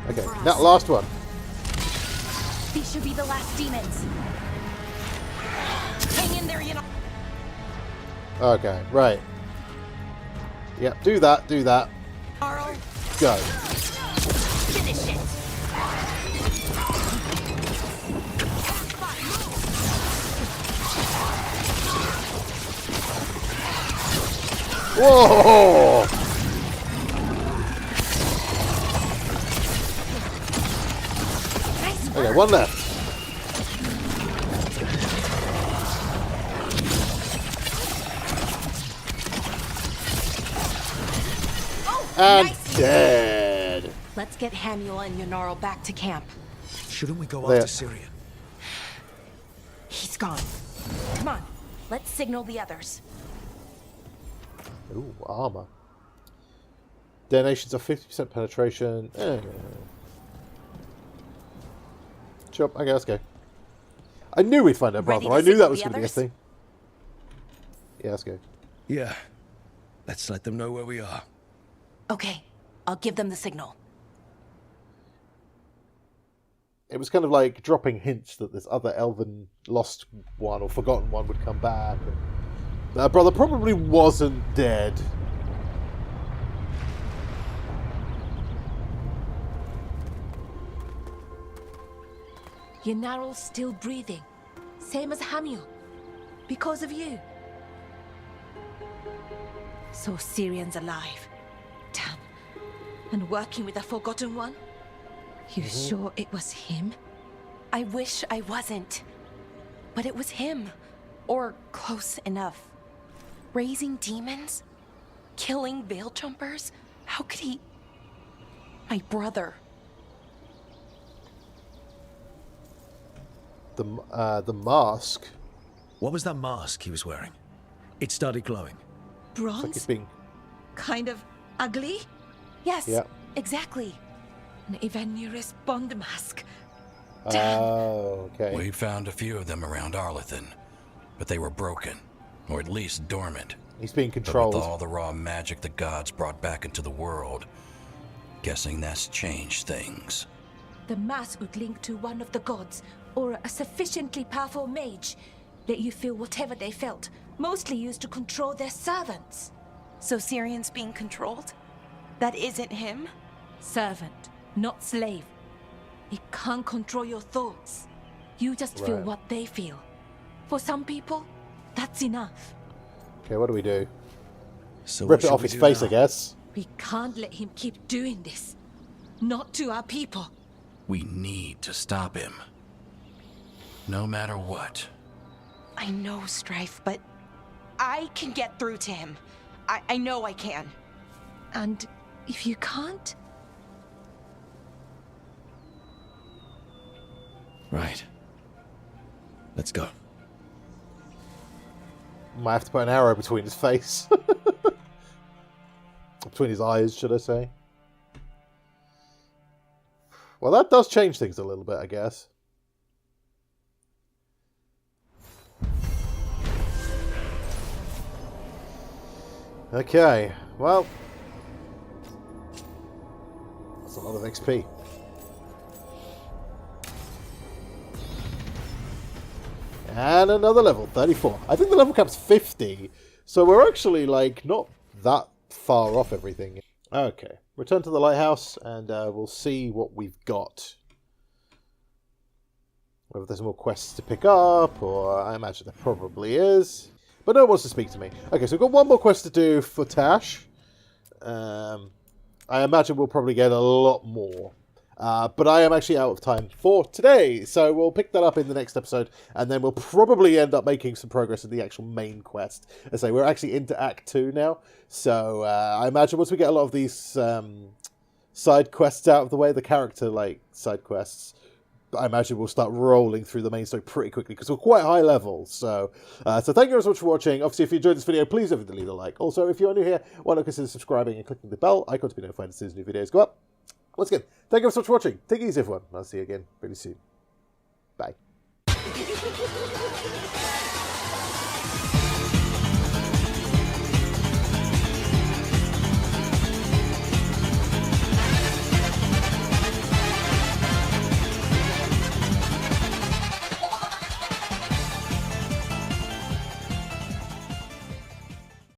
Okay, that last one. These should be the last demons. Hang in there, you know. Okay, right. Yep, do that, do that. Carl. Go. Finish it. Whoa! one left. And nice. dead. Let's get Hamuel and Yonaro back to camp. Shouldn't we go There. after Syrian? He's gone. Come on, let's signal the others. Ooh, armor. Detonations of 50% penetration. Sure, okay, let's go. I knew we'd find our Ready brother. to I knew that signal was the going to be a others? thing. Yeah, let's go. Yeah. Let's let them know where we are. Okay, I'll give them the signal. It was kind of like dropping hints that this other elven lost one or forgotten one would come back. Our brother probably wasn't dead. Yonaro's still breathing. Same as Hamuel. Because of you. So Syrian's alive. Damn. And working with the Forgotten One? You sure it was him? I wish I wasn't. But it was him. Or close enough. Raising demons? Killing veil jumpers? How could he... My brother. The mask. What was that mask he was wearing? It started glowing. Bronze? Like it's being... Kind of ugly? Yes, Yeah. exactly. An Evenuris Bond mask. Oh, okay. We found a few of them around Arlethan, but they were broken, or at least dormant. He's being But controlled. with all the raw magic the gods brought back into the world, guessing that's changed things. The mask would link to one of the gods, or a sufficiently powerful mage. Let you feel whatever they felt, mostly used to control their servants. So Syrian's being controlled? That isn't him? Servant, not slave. It can't control your thoughts. You just feel Right. what they feel. For some people, that's enough. Okay, what do we do? So Rip it off his face, I guess. We can't let him keep doing this. Not to our people. We need to stop him. No matter what. I know, Strife, but I can get through to him. I know I can. And if you can't, Right. Let's go. Might have to put an arrow between his face. Between his eyes, should I say. Well, that does change things a little bit, I guess. Okay, well. That's a lot of XP. And another level, 34. I think the level cap's 50, so we're actually, like, not that far off everything. Okay, return to the lighthouse, and we'll see what we've got. Whether there's more quests to pick up, or I imagine there probably is. But no one wants to speak to me. Okay, so we've got one more quest to do for Tash. I imagine we'll probably get a lot more. But I am actually out of time for today, so we'll pick that up in the next episode, and then we'll probably end up making some progress in the actual main quest. As I say, we're actually into Act 2 now, so I imagine once we get a lot of these side quests out of the way, the character side quests, I imagine we'll start rolling through the main story pretty quickly, because we're quite high level. So thank you very much for watching. Obviously, if you enjoyed this video, please don't forget to leave a like. Also, if you're new here, why not consider subscribing and clicking the bell icon to be notified as soon as new videos go up. Once again, thank you so much for watching. Take it easy, everyone. I'll see you again really soon. Bye.